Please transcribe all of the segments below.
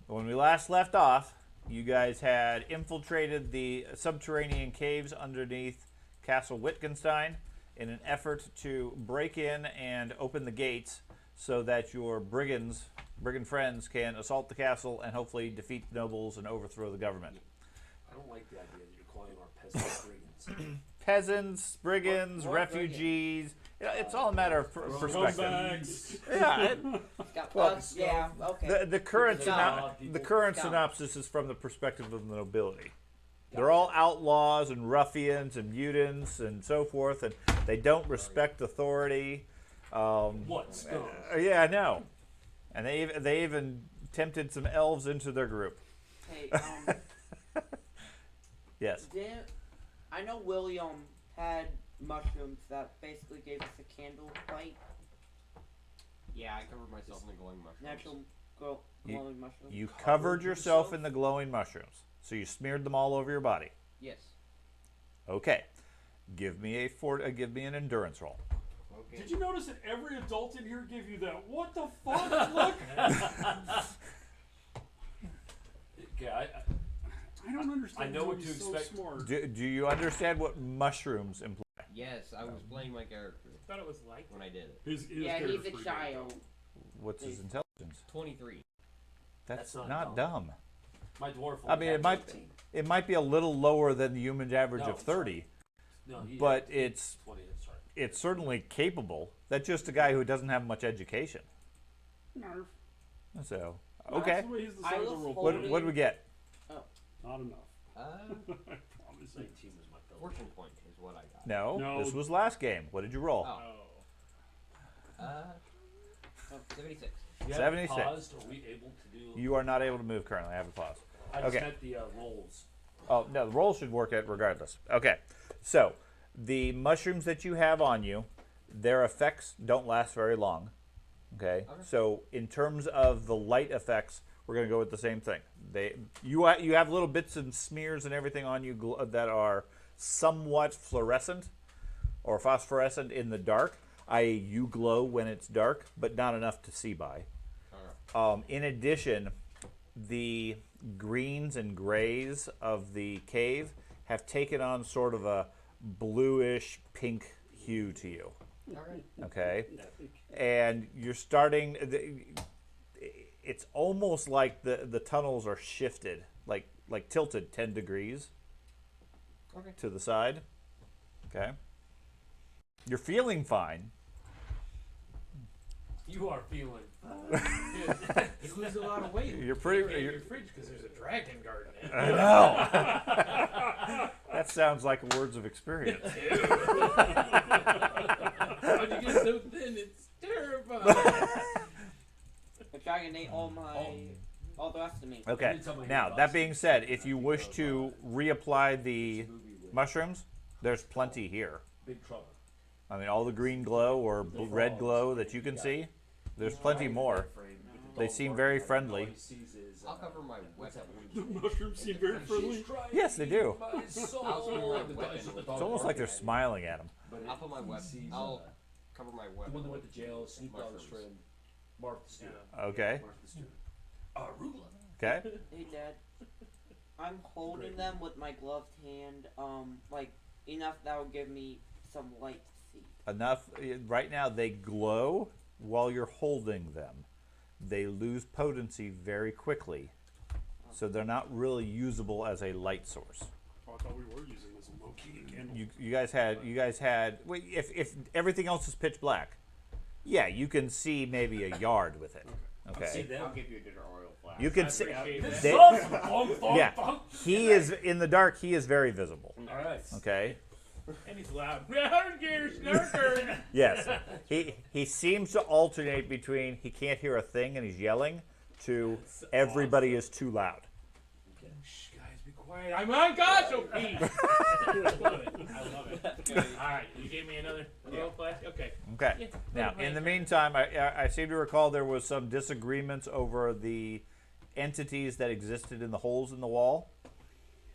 When we last left off, you guys had infiltrated the subterranean caves underneath Castle Wittgenstein in an effort to break in and open the gates so that your brigand friends can assault the castle and hopefully defeat the nobles and overthrow the government. I don't like the idea that you're calling our peasants brigands. Peasants, brigands, refugees. It's all a matter of perspective. Yeah. Okay. The current synopsis is from the perspective of the nobility. They're all outlaws and ruffians and mutants and so forth, and they don't respect authority. What? Yeah, I know. And they even tempted some elves into their group. Hey, Yes. I know William had mushrooms that basically gave us a candle light. Yeah, I covered myself in the glowing mushrooms. Natural glowing mushrooms. You covered yourself in the glowing mushrooms, so you smeared them all over your body. Yes. Okay. Give me an endurance roll. Okay. Did you notice that every adult in here gave you that "what the fuck" look? Okay, I don't understand. I know what to he's so expect. smart. Do you understand what mushrooms imply? Yes, I was playing my character I thought it was like when I did it. His Yeah, he's character's a pretty child. What's his intelligence? 23. That's That's not dumb. My dwarf. I mean, it might be a little lower than the human average No, of 30, No, but it's 20. Sorry. it's certainly capable. That's just a guy who doesn't have much education. good. Narf. So, That's okay. the way he's the I side of the was roll. holding- What do we get? Not enough. Uh, I promise you. 19 was my build. fortune point is what I got. No, this was last game. What did you roll? Oh. Oh. 76. You 76. haven't paused, are we able to do? You are not able to move currently. I have a pause. I just okay. meant the rolls. Oh, no, the roll should work out regardless. Okay, so the mushrooms that you have on you, their effects don't last very long. Okay, so in terms of the light effects, we're going to go with the same thing. You have little bits and smears and everything on you that are somewhat fluorescent or phosphorescent in the dark, i.e. you glow when it's dark, but not enough to see by. In addition, the greens and grays of the cave have taken on sort of a bluish pink hue to you. Okay, and you're starting. It's almost like the tunnels are shifted, like tilted 10 degrees to the side. Okay, you're feeling fine. You are feeling. You lose a lot of weight. You're pretty. In your fridge because there's a dragon guard in it. I know. That sounds like words of experience. How'd you get so thin? It's terrifying. The dragon ate all the rest of me. Okay. Now, that being said, if you wish to reapply the mushrooms, there's plenty here. Big trouble. I mean, all the green glow or red glow that you can see, there's plenty more. They seem very friendly. I'll cover my weapon. The mushrooms seem very friendly. Yes, they do. I'll cover my weapon. It's almost like they're smiling at him. I'll put my weapon. I'll cover my The weapon. one that went to jail, Snoop Dogg's Mushrooms. friend, Martha Stewart. Okay. Martha Stewart. Arugula. Okay. Hey, Dad. I'm holding them with my gloved hand, like enough that will give me some light to see. Enough. Right now, they glow while you're holding them. They lose potency very quickly, so they're not really usable as a light source. Oh, I thought we were using this low-key candle. You guys had. Wait, if everything else is pitch black, yeah, you can see maybe a yard with it. Okay. I'll give you a dinner oil flash. You can see. Yeah. Yeah. He is in the dark. He is very visible. All right. Okay. And he's loud. Snarker. Yes. He seems to alternate between he can't hear a thing and he's yelling to everybody is too loud. Shh, guys, be quiet. I'm on God, so peace. I love it. All right, you gave me another roll flash? Okay. Okay. Yeah, Now, right. in the meantime, I seem to recall there was some disagreements over the entities that existed in the holes in the wall.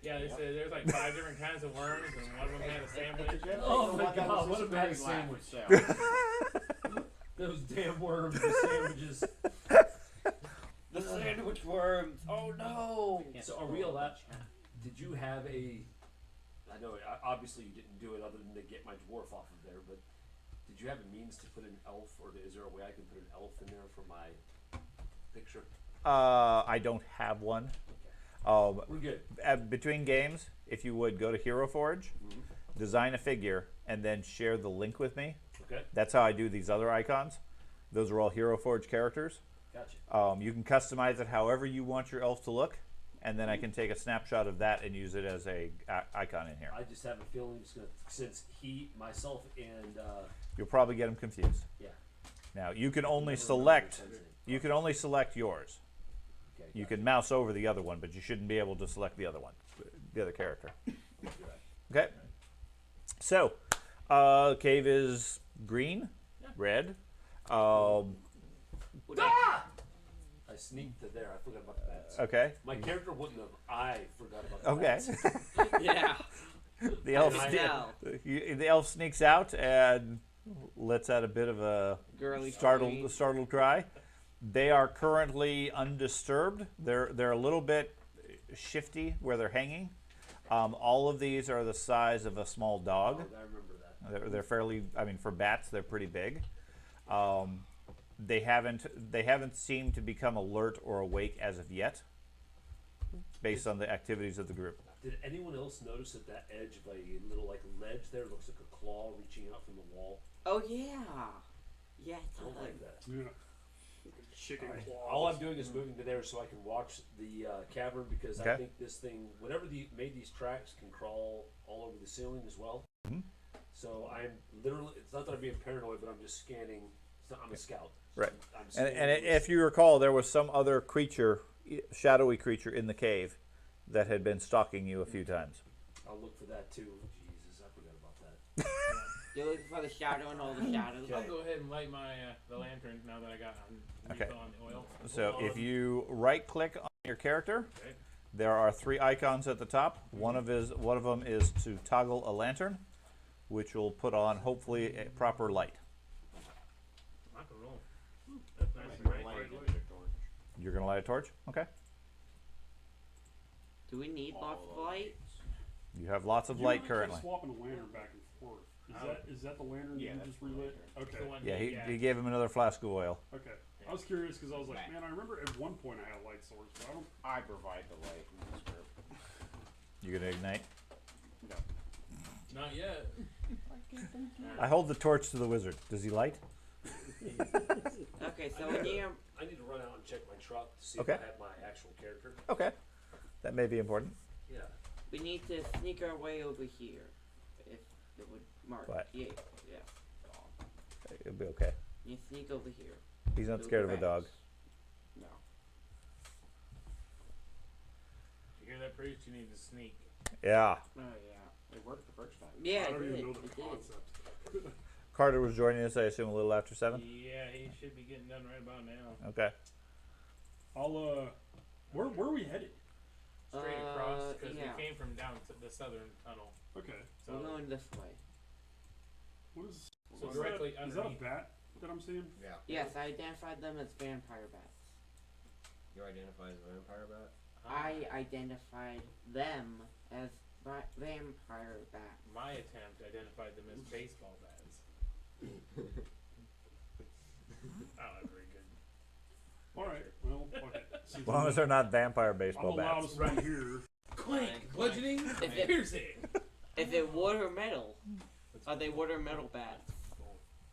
Yeah, they said there's like 5 different kinds of worms, and one of them had a sandwich. Oh my God! What a bad sandwich. Those damn worms, the sandwiches. The sandwich Ghost worms. Oh no. So are we allowed? Did you have a? I know obviously you didn't do it other than to get my dwarf off of there, but did you have a means to put an elf, or is there a way I can put an elf in there for my picture? I don't have one. We're good. Between games, if you would go to Hero Forge, design a figure, and then share the link with me. Okay. That's how I do these other icons. Those are all Hero Forge characters. Gotcha. You can customize it however you want your elf to look, and then I can take a snapshot of that and use it as a icon in here. I just have a feeling it's gonna, since myself, and You'll probably get them confused. yeah. Now you can only Never select. remember the You can only select yours. Okay. You can mouse over the other one, but you shouldn't be able to select the other one, the other character. Okay. So, cave is green, red. I sneaked to there. I forgot about the bats. Okay. My character wouldn't have. I forgot about the Okay. bats. Yeah. The elf. I know. The elf sneaks out and lets out a bit of a Girly startled cry. They are currently undisturbed. They're a little bit shifty where they're hanging. All of these are the size of a small dog. I remember that. They're fairly. I mean, for bats, they're pretty big. They haven't seemed to become alert or awake as of yet, based on the activities of the group. Did anyone else notice at that edge of a little like ledge there looks like a claw reaching out from the wall? Oh yeah. Yeah. I don't like that. Yeah. Chicken claws. All I'm doing is moving to there so I can watch the cavern because I Okay. think this thing, whatever made these tracks, can crawl all over the ceiling as well. So I'm literally, it's not that I'm being paranoid, but I'm just scanning. I'm a scout. Right. I'm And scanning if you recall, there was some other creature, shadowy creature in the cave that had been stalking you a few times. I'll look for that too. Jesus, I forgot about that. You're looking for the shadow and all the shadows. I'll go ahead and light my the lantern now that I got Okay. refill on the oil. So if you right-click on your character, Okay. there are 3 icons at the top. One of them is to toggle a lantern, which will put on hopefully a proper light. Rock and roll. That's nice and bright. You're gonna light a torch? Okay. Do we need lots of light? You have lots of light currently. Swapping the lantern back and forth. Is that the lantern Yeah, you that's just the relit? It's the Okay. one Yeah, that- he gave him another flask of oil. Okay. I was curious because I was like, man, I remember at one point I had a light source, but I don't. I provide the light in this group. You gonna ignite? Not yet. I hold the torch to the wizard. Does he light? Okay, so when you I need to run out and check my truck to see Okay. if I have my actual character. Okay. That may be important. Yeah. we need to sneak our way over here, if it would mark. What? Yeah. It'll be okay. You sneak over here. He's not Do scared of the a dog. rest. No. You hear that, priest? You need to sneak. Yeah. Oh yeah. It worked the first time. Yeah, I it don't did. even know the It did. concept. Carter was joining us, I assume, a little after 7? Yeah, he should be getting done right about now. Okay. I'll where are we headed? Straight across, because yeah. we came from down to the southern tunnel. Okay. So, We're going this way. What is? So is directly that, is that a underneath. bat that I'm seeing? Yeah. Yes, I identified them as vampire bats. You identify as a vampire bat? I identified them as vampire bats. My attempt identified them as baseball bats. Oh, that's very good. All right. Well, okay. As long as they're not vampire I'm baseball allowed bats. to stay here. Clank, bludgeoning, If it- piercing. Is it wood or metal? Are they wood or metal bats?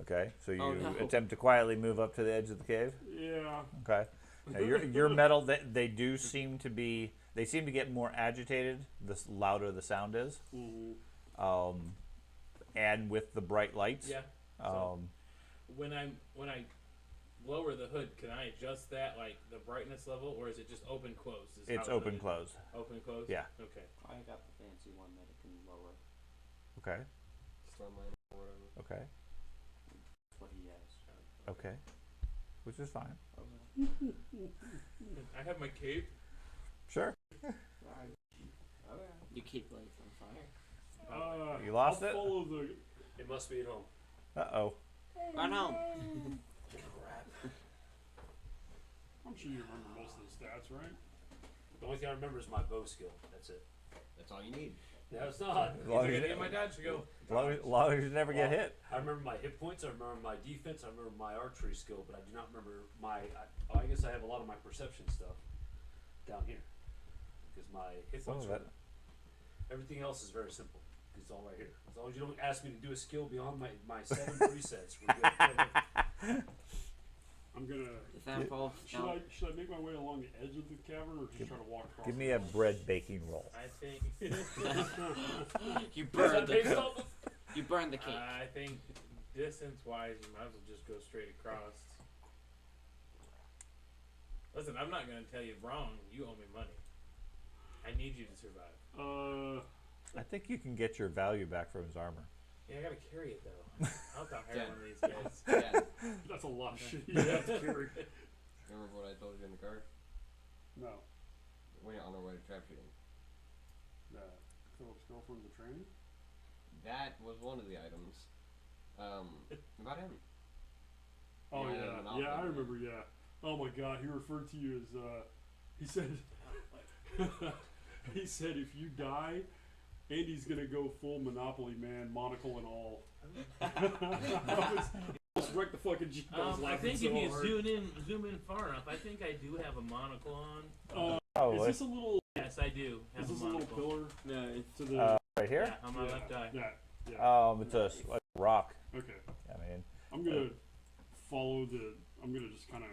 Okay. So you Oh, no. attempt to quietly move up to the edge of the cave? Yeah. Okay. Now your metal, they do seem to be, they seem to get more agitated the louder the sound is. Mm-hmm. And with the bright lights. Yeah. When I lower the hood, can I adjust that, like the brightness level, or is it just open close? It's open close. Open close. Yeah. Okay. I got the fancy one that it can lower. Okay. Stormline or whatever. Okay. That's what he has. Okay. Which is fine. I have my cape. Sure. You keep lights on fire. You lost I'll it? follow the. It must be at home. Uh-oh. Run home. Crap. I'm sure you remember most of the stats, right? The only thing I remember is my bow skill. That's it. That's all you need. No, it's not. As long I as gotta you- get my dodge to go. as long as you never get hit. I remember my hit points. I remember my defense. I remember my archery skill, but I do not remember my. I guess I have a lot of my perception stuff down here because my hit Some points. of it. Everything else is very simple. It's all right here. As long as you don't ask me to do a skill beyond my 7 presets, we're good. I'm gonna. Is that false? Should No. I make my way along the edge of the cavern or just try to walk across? Give me a bread baking roll. I think. You Is burned that the based off of? you burned the cake. I think distance-wise, you might as well just go straight across. Listen, I'm not gonna tell you wrong. You owe me money. I need you to survive. I think you can get your value back from his armor. Yeah, I gotta carry it though. I'll have to hire Yeah. one of these guys. Yeah. That's a lot of shit you have to carry. Remember what I told you in the car? No. We're on our way to trap shooting. Philip's girlfriend's a tranny? That was one of the items. About him. Oh Yeah, yeah, Monopoly, yeah, I yeah. remember. Yeah. Oh my God, he referred to you as. He said. He said if you die, Andy's gonna go full Monopoly man, monocle and all. I almost wrecked the fucking Jeep. I was I laughing think so if you hard. zoom in far enough, I think I do have a monocle on. Is this a little? Yes, I do Is have this a a little monocle. pillar? No, it's To the. Right here? Yeah, on my yeah, left eye. Yeah. It's a like rock. Okay. I mean, I'm gonna follow the. I'm gonna just kind of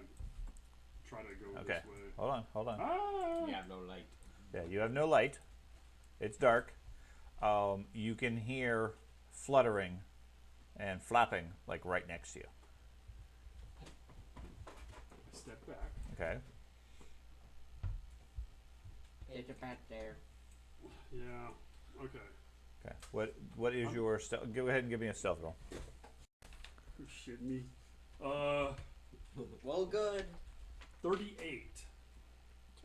try to go okay. this way. Hold on. Ah! You have no light. Yeah, you have no light. It's dark. You can hear fluttering and flapping like right next to you. Step back. Okay. Take it back there. Yeah. Okay. Okay. What is your stealth? Go ahead and give me a stealth roll. You shitting me? Well, good. 38. It's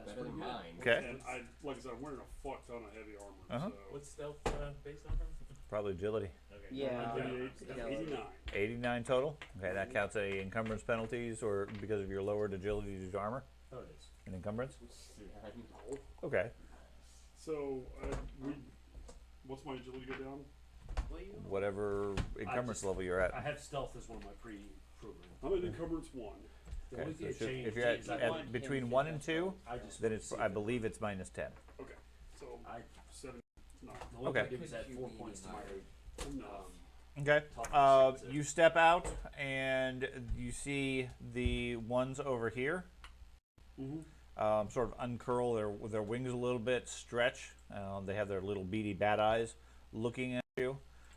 better than mine. Okay. And like I said, I'm wearing a fuck ton of heavy armor. Uh-huh. So. What's stealth based on from? Probably agility. Okay. Yeah. 38, Yeah. 89. 89 total. Okay, that counts any encumbrance penalties or because of your lowered agility due to armor. Oh, it is. An encumbrance. No. Okay. So, what's my agility go down? Will you? Whatever encumbrance just- level you're at. I have stealth as one of my pre-programs. I'm at encumbrance 1. The Okay, only thing so that changed if you're is I one at between can 1 fit and that 2, I just then it's see I it. believe it's minus 10. Okay. So, I 7. No. the only Okay. thing gives that 4 points to my No. Okay. toughness, that's it. You step out and you see the ones over here Mm-hmm. sort of uncurl their wings a little bit, stretch. They have their little beady bat eyes looking at you.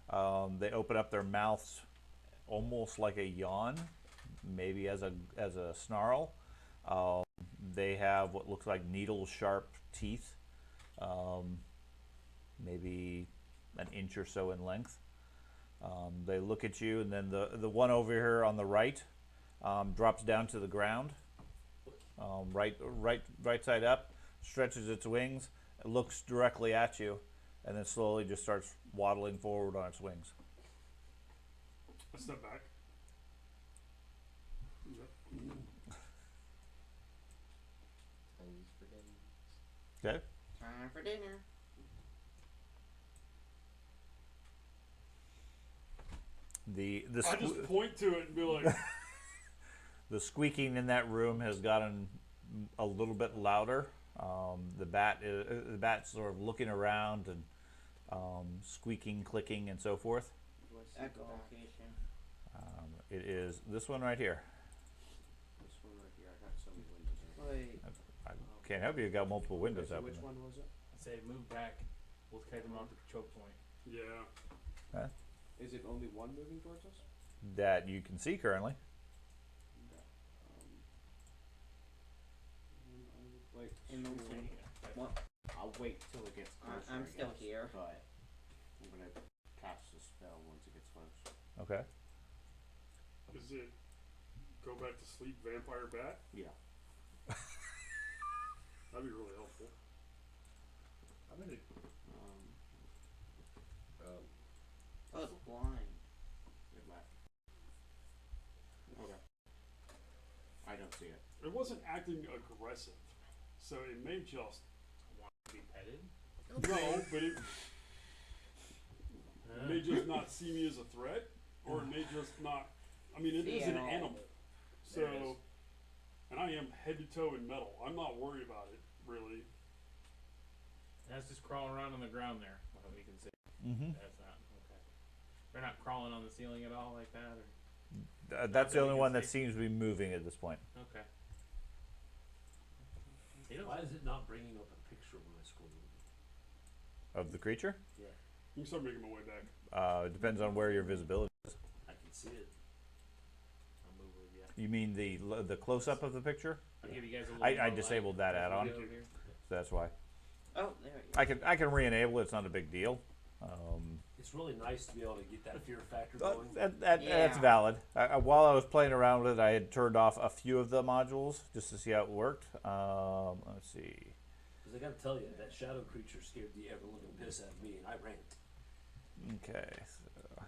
They open up their mouths almost like a yawn, maybe as a snarl. They have what looks like needle-sharp teeth, maybe an inch or so in length. They look at you, and then the one over here on the right drops down to the ground, right side up, stretches its wings, looks directly at you, and then slowly just starts waddling forward on its wings. I step back. Yep. Thanks for getting. Okay. Time for dinner. The I just point to it and be like, the squeaking in that room has gotten a little bit louder. The bat's sort of looking around and squeaking, clicking, and so forth. Echolocation. It is this one right here. This one right here. I got so many windows in it. Wait. I can't help you. Got multiple windows So open. which one was it? I say move back. We'll carry them off the choke point. yeah. Is it only one moving towards us? That you can see currently. Wait. In the room. What? I'll wait till it gets closer. I'm I still guess, here. But I'm gonna cast the spell once it gets close. Okay. Is it go back to sleep vampire bat? Yeah. That'd be really helpful. I'm gonna. Oh, it's blind. It left. Okay. I don't see it. It wasn't acting aggressive, so it may just Want to be petted? no, but it may just not see me as a threat, or it may just not. I mean, it is an animal, so, There it is. and I am head to toe in metal. I'm not worried about it really. That's just crawling around on the ground there. Well, we can see. Mm-hmm. That's not okay. They're not crawling on the ceiling at all like that, or That's the that we only can one that see. seems to be moving at this point. okay. They don't- Why is it not bringing up a picture when I scroll over? Of the creature? Yeah, You can start making my way back. It depends on where your visibility is. I can see it. I'll move with you. You mean the close-up of the picture? I'll give you guys a little I more light. disabled that As we add-on. go here. So that's why. Oh, there you go. I can re-enable it. It's not a big deal. It's really nice to be able to get that fear factor But going. that's Yeah. valid. While I was playing around with it, I had turned off a few of the modules just to see how it worked. Let's see. Because I gotta tell you, that shadow creature scared the ever-living piss out of me, and I ran. Okay, so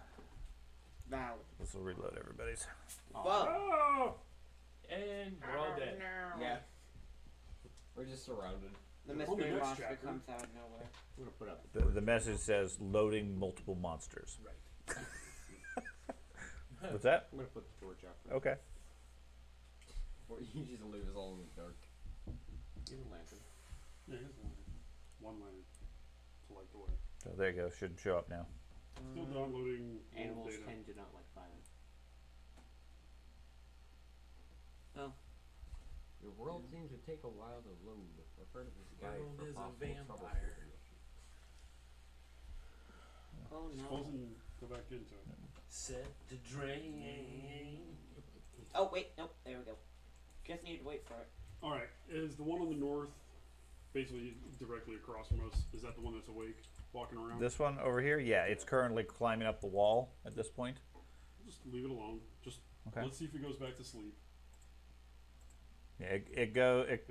Valid. this will reload everybody's. Whoa. Oh! And we're all dead. Yeah. We're just surrounded. The On the mystery next monster chapter. comes out of nowhere. I'm gonna put up. The message says loading multiple monsters. Right. What's that? I'm gonna put the torch out. For Okay. Or you just leave us all in the dark. Give a lantern. Yeah, here's one lantern to light the way. So there you go. Should show up now. Still downloading Animals data. tend to not like fire. Oh. Your world seems to take a while to load. I've heard of this guy World for is a possible vampire. troubleshooting. Oh no. Suppose and go back into it. Set the drain. Oh wait, nope. There we go. Just need to wait for it. All right, is the one on the north, basically directly across from us? Is that the one that's awake, walking around? This one over here, yeah, it's currently climbing up the wall at this point. Just leave it alone. Just Okay. let's see if it goes back to sleep. Yeah, it It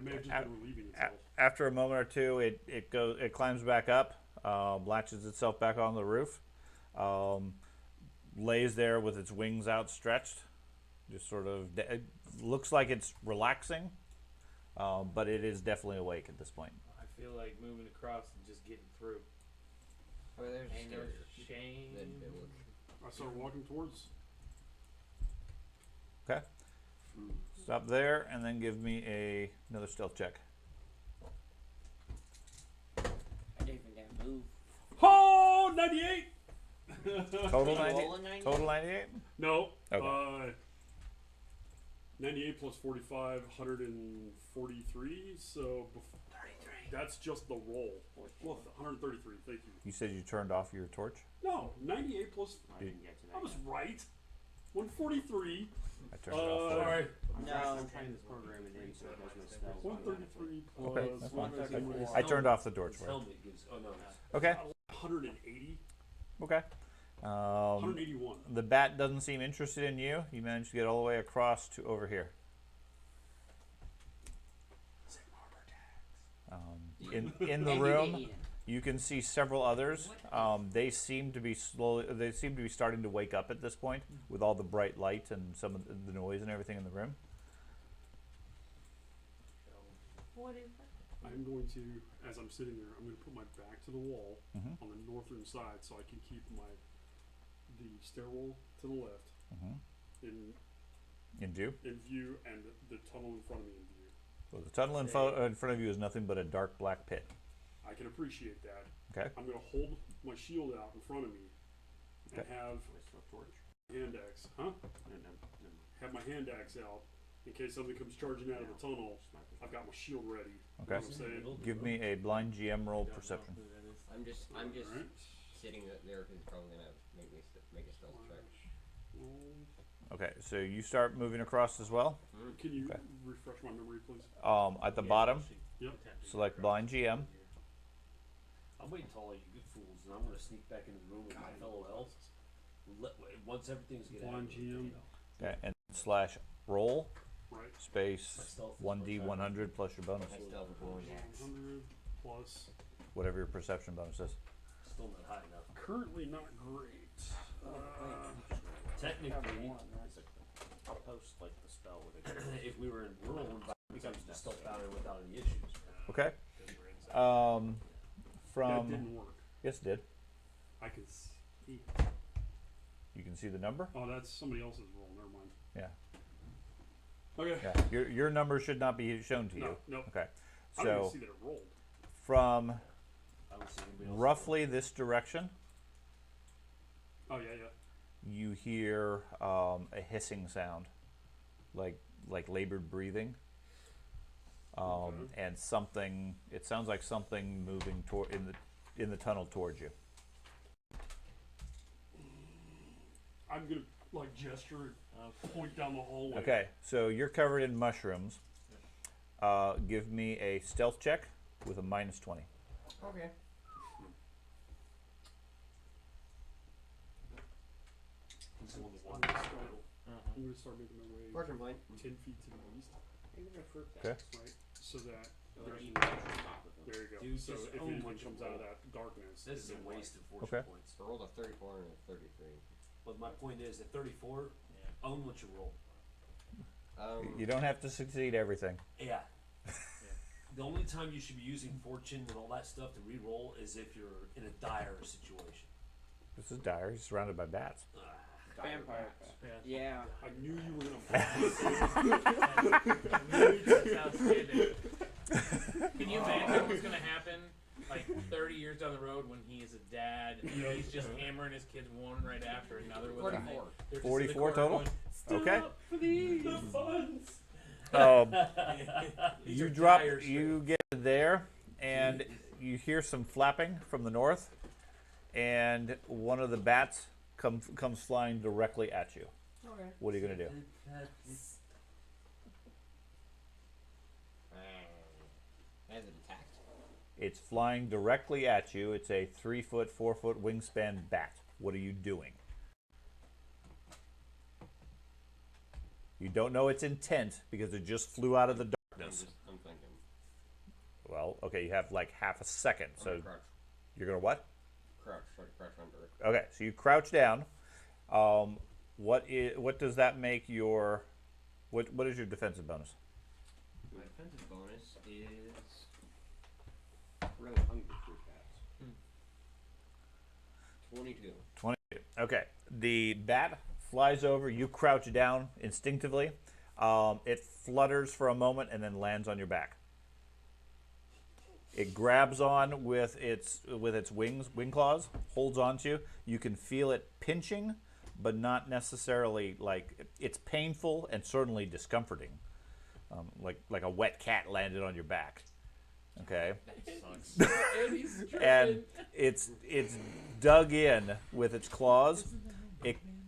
may have just been relieving itself. after a moment or two, it climbs back up, latches itself back on the roof, lays there with its wings outstretched, just sort of it looks like it's relaxing, but it is definitely awake at this point. I feel like moving across and just getting through. Oh, there's Ain't no scarier shame. than village. I start walking towards. Okay, stop there and then give me another stealth check. I didn't even get moved. Oh, 98! Total Did you 90. roll a 90? Total 98. No. Okay. 98 plus 45, 143. So that's just the roll. Well, 133. Thank you. You said you turned off your torch. No, 98 plus. I didn't get to that. I was yet. right. 143. I turned it off. For you. Sorry. I'm trying to program it in so it does no spells. 133 plus. Okay, that's fine. 134. I turned off the torch His for you. helmet gives. Oh no. 180. Okay. 181. The bat doesn't seem interested in you. You managed to get all the way across to over here. In the And you get room, eaten. you can see several others. They seem to be starting to wake up at this point with all the bright light and some of the noise and everything in the room. I'm going to, as I'm sitting there, I'm going to put my back to the wall Mhm. on the northern side so I can keep the stairwell to the left In view. in view and the tunnel in front of me in view. Well, the tunnel in front of you is nothing but a dark black pit. I can appreciate that. Okay. I'm going to hold my shield out in front of me and Okay. have Torch. hand axe, have my hand axe out in case something comes charging out of the tunnel. I've got my shield ready. You know Okay. what I'm saying? Give me a blind GM roll Don't know perception. who that is. I'm just Alright. sitting there because he's probably gonna make a stealth check. Okay, so you start moving across as well. Can you Okay. refresh my memory, please? At the bottom, Yep. select blind GM. I'm waiting till all you good fools, and I'm gonna sneak back into the room with my fellow elves. Once everything's get Blind out. GM. Okay, and slash roll Right. space 1d100 plus your bonus, My stealth is blowing. 100 plus. whatever your perception bonus is. Still not high enough. Currently not great. Technically, I'll post like the spell with it. if we were in rural becomes the stealth boundary without any issues. Okay. That From didn't work. yes, it did. I can see. You can see the number. Oh, that's somebody else's roll. Never mind. Yeah. Okay. Yeah. Your number should not be shown to you. No. Okay. I don't even So see that it rolled. from I don't see anybody else. roughly this direction, Oh yeah. you hear a hissing sound, like labored breathing, and something. It sounds like something moving toward in the tunnel towards you. I'm gonna like gesture and point down the hallway. Okay, so you're covered in mushrooms. Give me a stealth check with a -20. Okay. He's the one that I'm wandered gonna out. start, I'm gonna start making my way Fortune point. 10 feet to the east. Okay. Right. So that They're there's eating on top of them. there you go. Dude, So just if own anyone what you comes out of roll. that darkness, This is a then waste of fortune Okay. points. I rolled a 34 and a 33. But my point is, at 34, own what you roll. You don't have to succeed everything. Yeah. The only time you should be using fortune and all that stuff to re-roll is if you're in a dire situation. This is dire. He's surrounded by bats. Vampire. Yeah. I knew you were gonna. That's outstanding. Can you imagine what's gonna happen like 30 years down the road when he is a dad and he's just hammering his kids one right after another with 44. They're just in the 44 corner total? going, Okay. "Stop, please." The funds. These You are drop. dire You get there, and you hear some flapping from the north, and one of the bats comes flying directly at you. Okay. What are you gonna do? Has it attacked? It's flying directly at you. It's a 3-foot, 4-foot wingspan bat. What are you doing? You don't know its intent because it just flew out of the darkness. I'm thinking. Well, okay, you have like half a second. I'm So gonna crouch. you're gonna what? Crouch. Try to crouch under it. Okay, so you crouch down. What does that make your what is your defensive bonus? My defensive bonus is Really hungry for cats. 22. 22. Okay. The bat flies over. You crouch down instinctively. It flutters for a moment and then lands on your back. It grabs on with its wing claws, holds onto you. You can feel it pinching, but not necessarily like it's painful and certainly discomforting, like a wet cat landed on your back. Okay. And it's dug in with its claws.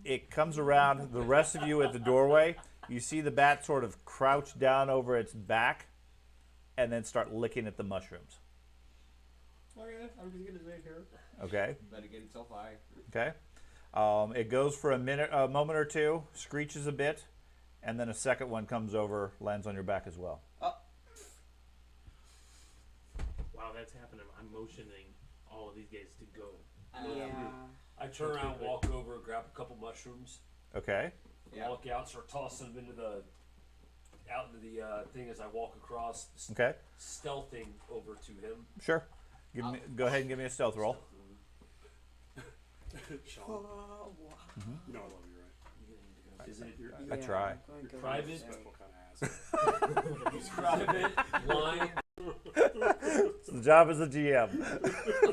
It comes around the rest of you at the doorway. You see the bat sort of crouch down over its back and then start licking at the mushrooms. Okay, I'm just gonna stay here. Okay. Let it get itself high. Okay. It goes for a moment or two, screeches a bit, and then a second one comes over, lands on your back as well. Wow, that's happening. I'm motioning all of these guys to go. Yeah. I turn around, walk over, grab a couple mushrooms, Okay. Yeah. walk out, start tossing them into the thing as I walk across, Okay. stealthing over to him. Sure. Go ahead and give me a stealth roll. Sean, you know I love you, right? Is it You're I try. I'm going to go Private? special kind of ass. private line? So the job as a GM. I'm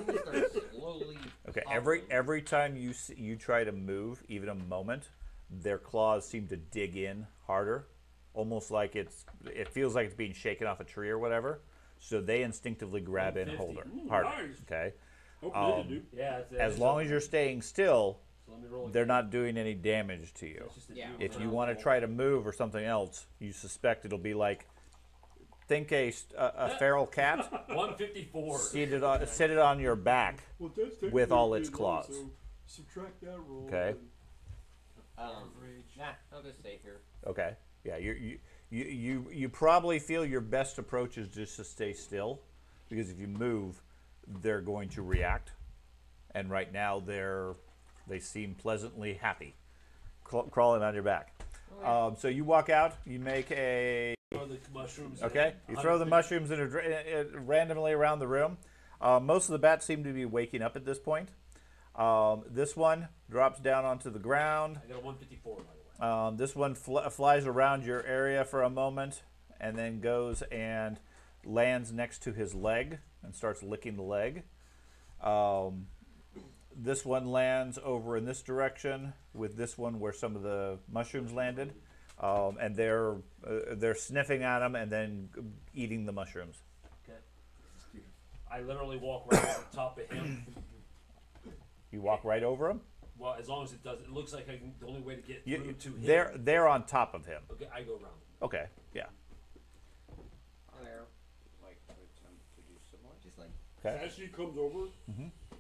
gonna start slowly. Okay. hobbling. Every time you try to move, even a moment, their claws seem to dig in harder, almost like it feels like it's being shaken off a tree or whatever. So they instinctively grab in 150. harder. Nice. Okay. Hope they do. Yeah. As long as you're staying still, So let me roll they're again. not doing any damage to you. That's just a Yeah. deal. If you want to try to move or something else, you suspect it'll be like, think a feral cat 154. seated on your back. Well, that's technically With all a its good claws. roll, so subtract that roll. Okay. and- Nah, I'll just stay here. Okay. Yeah. You probably feel your best approach is just to stay still, because if you move, they're going to react, and right now they seem pleasantly happy, crawling on your back. So you walk out. You make a Throw the mushrooms. Okay, in. you throw the mushrooms randomly around the room. Most of the bats seem to be waking up at this point. This one drops down onto the ground. I got a 154, by the way. This one flies around your area for a moment and then goes and lands next to his leg and starts licking the leg. This one lands over in this direction with this one where some of the mushrooms landed. And they're sniffing at them and then eating the mushrooms. Okay. I literally walk right over the top of him. You walk right over him. Well, as long as it does, it looks like the only way to get through to him. They're on top of him. Okay, I go around him. Okay, yeah. There, like to attempt to do similar. Just like Okay. As he comes over,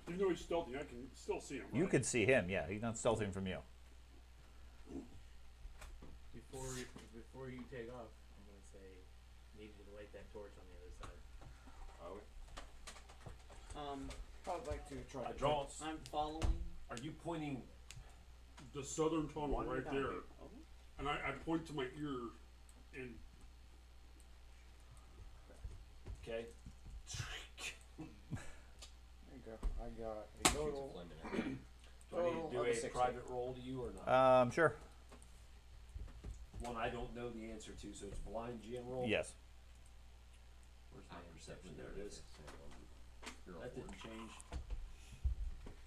even though he's stealthy, I can still see him. Right? You can see him. Yeah, he's not stealthing from you. Before you take off, I'm gonna say, need you to light that torch on the other side. I'd like to try. I draw. I'm following. Are you pointing? The southern tunnel One right down there, here. Oh, and I point to my ear, and Okay. there you go. I got a total. Do I need to do of a 60. private roll to you or not? Sure. One I don't know the answer to, so it's blind GM roll. Yes. Where's my perception? There it is. That didn't change.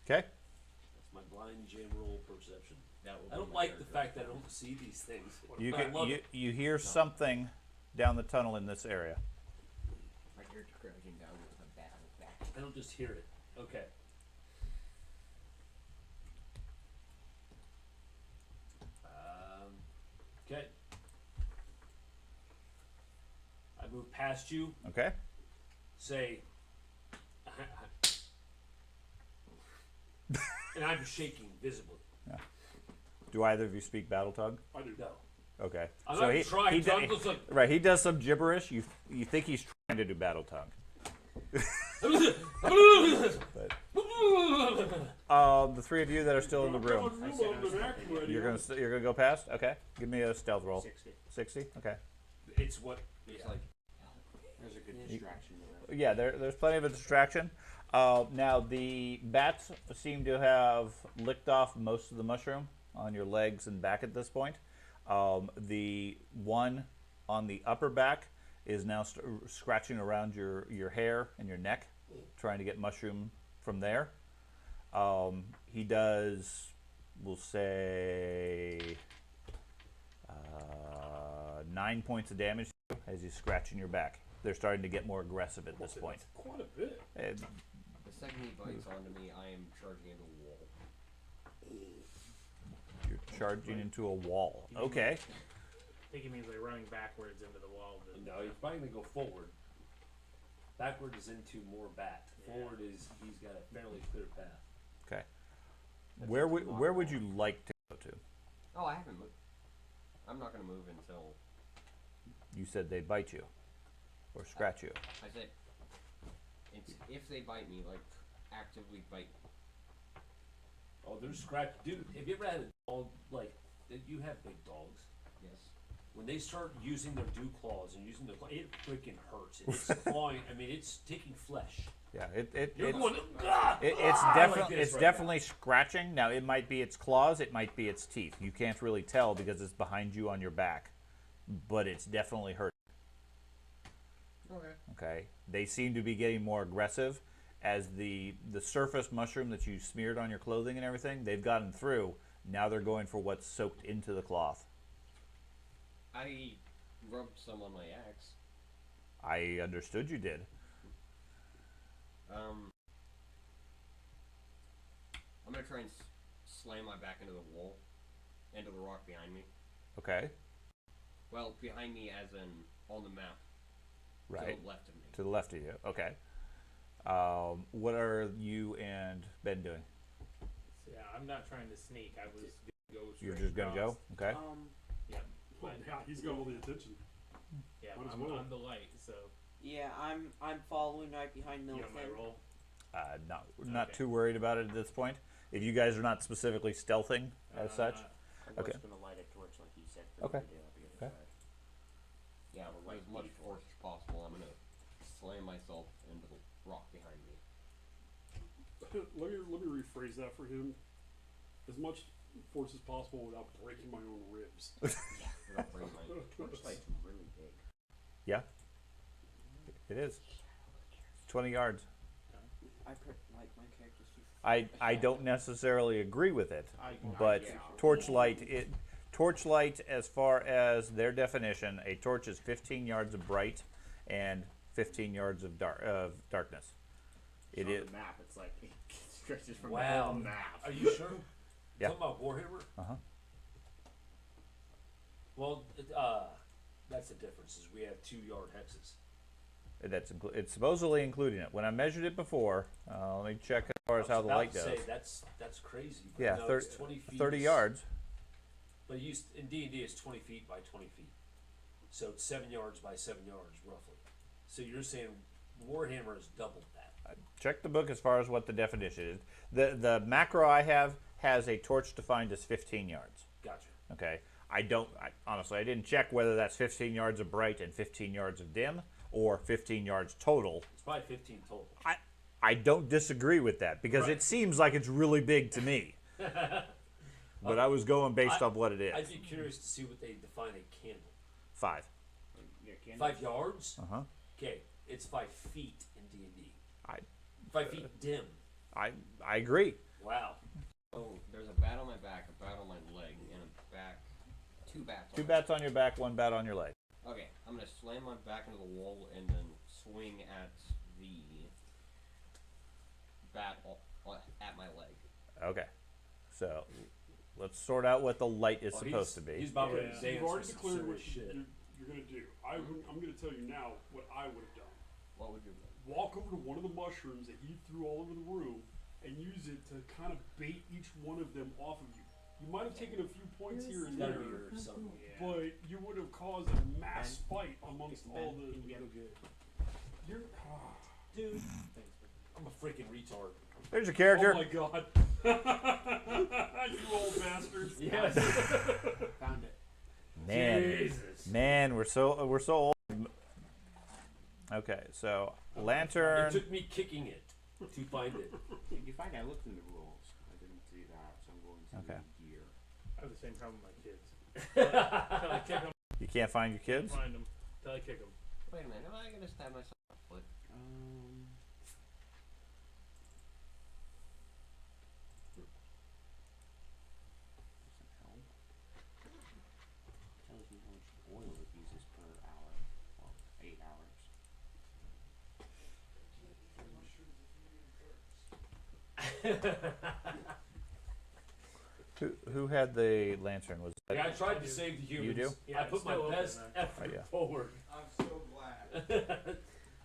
Okay. That's my blind GM roll perception. that will I be don't my like the character. fact that I don't see these things. You But I can love you, it. you hear something down the tunnel in this area. My character crouching down with a battle back. I don't just hear it. Okay. Okay. I move past you. Okay. Say. And I'm shaking visibly. Do either of you speak battle tongue? I do. No. Okay. I'm not even trying to. I'm just like. right. He does some gibberish. You think he's trying to do battle tongue. The three of you that are still in the room. You're gonna go past. Okay. Give me a stealth roll. 60. 60. Okay. It's what. It's Yeah. like There's a good distraction there. Yeah. There's plenty of a distraction. Now the bats seem to have licked off most of the mushroom on your legs and back at this point. The one on the upper back is now scratching around your hair and your neck, trying to get mushroom from there. He does, we'll say, 9 points of damage to you as he's scratching your back. They're starting to get more aggressive at this point. Quite a bit. And the second he bites onto me, I am charging into a wall. you're charging into a wall. Okay. I think he means like running backwards into the wall. No, he's probably gonna go forward. Backward is into more bat. Yeah. Forward is he's got a fairly clear path. Okay. Where would you like to go to? Oh, I haven't moved. I'm not gonna move until You said they bite you or scratch you. I said it's if they bite me, like actively bite me. Oh, they're scratch. Dude, have you ever had a dog like? You have big dogs. Yes. When they start using their dew claws and using their claw, it freaking hurts. It's clawing. I mean, it's taking flesh. Yeah, You're it's going. it's Like definitely this it's right definitely scratching. Now it might be its claws, it might be its teeth. You can't really tell because it's behind you on your back, but it's definitely hurting. Okay. Okay, they seem to be getting more aggressive as the surface mushroom that you smeared on your clothing and everything. They've gotten through. Now they're going for what's soaked into the cloth. I rubbed some on my axe. I understood you did. I'm gonna try and slam my back into the wall, into the rock behind me. Okay, Well, behind me as in on the map. right To the left of me. to the left of you. Okay. What are you and Ben doing? So, yeah, I'm not trying to sneak. I was gonna go straight You're just gonna across. go. Okay. Yeah, Well, but, yeah, he's got all the attention. yeah, might as I'm well. on the light, so Yeah, I'm following right behind you Milton. know my roll. Not Okay. too worried about it at this point. If you guys are not specifically stealthing as such. I was Okay. gonna light a torch like you said. Okay. The other Okay. side. Yeah, with as much force as possible. I'm gonna slam myself into the rock behind me. Let me rephrase that for him. As much force as possible without breaking my own ribs. Without breaking my Torchlight's really big. Yeah, it is. 20 yards. I put like my character's too. I don't necessarily agree with it, but yeah. torchlight, as far as their definition, a torch is 15 yards of bright and 15 yards of darkness. It On is. the map, it's like it stretches from the Wow. whole map. Are you sure? Yeah. Talking about Warhammer? Uh-huh. Well, that's the difference. Is we have 2-yard hexes. It's supposedly including it. When I measured it before, let me check as far as how the light does. Say, that's crazy. But Yeah, no, 30, it's 20 feet. 30 yards. But in D&D, it's 20 feet by 20 feet. So it's 7 yards by 7 yards, roughly. So you're saying Warhammer has doubled that. Check the book as far as what the definition is. The macro I have has a torch defined as 15 yards. Gotcha. Okay. Honestly, I didn't check whether that's 15 yards of bright and 15 yards of dim, or 15 yards total. It's probably 15 total. I don't disagree with that because Right. it seems like it's really big to me. But I was going based off what it is. I'd be curious to see what they define a candle. 5. Yeah, can 5 yards? Uh-huh. Okay, it's 5 feet in D&D. I 5 feet dim. I agree. Wow. Oh, there's a bat on my back, a bat on my leg, and a back. 2 bats. Two bats on your back, 1 bat on your leg. Okay, I'm gonna slam my back into the wall and then swing at the bat at my leg. Okay. So let's sort out what the light is Well, supposed to be. He's about to Yeah. dance You've already for some declared what serious shit. you're going to do. I'm going to tell you now what I would have done. What would you do? Walk over to one of the mushrooms that he threw all over the room and use it to kind of bait each one of them off of you. You might have taken a few points here and there, 30 or something. but you would have caused a mass fight amongst all the. You're, Dude. I'm a freaking retard. There's your oh character. my god! You old bastards! Yes. Found it. Man, Jesus. man, we're so old. Okay, so It lantern. took me kicking it to find it. Did you find? I looked in the rules. I didn't see that, so I'm going to Okay. gear. I have the same problem with my kids. Till I kick them, You can't find your kids. find them. Till I kick them. Wait a minute, am I gonna stab myself in the foot? Tells me how much oil it uses per hour. Well, 8 hours. Who had the lantern? Was Yeah, I tried to save the humans. You do? Yeah, I it's put my still open, best man. effort Oh, yeah. forward. I'm so glad.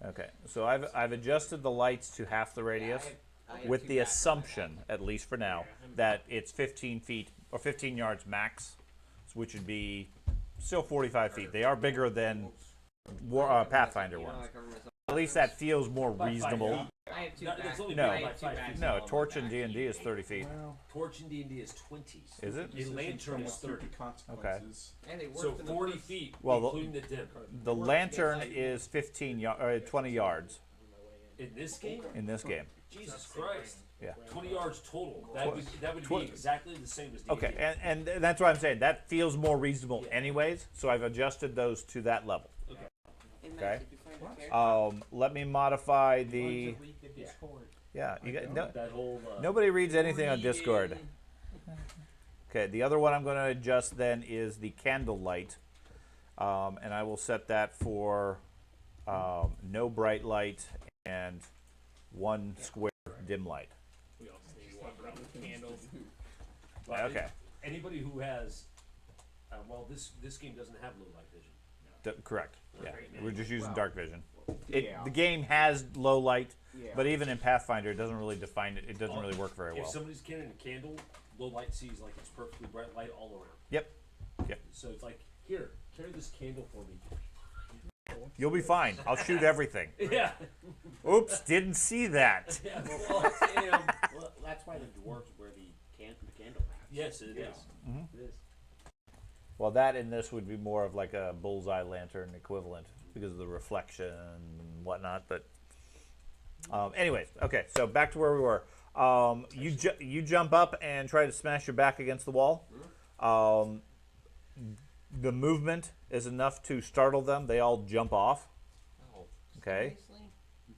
okay? So I've adjusted the lights to half the radius, I have with 2 the bats on my assumption, at least for now, Yeah. that it's 15 feet or 15 yards max, which would be still 45 feet. They are bigger than Pathfinder You know, ones. I cover myself. At least that feels more By 5 reasonable. feet. I have 2 No, bats. it's only No. by I have 2 5 bats feet. No, on my torch in back. D&D is 30 feet. Torch in D&D is 20. Is it? A lantern is 30. consequences. And they work So in 40 the first- feet, Well, including the dim. The lantern is 20 yards In this game? in this game. Jesus Christ. Yeah. 20 yards total. That would Tw- be exactly the same as D&D. Okay, and that's what I'm saying. That feels more reasonable Yeah. anyways, so I've adjusted those to that level. Hey, Matt, Okay. did you find a character? Let me modify the... Yeah, you got, no, That whole... nobody reads anything on Discord. Okay, the other one I'm going to adjust then is the candle light, and I will set that for no bright light and 1 square dim light. We all just need to walk around with candles. But Okay. Anybody who has... well, this game doesn't have low light vision. Correct. Yeah, we're just using Well, dark vision. yeah. The game has low light, Yeah. but even in Pathfinder, it doesn't really define it. It doesn't really work very If well. somebody's carrying a candle, low light sees like it's perfectly bright light all around. Yep. Yep. So it's like, here, carry this candle for me. You'll be fine. I'll shoot everything. Yeah. Oops, didn't see that. Well, that's why the dwarves wear the candle hats. Yes, it is. Mhm. It is. Well, that in this would be more of like a bullseye lantern equivalent because of the reflection and whatnot. But anyways, okay. So back to where we were. You jump up and try to smash your back against the wall. The movement is enough to startle them. They all jump off. Oh, Okay. Seriously?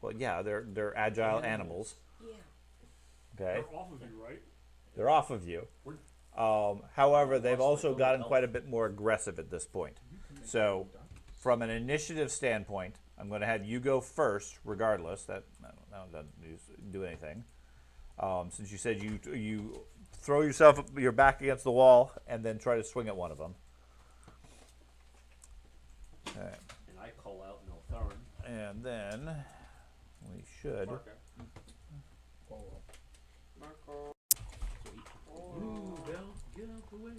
Well, yeah, they're agile animals. Yeah. Okay. They're off of you, right? They're off of you. However, they've also gotten quite a bit more aggressive at this point. So, from an initiative standpoint, I'm going to have you go first, regardless. That doesn't do anything. Since you said you throw your back against the wall and then try to swing at one of them. Okay. And I call out Neltharin. And then we should. Marco. Ooh, Bill, get out the way.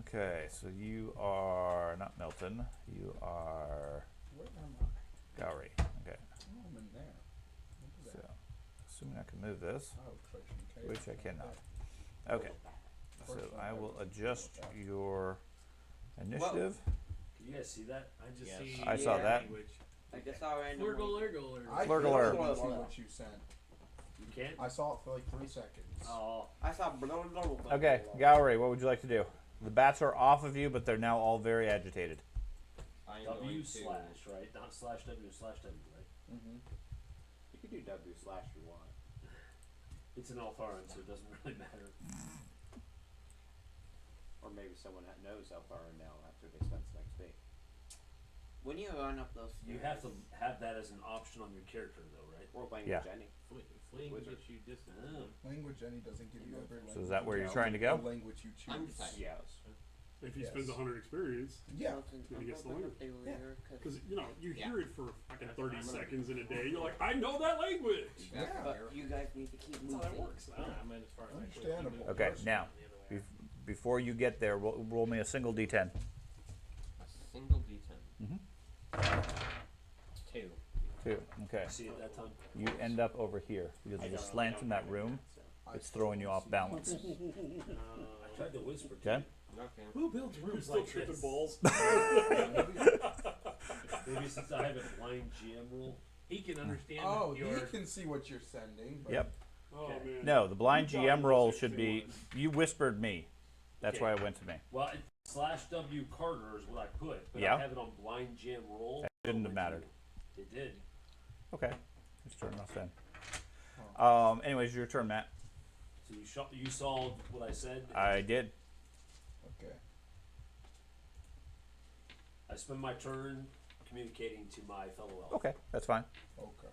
Okay, so you are not Milton. You are Where am I? Gowrie. Okay. Oh, I'm in there. Look at So, that. assuming I can move this, Oh, Trajan Cave. which I cannot. Okay. So I will adjust your initiative. Can you guys see that? I just Yes. see I saw that. language. I just saw random. Flurgle, lurgle, I Flurgle couldn't alert. see what you sent. You can't? I saw it for like 3 seconds. Oh. I saw blah, blah, blah, blah, Okay, blah, blah. Gowrie, what would you like to do? The bats are off of you, but they're now all very agitated. I'm W going to. slash, right? Not slash W, slash W, right? Mm-hmm. You can do W slash if you want. It's an Neltharin, so it doesn't really matter. Or maybe someone knows how far now after they spend some XP. When you run up those stairs, You have to have that as an option on your character, though, right? Or playing Yeah. with Jenny. Fleeing Wizard. gets you distance. Oh. Language any doesn't give you every language. So is that where you you're know, trying to go? The language you I'm choose. deciding. Yes. If he Yes. spends 100 experience. Yeah. Milton, Then he gets the I'm language. hoping that they were, 'cause- Because, you know, you Yeah. hear it for fucking That's 30 what I'm gonna seconds in a day. You're like, I know that language. Yeah. But you guys need to keep That's moving. how that works. I mean, as far as Understandable. Okay, now, before you get there, roll me a single D10. A single D10. Two. 2. Okay. See it that time? You end up over here because of the slant in that room. It's throwing you off balance. I tried to whisper to Okay? Okay. Who builds You're rooms still like tripping this? balls. you. Maybe since I have a blind GM rule. He can understand Oh, your. he can see what you're sending. But Yep. Oh, Okay. man. No, the blind You GM got roll it. should be. You whispered me. That's Okay. why it went to me. Well, slash W Carter is what I put, but Yeah. I have it on blind GM roll. That shouldn't have It went to mattered. you. It did. Okay. Just turn it off then. Anyways, your turn, Matt. So you saw what I said. I did. Okay. I spend my turn communicating to my fellow elf. Okay, that's fine. Okay.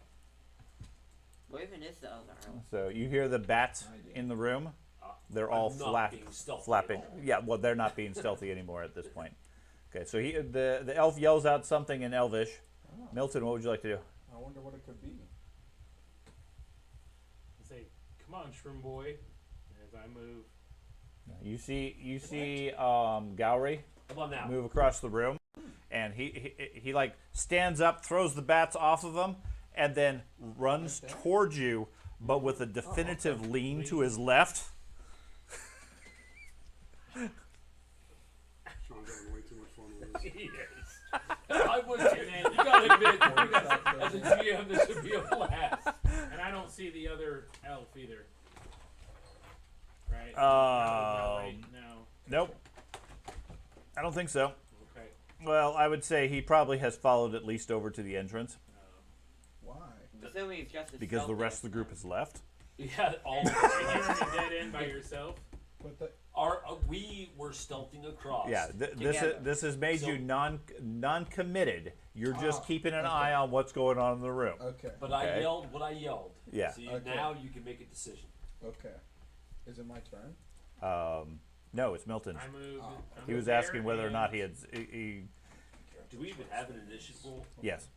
What even is the other elf? So you hear the bats in the room. They're all I'm not being stealthy flapping. at all. Yeah, well, they're not being stealthy anymore at this point. Okay, so the elf yells out something in Elvish. Oh, Milton, what would you like to do? I wonder what it could be. Say, come on, shroom boy. As I move. You see Gowrie How about now? move across the room, and he like stands up, throws the bats off of him, and then runs towards you, but with a definitive lean to his left. Sean's having way too much fun with this. Yes. I would. You gotta admit, as a GM, this would be a blast. And I don't see the other elf either. Right? No. Nope. I don't think so. Okay. Well, I would say he probably has followed at least over to the entrance Why? Assuming it's just a because the stealth rest of the this group time. has left. Yeah, all of And us. you're in a dead end by yourself. But the, We were stealthing across. Yeah, Together. this has made you So- non-committed. You're just Oh, keeping an okay. eye on what's going on in the room. okay. But I Okay. yelled what I yelled. Yeah. So Okay. now you can make a decision. Okay. Is it my turn? No, it's Milton's. I moved. Oh. I He was moved asking there, whether or and- not he had. Do we even have an initiative roll Yes.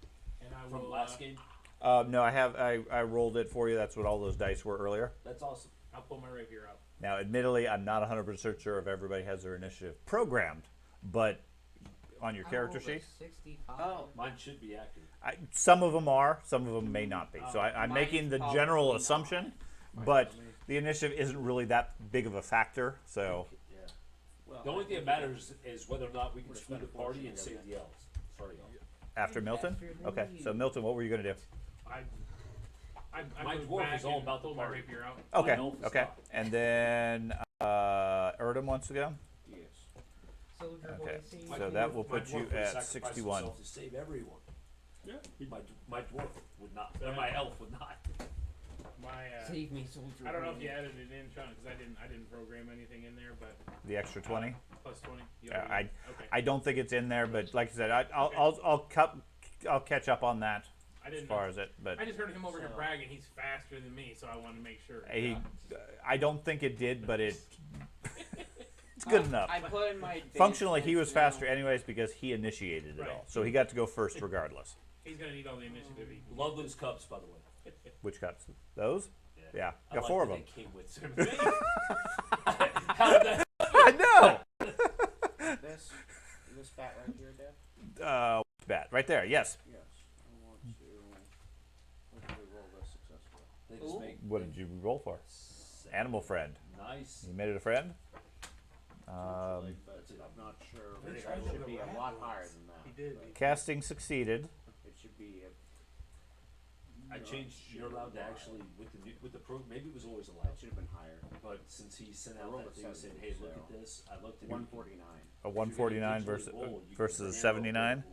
And I from will, last game? No, I rolled it for you. That's what all those dice were earlier. That's awesome. I'll pull my rapier out. Now, admittedly, I'm not 100% sure if everybody has their initiative programmed, but on your character sheet, 65. Oh, Mine should be accurate. some of them are, some of them may not be. So I'm Mine's making the probably general not. assumption, but the initiative isn't really that big of a factor. So Yeah. The only thing that matters is whether or not we can split the party and save the elves. Sorry, y'all. After Milton? Okay, so Milton, what were you going to do? My moved dwarf back is all and about the pulled my party. rapier out. Okay, elf is okay. not. And then Erdem wants to go? Yes. Soldier Okay. boy, see? My So dwarf- that will my put dwarf you would at sacrifice 61. himself to save everyone. Yeah. My dwarf would not. Or my elf would not. Save me, soldier I don't know boy. if you added it in, Sean, because I didn't program anything in there, but The extra 20? plus 20. You Yeah, already- okay. I don't think it's in there, but like I said, Okay. I'll catch up on that I as didn't far know. as it. But I just heard him over here bragging. He's faster than me, so I wanted to make sure. I don't think it did, but it's good enough. I put in my Functionally, he was advancements faster anyways because he initiated it Right. all, so he got to go first regardless. He's gonna need all the initiative. Love those cups, by the way. Which cups? Those? Yeah, I got like 4 of that them. They came with certain things. How did that? I know. This bat right here, Dad? Bat right there. Yes. Yes. I want to hopefully roll this successfully. They just Ooh. make What did you roll for? Animal friend. nice. You made it a friend. But I'm not sure. Very It high should level. be a lot higher than that. He did. but Casting succeeded. It should be I changed. You're allowed to actually with the pro. Maybe it was always It allowed, should have been higher. but since he sent I out rolled that a thing saying, 70, "Hey, look so at this," I looked at 149. A 149 versus a 79.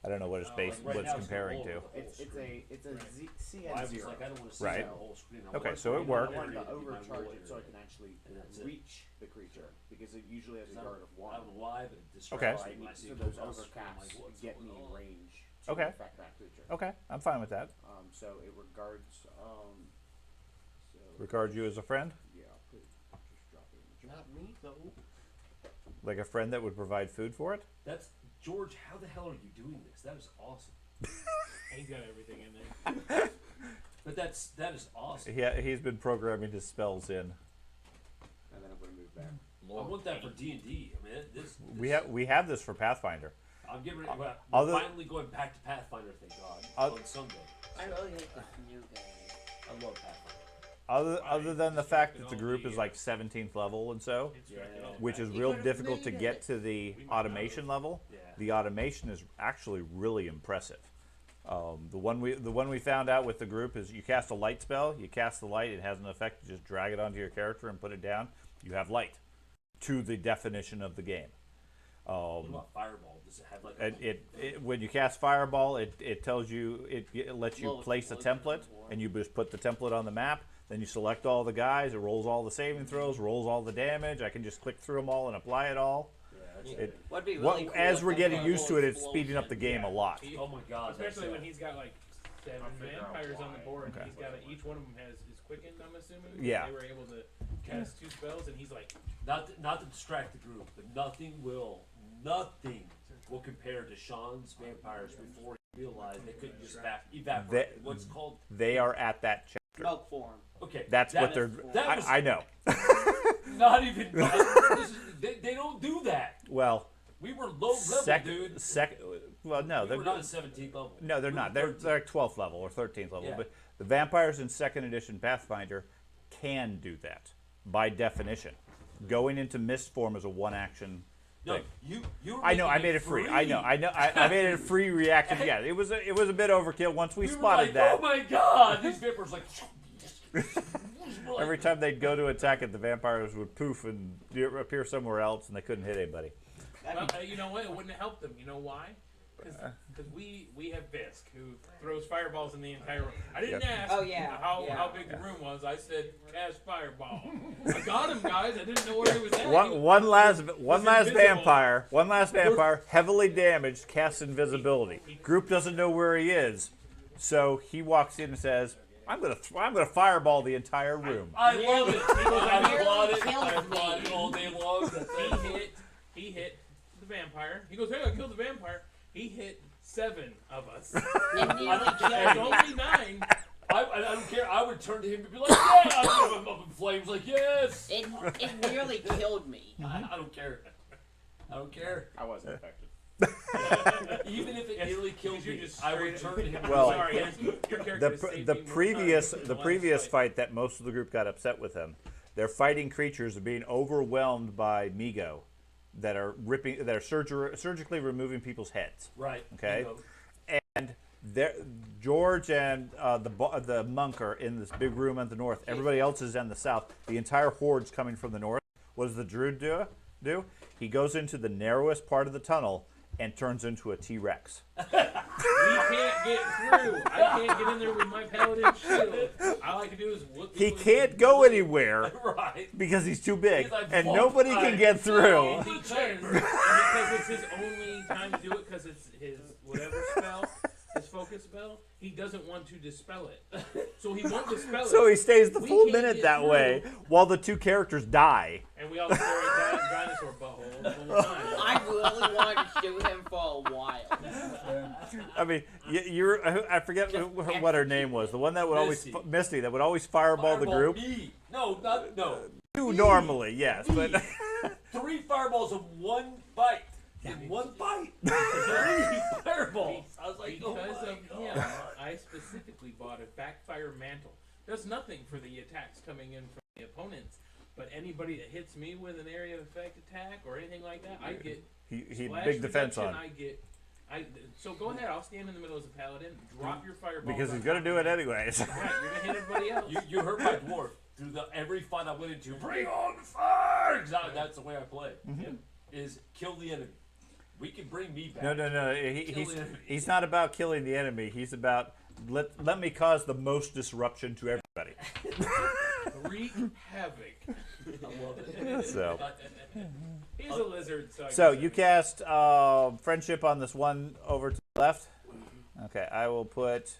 I don't know what it's based. Right What's now it's comparing gonna to? roll the whole It's screen. CN Well, I was zero. like, I don't want to see Right. the whole screen. Okay, so it worked. I wanted to Be my overcharge roll it so I area. can actually And that's it. reach the creature because it usually has a I guard of don't one. know why, but it Okay. distracts So, me when I see so it those go across the screen, I'm overcasts like, what's get going me on? range to Okay. affect that creature. Okay, I'm fine with that. So it regards. So Regard you as a friend, yeah, I'll just drop it in the chat. Not me, though. like a friend that would provide food for it. That's George. How the hell are you doing this? That is awesome. He's got everything in there. But that is awesome. He's been programming his spells in. And then I'm going to move back. I want that for D&D. I mean, this We have this for Pathfinder. I'm getting ready. We're Other- finally going back to Pathfinder. Thank God. On Sunday. I really hate this new guy. I love Pathfinder. Other than the fact that the group is like 17th level and so, Yeah. which is You real could've difficult to made get it. to the automation level. Yeah. The automation is actually really impressive. The one we found out with the group is you cast a light spell, you cast the light, it has an effect, you just drag it onto your character and put it down, you have light to the definition of the game. What about Fireball? Does it have like It when you cast Fireball, it tells you it lets you place a template, and you just put the template on the map. Then you select all the guys. It rolls all the saving throws, rolls all the damage. I can just click through them all and apply it all. It, What'd be really cool as if we're the getting double used to it, it's speeding up the explosion- game a lot. Oh my God! Especially that's, when he's got like 7 figure out vampires on the why. board, Okay. and he's got each one of them is quickened. I'm assuming. Yeah. They were able to cast 2 spells, and he's like, not to distract the group, but nothing will compare to Sean's vampires before he realized they couldn't just evaporate. What's called? They are at that chapter. Smoke form. Okay, That's that what is- they're. That was I know. not even. They don't do that. Well, We were low level, dude. Well, no, We they're were not at 17th level. no, they're We not. were They're 12th level or 13th level. Yeah. But the vampires in 2nd edition Pathfinder can do that by definition. Going into mist form is a one-action No, thing. you. Were I know. I making made it free. I know. I made it a free reaction. Yeah, it was a bit overkill once we We were spotted like, that. oh my God! These vampires like. We're like, Every time they'd go to attack it, the vampires would poof and appear somewhere else, and they couldn't hit anybody. well, you know what? It wouldn't have helped them. You know why? Because we have Fisk, who throws fireballs in the entire room. I didn't Yep. ask Oh, yeah, yeah. how big the room was. I said, cast fireball. I got him, guys. I didn't know where he was at. One last invisible. vampire, heavily damaged, casts invisibility. Group doesn't know where he is, so he walks in and says, "I'm gonna fireball the entire room." I love it. I applaud it. Kills I applaud me. it all day long. That's it. He hit the vampire. He goes, hey, I killed the vampire. He hit 7 of us. It nearly There's killed me. only 9. I don't care. I would turn to him and be like, yeah! I'm up in flames, like, yes! It nearly killed me. I don't care. I don't care. I wasn't affected. Even if it nearly killed you're me, just I would straight- turn to him and Well, be like, Sorry, your character is saving The more time previous than the last previous fight that most of the group got upset with him. They're fighting creatures are being overwhelmed by Migo, that are surgically removing people's heads. Right. Okay. Bingo. And George and the monk are in this big room at the north. Everybody else is in the south. The entire horde's coming from the north. What does the druid do? He goes into the narrowest part of the tunnel and turns into a T-Rex. We can't get through. I can't get in there with my paladin shield. All I can do is look. He can't go anywhere Right. because he's too big, He's like, and "Fuck, nobody can get through. And because it's his only time to do it, because it's his whatever spell, his focus spell, he doesn't want to dispel it. So he won't dispel it. So he stays the We full can't minute get that through. way while the two characters die. And we all stare at dinosaur butthole the whole time. I really wanted to shoot him for a while. I mean, I forget what her name was. The one that would Misty. Misty, that would always fireball the group. Me. No. You normally, yes, but 3 fireballs in one bite. In one bite. 3 fireballs. I was like, oh Because my of God. him, I specifically bought a backfire mantle. Does nothing for the attacks coming in from the opponents, but anybody that hits me with an area of effect attack or anything like that, I get he splash big defense reduction, on So go ahead, I'll stand in the middle as a paladin, drop your fireball. because he's gonna do it anyways. Right, you're gonna hit everybody else. You heard my dwarf through every fight I went into. Bring on the fire! 'Cause that's the way I play. Is kill the enemy. We can bring me back. No. He's not about killing the enemy. He's about let me cause the most disruption to everybody. Wreak havoc. I love it. So. He's a lizard, so I So guess you cast friendship on this one over to the left. Okay, I will put,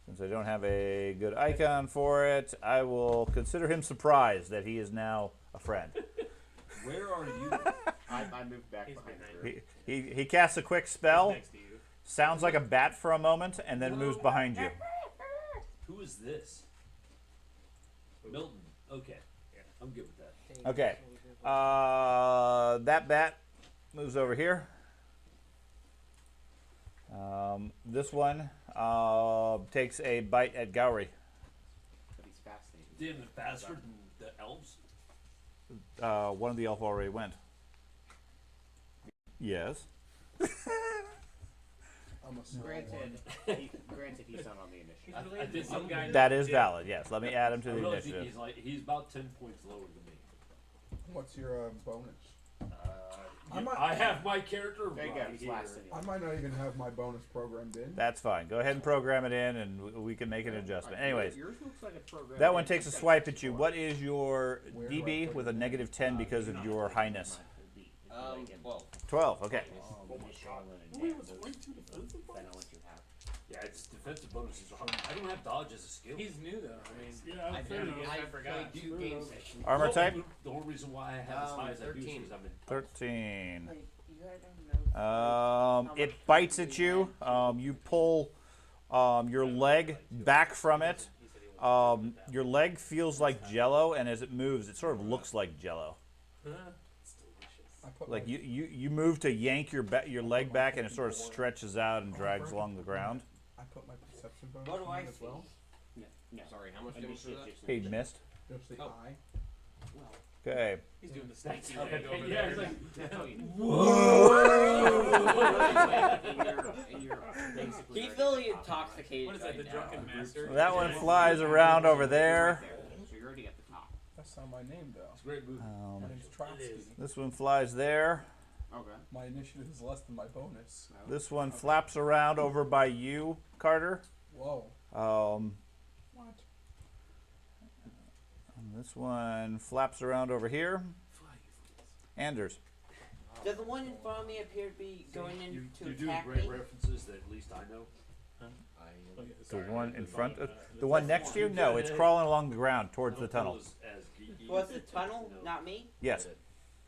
since I don't have a good icon for it, I will consider him surprised that he is now a friend. Where are you? I moved back He's behind behind you. He casts a quick spell, next to you. sounds like a bat for a moment, and then moves behind you. Who is this? Milton. Okay. I'm good with that. Okay, that bat moves over here. This one takes a bite at Gowry. But he's fascinating. Damn, it faster than the elves? One of the elf already went. Yes. Granted, he's not on the initiative. He's related to some guy. That named is Dick. valid, yes. Let me add him to I the really think initiative. he's about 10 points lower than me. What's your bonus? I have my character There you go. right He's here. last I might not even have my bonus programmed in. That's fine. Go ahead and program it in, and we can make an adjustment. Anyways, Yours looks like a program. that one takes a swipe at you. What is your DB with a negative 10 because of your highness? 12. 12, okay. Yeah, it's defensive bonuses. I don't have dodge as a skill. He's new though. I mean, Yeah, I fair enough. forgot. 2 game sessions. Armor Well, type? The only reason why I have as high as I do is 13. because I'm in 13. Like, you guys don't know. It bites at you. You pull your leg back from it. Your leg feels like jello, and as it moves, it sort of looks like jello. It's delicious. I put Like my, you move to yank your leg back, and it sort of stretches out and drags along the ground. I put my perception bonus What do I in as see? well. No. Sorry, how much damage for that? He missed. Just the Oh. eye. Okay. He's doing the sneaky Okay, leg over yeah, there. it's like, And you're basically He's really intoxicated. What is that? The right drunken now. master. That one flies around over there. So you're already at the top. That's not my name though. it's a great movie. My name's Trotsky. This one flies there. Okay. My initiative is less than my bonus. This one flaps around over by you, Carter. Whoa. What? And this one flaps around over here. Anders. Does the one in front of me appear to be going in You to do attack great me? references that at least I know. The one in front of the one next to you? No, it's crawling along the ground towards the tunnel. As geeky Was the as, tunnel, you know, not me? Yes.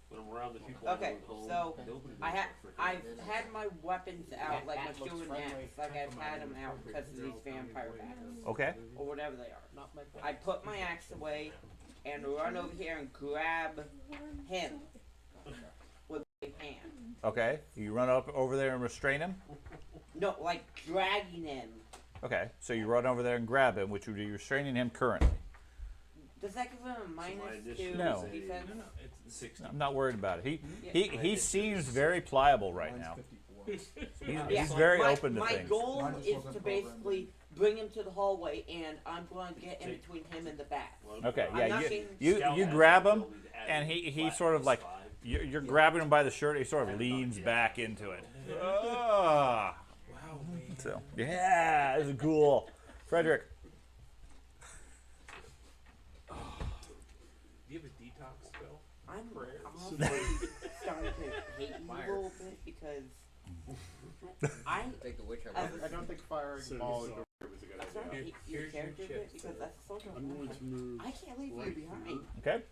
When I'm around the people Okay, I'm home, so nobody I've knows had my weapons out, like my That looks shield and friendly. axe, like I've had them out because of these vampire battles, Okay. or whatever they are. I put my axe away and run over here and grab him with my hand. Okay. You run up over there and restrain him. No, like dragging him. Okay. So you run over there and grab him, which would be restraining him currently. Does that give him a my minus initiative 2 No. defense? No, it's 60. I'm not worried about it. Yeah. He seems very pliable right Mine's now. 54. He's very my, open to my things. goal Mine just is wasn't to programmed basically bring him to the hallway, and I'm going to get in between him and the bat. Okay, I'm yeah, not you getting- you, Scout you has grab the him, ability to add and a he flat sort of like +5. you're grabbing him by the shirt. He sort of leans back into it. Ah. wow, man. So yeah, this is cool. Frederick, Do you have a detox spell? I'm Prayers. honestly starting to hate you a little bit because I Take the witch I don't think firing So ball this is is a good I start to idea. hate your Here's your character a bit chips, because sir. that's a social I'm going to move I can't leave right you behind. here okay,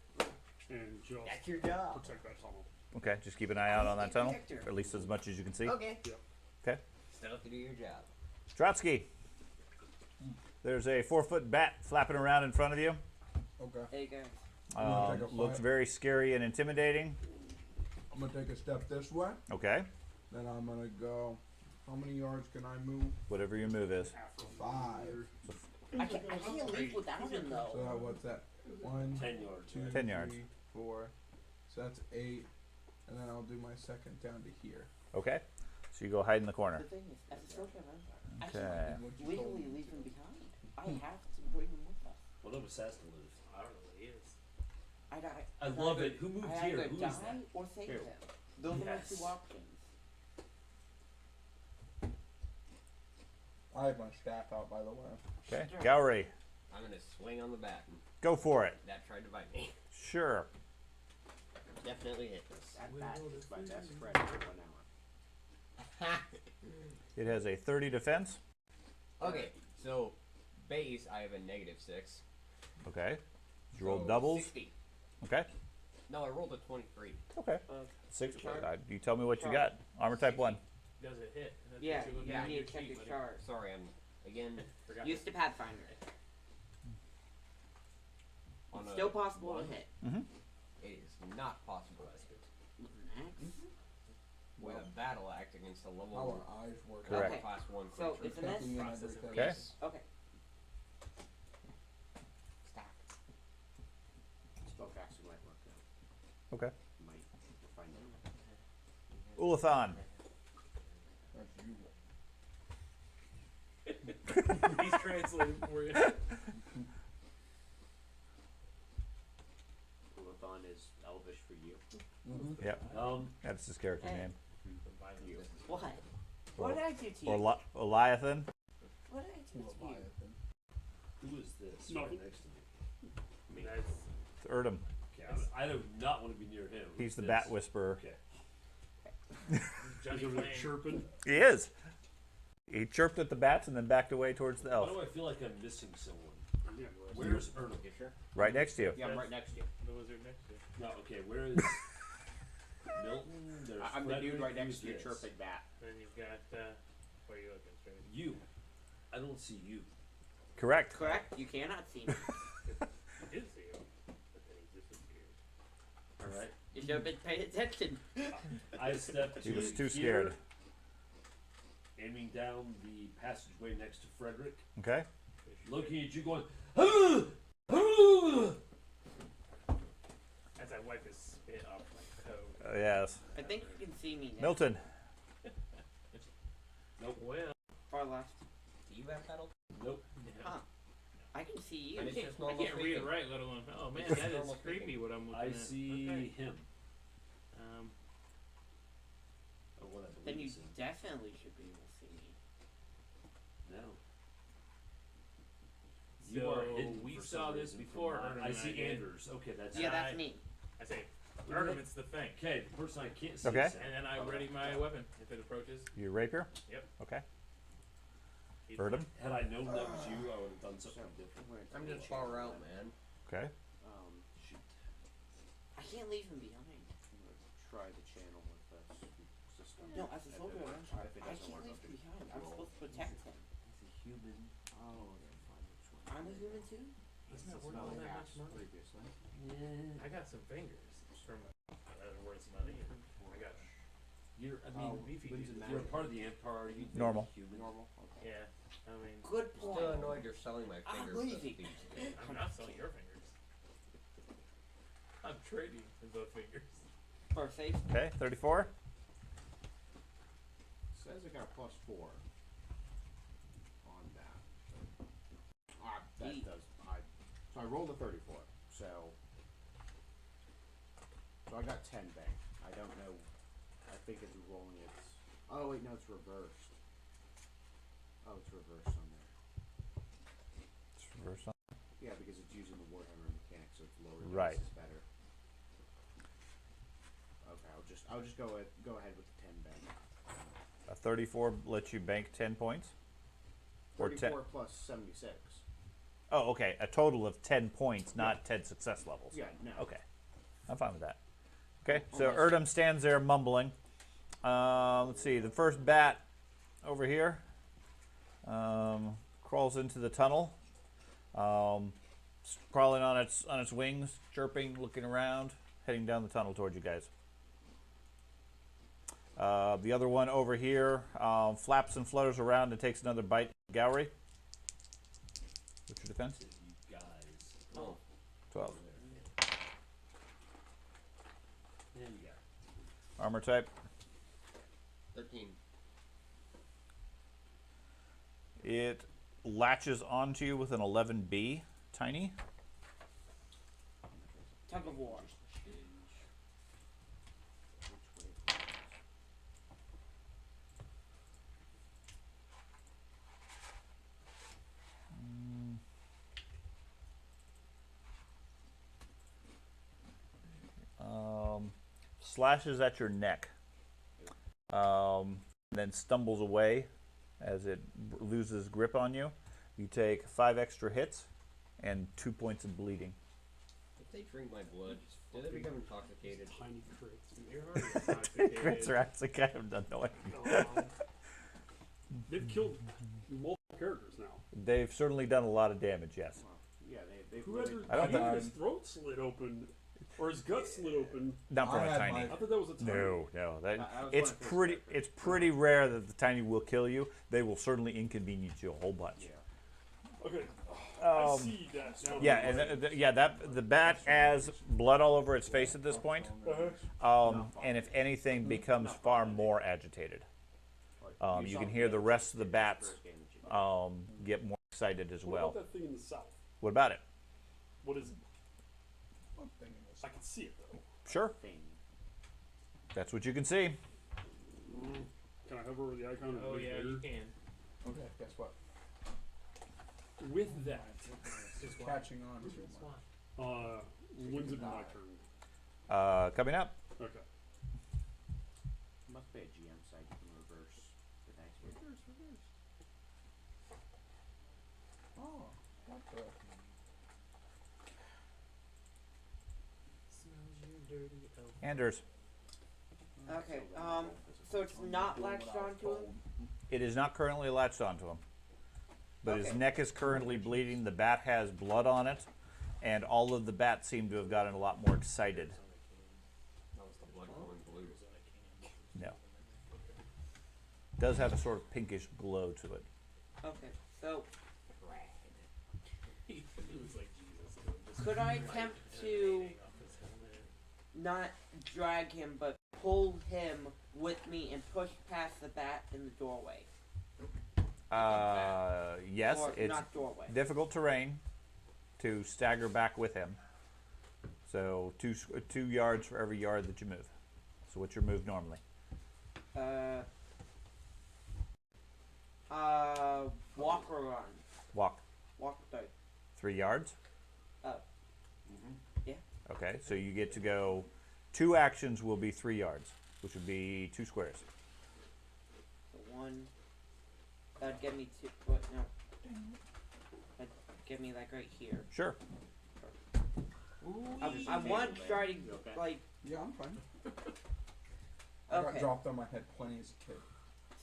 and just That's your job. protect that tunnel. okay. Just keep an eye out on that tunnel, Victor. at least as much as you can see. Okay. Okay. Still have to do your job. Trotsky, there's a 4-foot bat flapping around in front of you. Okay. Hey guys. gonna take a Looks flight. very scary and intimidating. I'm gonna take a step this way. Okay, Then I'm gonna go. How many yards can I move? whatever your move is. 5. I can't leave without him So though. what's that? 1, 10 yards. 2, 10 yards. 3, 4. So that's 8. And then I'll do my second down to here. Okay, so you go hide in the corner. The thing is, as a social event, I Okay. can't What you told legally me. leave him behind. I have to bring him with us. Well, that was Saskin live. I don't know what he is. I love it. Who moved I here? either Who die is that? or save Here. him. Those are my Yes. 2 options. I have my staff out, by the way. Okay, Gowry, I'm gonna swing on the bat. go for it. That tried to bite me. Sure. Definitely hit. That bat is my best friend for 1 hour. It has a 30 defense. Okay, so base I have a -6. Okay. You roll So doubles. 60. Okay. No, I rolled a 23. Okay. Uh, 6. chart? You tell me what you got. Armor type 1. Does it hit? That's Yeah, what you're looking you at need your to check sheet, your buddy. chart. Sorry, I'm again Forgot. Use the Pathfinder. on It's a still possible one. to hit. It is not possible Next. with a battle act against a level How our eyes work. Correct. Okay. class 1 So creature. it's a miss. Taking in Process of everything. Okay. Okay. Stack. Spellcasting might work out. Okay. Might find out. Ulathon. That's you. He's translating for you. Ulathon is Elvish for you. Mm-hmm. Yep. That's his character Hey. name. What? What did I do to you? Or Eliathan. What did I do to you? Leviathan. Who is this No. right next to me? I mean, that's It's Erdem. Okay, I do not want to be near him. He's Who's the this? Bat Whisperer. Okay. Johnny He's over there Flame. chirping. He is. He chirped at the bats and then backed away towards the Why elf. do I feel like I'm missing someone? Yeah. Where's Ernest? You sure? Right next to you. Yeah, I'm right next to you. The wizard next to you. No, okay, where is Milton? There's I'm the dude Frederick. right next Who's to your this? chirping bat. Then you've got, where are you looking straight? You. I don't see you. Correct. Correct. You cannot see me. I did see him, but then he disappeared. Alright. You should have been paying attention. I stepped He to was too here, scared. aiming down the passageway next to Frederick, Okay. looking at you going, "Ah! Ah!" As I wipe his spit off my coat. Yes. I think you can see me now. Milton. Nope. Well, Far left. Do you have battle? Nope. Huh. I can see you. And I it's can't, just I normal can't read speaking. or write, let alone. Oh man, It's just that is normal speaking. creepy. What I'm looking I at. see Okay. him. Or what I Then believe you is him. definitely should be able to see me. No. So You are hidden we for saw some this reason before. from Ernie I and see did. Anders. Okay, that's Yeah, And that's I- me. I say, Ernement's the thing. Okay, the person I can't see. Okay. is him. And then I ready my weapon if it approaches. Your rapier? Yep. Okay. He's Erdem? Had I known that was you, I would have done something different. I'm just far out, man. Okay. Shoot. I can't leave him behind. I'm gonna try the channel with this system. No, as a If soldier, it works, if it I doesn't can't work, leave I'll him just behind. I'm roll. supposed to protect him. He's a human. Oh, then fine, which one? I'm a human too? He's not It's worth all that much gas money. previously. I got some fingers from worth money. I got You're, I mean, beefy when's dudes. it you're a part of the Empire. Are you Normal. Human. Normal. Okay. Yeah, I mean, Good Still point. annoyed you're selling my I'm fingers. leaving. I'm not selling your fingers. I'm trading the fingers. For safe. Okay, 34. Says I got a +4 on that. That does. So I rolled a 34. So I got 10 bank. I don't know. I think it's rolling its. Oh wait, no, it's reversed. Oh, it's reversed on there. It's reverse on. Yeah, because it's using the Warhammer mechanic, so it's lower. Right. Is better. Okay, I'll just go ahead with the 10 bank. A 34 lets you bank 10 points. Or 34 plus 76. Oh, okay. A total of 10 points, not 10 success levels. Yeah, no. Okay. I'm fine with that. Okay, so Almost. Erdem stands there mumbling. Let's see. The first bat over here crawls into the tunnel, crawling on its wings, chirping, looking around, heading down the tunnel towards you guys. The other one over here flaps and flutters around and takes another bite at Gowry. What's your defense? You guys. Oh. 12. There you go. Armor type. 13. It latches onto you with an 11B, tiny. Tug of war. Slashes at your neck, then stumbles away as it loses grip on you. You take 5 extra hits and 2 points of bleeding. If they drink my blood, do they become intoxicated? Tiny crits. You're already intoxicated. Crits are actually kind of annoying. They've killed multiple characters now. They've certainly done a lot of damage, yes. Well, yeah, they've Who had really- I don't think his throat slit open, or his gut slit open. Not from I a had tiny. my- I thought that was a tiny. No. That, I was it's one of his pretty. characters. It's pretty rare that the tiny will kill you. They will certainly inconvenience you a whole bunch. Yeah. Okay, I see that now. Yeah, and that the bat has blood all over its face at this point, and if anything, becomes far more agitated. You can hear the rest of the bats get more excited as What well. about that thing in the south? What about it? What is it? One thing in this. I can see it though. Sure, Thing. that's what you can see. Can I hover over the icon? and Oh make it yeah, bigger? you can. Okay, guess what? With that, Just one. Catching on Just too much. one. when's it my turn? Coming up. Okay. Must be a GM site you can reverse the dice with. Reverse. Oh, what the? Smells you dirty elf. Anders, Okay, so it's not latched onto him? it is not currently latched onto him, but his Okay. neck is currently bleeding. The bat has blood on it, and all of the bats seem to have gotten a lot more excited. That was the blood going blue. No. Does have a sort of pinkish glow to it. Okay, so He was like Jesus. could I attempt to not drag him, but pull him with me and push past the bat in the doorway? Yes, Or it's not doorway. difficult terrain to stagger back with him. So 2 yards for every yard that you move. So what's your move normally? Walk or run? Walk Walk 3 yards. Oh. Yeah. Okay, so you get to go. 2 actions will be 3 yards, which would be 2 squares. So one. That'd get me to. What? No. That'd get me like right here. Sure. I want starting okay? like. Yeah, I'm fine. I got Okay. dropped on my head plenty as a kid.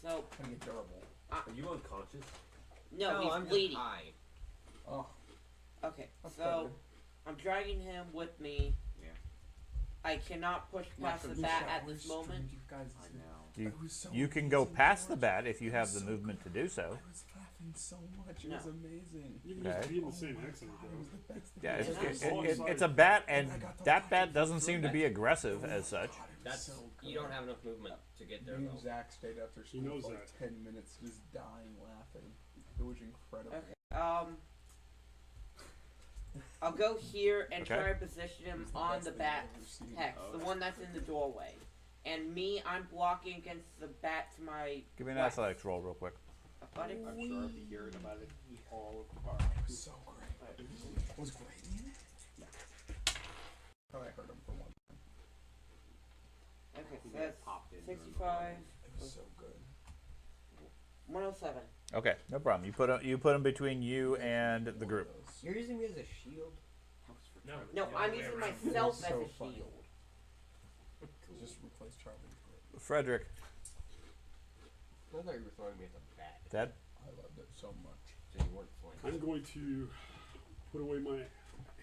So Gonna get terrible. Are you unconscious? no, he's I'm bleeding. just high. Oh, Okay. that's So better. I'm dragging him with me. Yeah. I cannot push past the bat at this moment. I know. You can go past the bat if you have the movement to do so. I was laughing so much. It No. was amazing. You can Okay. just be in the same accent, It was bro. the best thing. Yeah, It's- it's a bat, and that bat doesn't seem to be aggressive as such. That's you don't have enough movement to get there Me and though. Zach stayed after school knows for like that. 10 minutes just dying laughing. It was incredible. Okay. I'll go here and Okay. try to position him It's the on best the thing bat I've ever seen. hex, the one that's in the doorway. And me, I'm blocking against the bat to my Give me an left. athletics roll real quick. Athletic? I'm sure I'll be hearing about it all of the bar. It was so great. Was great in it? Yeah. Oh, I heard him for one. Okay, so He that's popped in during the 65, It was so good. 107. Okay, no problem. You put him between you and the group. You're using me as a shield. No, No, the I'm other way using around. myself So as a funny. shield. Just replace Charlie with great. Frederick, I thought you were throwing me at the bat, Dad. I loved it so much. so you weren't flanking. I'm going to put away my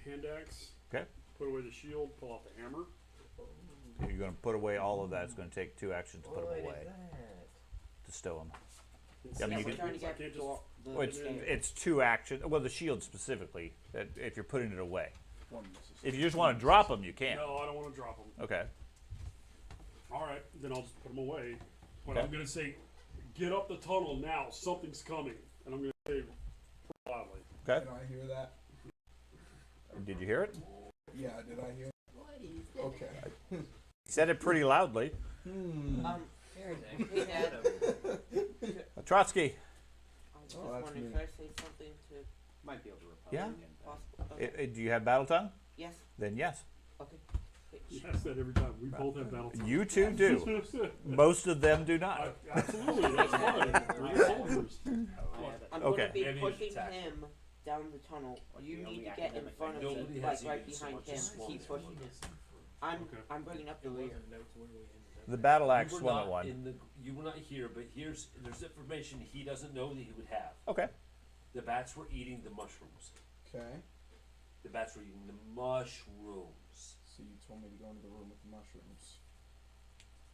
hand axe. Okay. Put away the shield. Pull out the hammer. You're going to put away all of that. It's going to take 2 actions to put What him is away that? to stow him. It's- I mean, Yeah, you we're can- trying to I get can't the, just. the Well, it's 2 actions. Well, the shield specifically. That if you're putting it away. One misses. If you just want to drop him, you can. No, I don't want to drop them. Okay. All right, then I'll just put them away. But Okay. I'm gonna say, get up the tunnel now. Something's coming, and I'm gonna say loudly. Okay. Did I hear that? Did you hear it? Yeah, did I hear? Okay. He said it pretty loudly. Hey, Dad. Trotsky. I was just Oh, that's wondering, me. could I say something to Might be able to repel Yeah. it again. possible? Okay. Do you have battle tongue? Yes. Then yes. Okay. You ask that every time. We both have battle time. You two do. Most of them do not. Absolutely, that's fine. We're the soldiers. I'm Okay. going to be Maybe pushing attack. him down the tunnel. You the need only to get in academic front of thing me, nobody like has right even so behind much him. as Keep swallowed pushing one. him. Okay. I'm bringing up the rear. The battle axe You were one not at one. in the. You were not here, but there's information he doesn't know that he would have. Okay. The bats were eating the mushrooms. Okay. The bats were eating the mushrooms So you told me to go into the room with the mushrooms.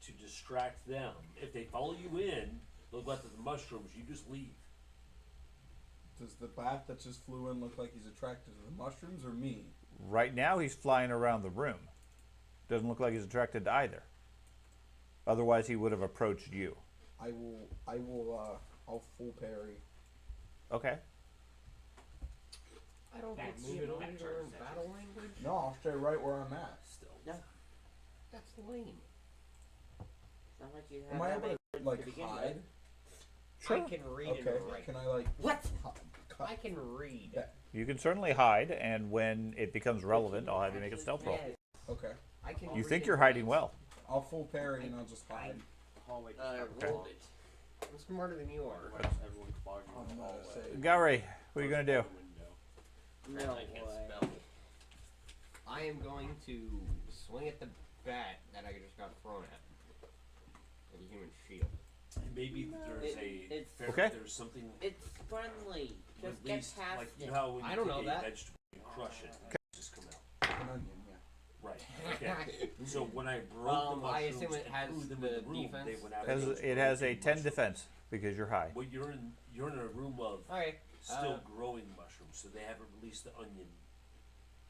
to distract them. If they follow you in, they'll go after the mushrooms. You just leave. Does the bat that just flew in look like he's attracted to the mushrooms or me? Right now he's flying around the room. Doesn't look like he's attracted to either. Otherwise he would have approached you. I'll full parry. Okay. I don't That's get moving moving on. on to learn battle language. No, I'll stay right where I'm at. Still. That's lame. It's not like you have Am I that able many to words like to begin hide? with. Sure. I can read Okay. and write. Can I like What? cut? I can read. Yeah. You can certainly hide, and when it becomes relevant, I'll have you make a stealth roll. Yes. Okay. I can. You read think and you're write. hiding well. I'll full parry and I'll just hide. Hallway. Rolled it. I'm smarter than you are. Everyone's clogging I'm the gonna hallway. say. Gary, what are you gonna do? Window. No I can't way. spell. I am going to swing at the bat that I just got thrown at. With a human shield. Maybe there's It's- Okay. there's something It's friendly. Just get released, past like it. you know how when I you don't take know a that. vegetable and crush it, it just come out. An onion, yeah. Right. Okay. So when I broke the I mushrooms assume it and has threw them the in the room, defense. they went out. Has, it has a 10 defense because you're high. Well, you're in a room of Okay. still growing mushrooms, so they haven't released the onion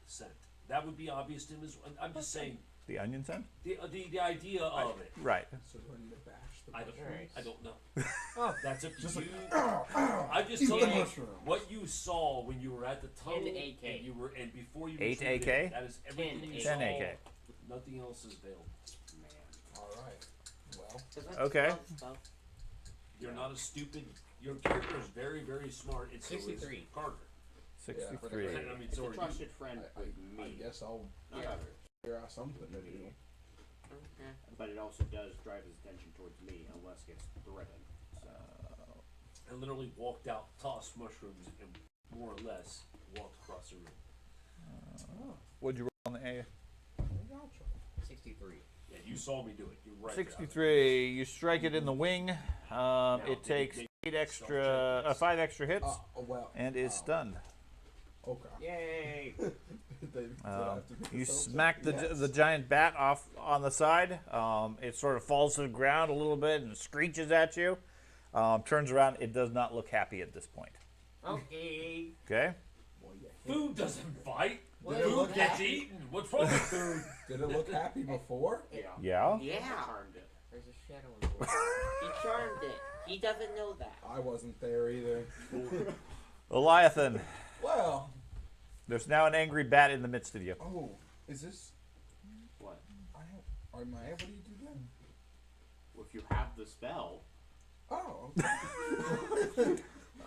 scent. That would be obvious to him as well. I'm just saying The onion scent? the idea of it. Right. So do I need to bash the I don't. mushrooms? I don't know. Oh, That's up to Just you. like, I'm just eat the telling you mushrooms. what you saw when you were at the tunnel, 10 AK. and you were and before you 8 retreated. AK? That is everything 10 you 10 saw. AK. Nothing else is available. Alright. Well, Does that Okay. spell stuff? You're not a stupid. Your character is very, very smart. It's 63. Carter. 63. I mean, It's a sorry. trusted friend I with me. guess I'll Yeah. figure out something to do. Okay. But it also does drive his attention towards me unless it gets threatened. So I literally walked out, tossed mushrooms, and more or less walked across the room. What'd you roll on the A? 63. Yeah, you saw me do it. You're right. 63. You strike it in the wing. It takes 5 extra hits Oh well. and is stunned. Okay. yay! They did have to be You so smack the, yes. the giant bat off on the side. It sort of falls to the ground a little bit and screeches at you. Turns around. It does not look happy at this point. Okay. Okay? Well, yeah, hit Food doesn't fight. Did it Food look gets happy? eaten. What's wrong with food? Did it look happy before? Yeah. Yeah? Yeah. Charmed it. There's a shadow in the water. He charmed it. He doesn't know that. I wasn't there either. Leviathan. Well, There's now an angry bat in the midst of you. oh, is this? What? Am I able to do that? Well, if you have the spell. Oh. Okay.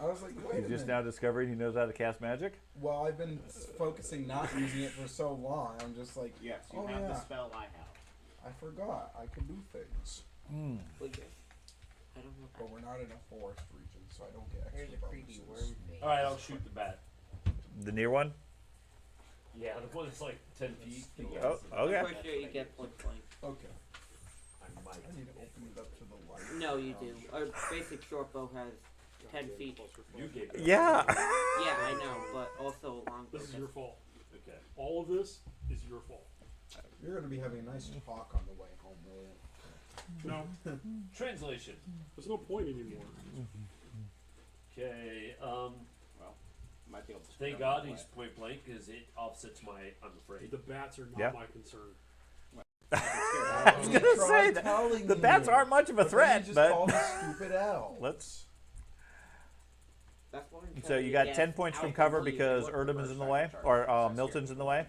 I was like, wait He's a just minute. now discovering he knows how to cast magic. Well, I've been focusing not using it for so long. I'm just like, Yes, you oh have yeah, the spell I have. I forgot I can do things. Well, yeah. I don't know. But we're not in a forest region, so I don't get Here's extra a creepy bonuses. worm face. All right, I'll shoot the bat. The near one? Yeah, the one that's like 10 feet. Oh, okay. For sure you get point blank. Okay. I might. I need to open it up to the light. No, you do. Our basic short bow has 10 feet. You gave it. Yeah. Yeah, I know, but also a long bow. This is your fault. Okay. All of this is your fault. You're going to be having a nice talk on the way home, William. No, Translation. there's no point anymore. Okay. Well, might be able to. Thank spell God it he's point blank because it offsets my. I'm afraid. The bats are not Yeah. my concern. I was gonna say that the bats aren't much of a threat, just but call me stupid Al. let's. That's what I'm So telling you got guys. 10 points from Out cover completely. because What Erdem is reverse in the I way, can charge? or That's Milton's in the way.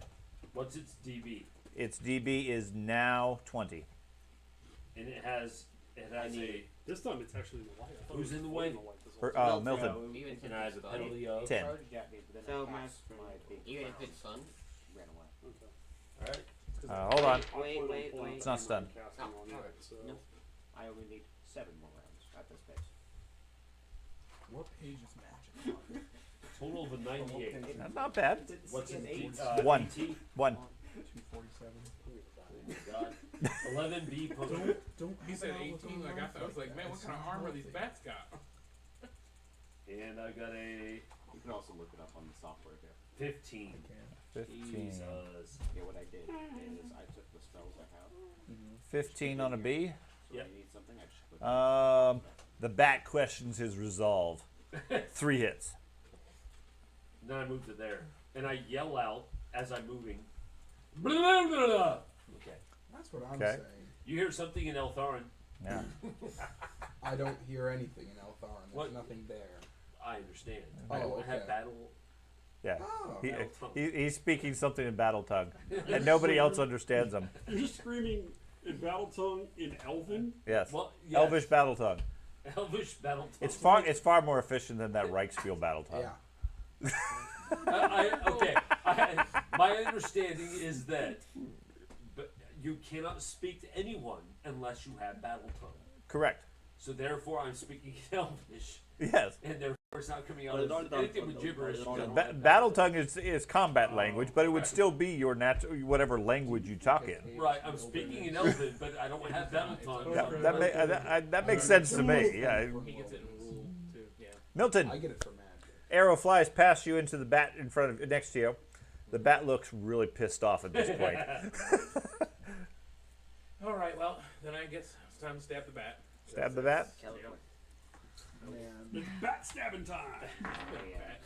What's its DB? Its DB is now 20. And it has a. This time it's actually in the light. I thought Who's it was in the way way? in the light this Or, whole time. Milton. Even if And I have it's a sun. penalty of. 10. Charged at me, but then So I my- cast my big Even if spell. it's sun. Ran away. Okay. All right. Hold on. Wait, I plan on wait, pulling wait. It's not stunned. casting Oh, on it, alright. so. No. I only need 7 more rounds at this pace. What page is magic on? Total of a 98. That's not bad. What's in D? One. AT? 1. 247. Oh my God. 11B puzzle. Don't He said 18. Like I was like, man, what kind of armor these bats got? And I got a You can also look it up on the software here. 15. 15. Jesus. Yeah, what I did is I took the spells I have. 15 on a B. So Yep. I need something, I just put The bat questions his resolve. 3 hits. Then I move to there. And I yell out as I'm moving. Blah, blah, blah, blah. Okay. That's what I'm Okay. saying. You hear something in Eltharin. Yeah. I don't hear anything in Eltharin. There's What? nothing there. I understand. Oh, I don't okay. have battle. Yeah. Oh. He's speaking something in battle tongue, and nobody else understands him. You're just screaming in battle tongue in Elven? Yes. Well, yes. Elvish battle tongue. Elvish battle. It's far more efficient than that Reichsfield battle tongue. Yeah. My understanding is that you cannot speak to anyone unless you have battle tongue. Correct. So therefore, I'm speaking Elvish, Yes. and therefore it's not coming out as anything with gibberish. Battle tongue is combat language, but it would still be your whatever language you talk in. Right, I'm speaking in Elven, but I don't have battle tongue. That makes sense to me. Yeah. He gets it in rule too. Yeah. Milton, I get it for magic. arrow flies past you into the bat in front of next to you. The bat looks really pissed off at this point. All right. Well, then I guess it's time to stab the bat. Stab the bat. Man. It's bat stabbing time!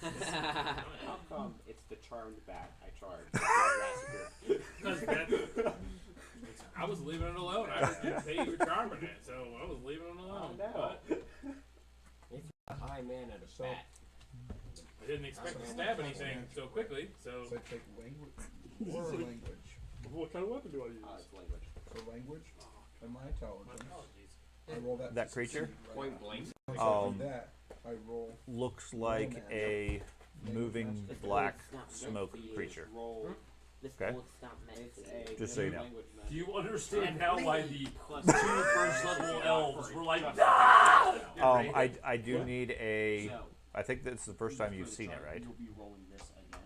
How come it's the charmed bat I charged? I was leaving it alone. I was getting paid for charming it, so I was leaving it alone. no. But It's a high man at a So- bat. I didn't expect to stab anything so quickly, so So I take language or language. What kind of weapon do I use? It's language. So language and my intelligence. apologies. I roll that. That to creature? succeed, right? Point blank. So I do that. I roll. Looks like a moving black smoke creature. Roll. This Okay. gold's not meant It's for a you. Just so you know. language Do you understand now why the plus 2 first level elves were like, I do need a. So, I think that's the first time you've seen it, right? You'll be rolling this again.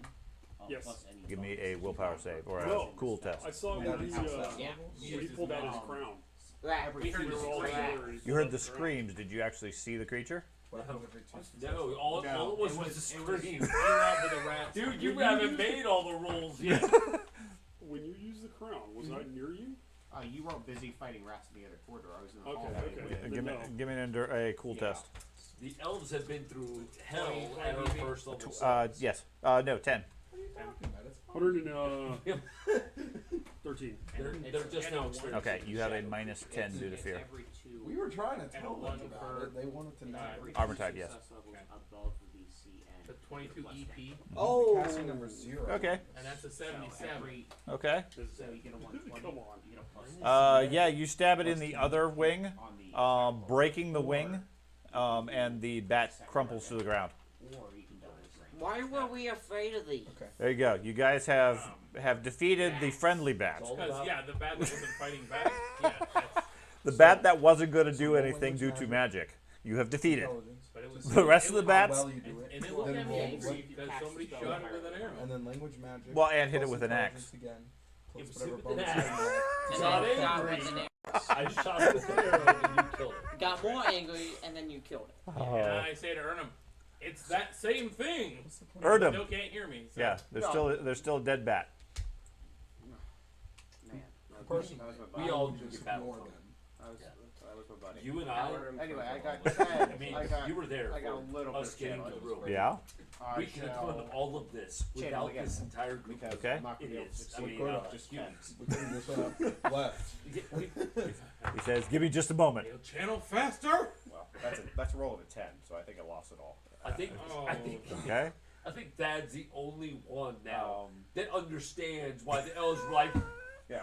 Yes. Plus any Give me a bonuses willpower you save or a No. cool test. I saw That when is he, outside. Yeah. when he pulled out his crown. Right. We heard We the were all scream. together, he You pulled heard out the his crown. screams. Did you actually see the creature? What happened every Tuesday? No, all it was was a scream. Dude, you When haven't use made all the rolls yet. When you use the crown, was I near you? You were busy fighting rats in the other corridor. I was in the Okay, hallway. okay. with- Give me, No. give me a cool Yeah. test. The elves have been through hell at our first level. Yes. No, 10. 13. They're just now experienced. Okay, you have a minus 10 due to fear. Every 2 We were trying to And tell a one them about for- it. They wanted to know. Armor type, yes. above the CN. The 22 EP, Oh. Casting number 0. Okay. and that's a 77. Okay. So you get a 120. Come on. You get a plus Yeah, you stab it in the other wing, on the breaking the wing, and the bat crumples to the ground. or you can double the range. Why were we afraid of these? Okay. There you go. You guys have defeated the friendly bat. Because, yeah, the bat that wasn't fighting back, yeah, that's, The bat that wasn't going to do anything due to magic. You have defeated. Intelligence. but it was... The rest of the it was- How bats, well you do And, it. and it looked Then at me roll angry what- because somebody shot it with an arrow. And then language magic. Well, and hit it plus with an intelligence axe. Again. It Plus was whatever with an bonus axe. you roll. And Not then shot angry. with an arrow. I shot it with an arrow and you killed it. Got more angry, and then you killed it. And I say to Ernum, it's that same thing. What's the point? Erd He 'em. still can't hear me. So. Yeah, there's still a dead bat. Man, Person- that was my We buddy. all Just get battle ignore from them. That was my buddy. You and I. Anyway, I got I mean, I got you were there I got a for little us bit getting of to the channel. room. Yeah. We could have done all of this Channel without again. this entire group. Because Okay. I'm not gonna be able to Idiots. I succeed. mean, We could've just humans. We couldn't just left. He says, "Give me just a moment." He'll channel faster. Well, that's a roll of a 10, so I think I lost it all. I think. Okay. I think Thad's the only one now that understands why the elves were like. Yeah.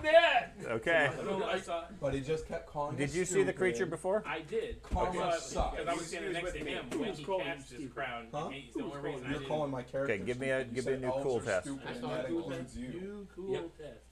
Dad. Okay. No, I saw. But he just kept calling Did us you see the creature stupid. before? I did. Karma Because sucks. I was standing next to him when he calling cast you his stupid? crown. Huh? He's the only reason I You're didn't. calling my character. Okay, give me a- stupid. You give me a said new elves cool are test. stupid, I and saw that a cool includes you. New cool Yep. test.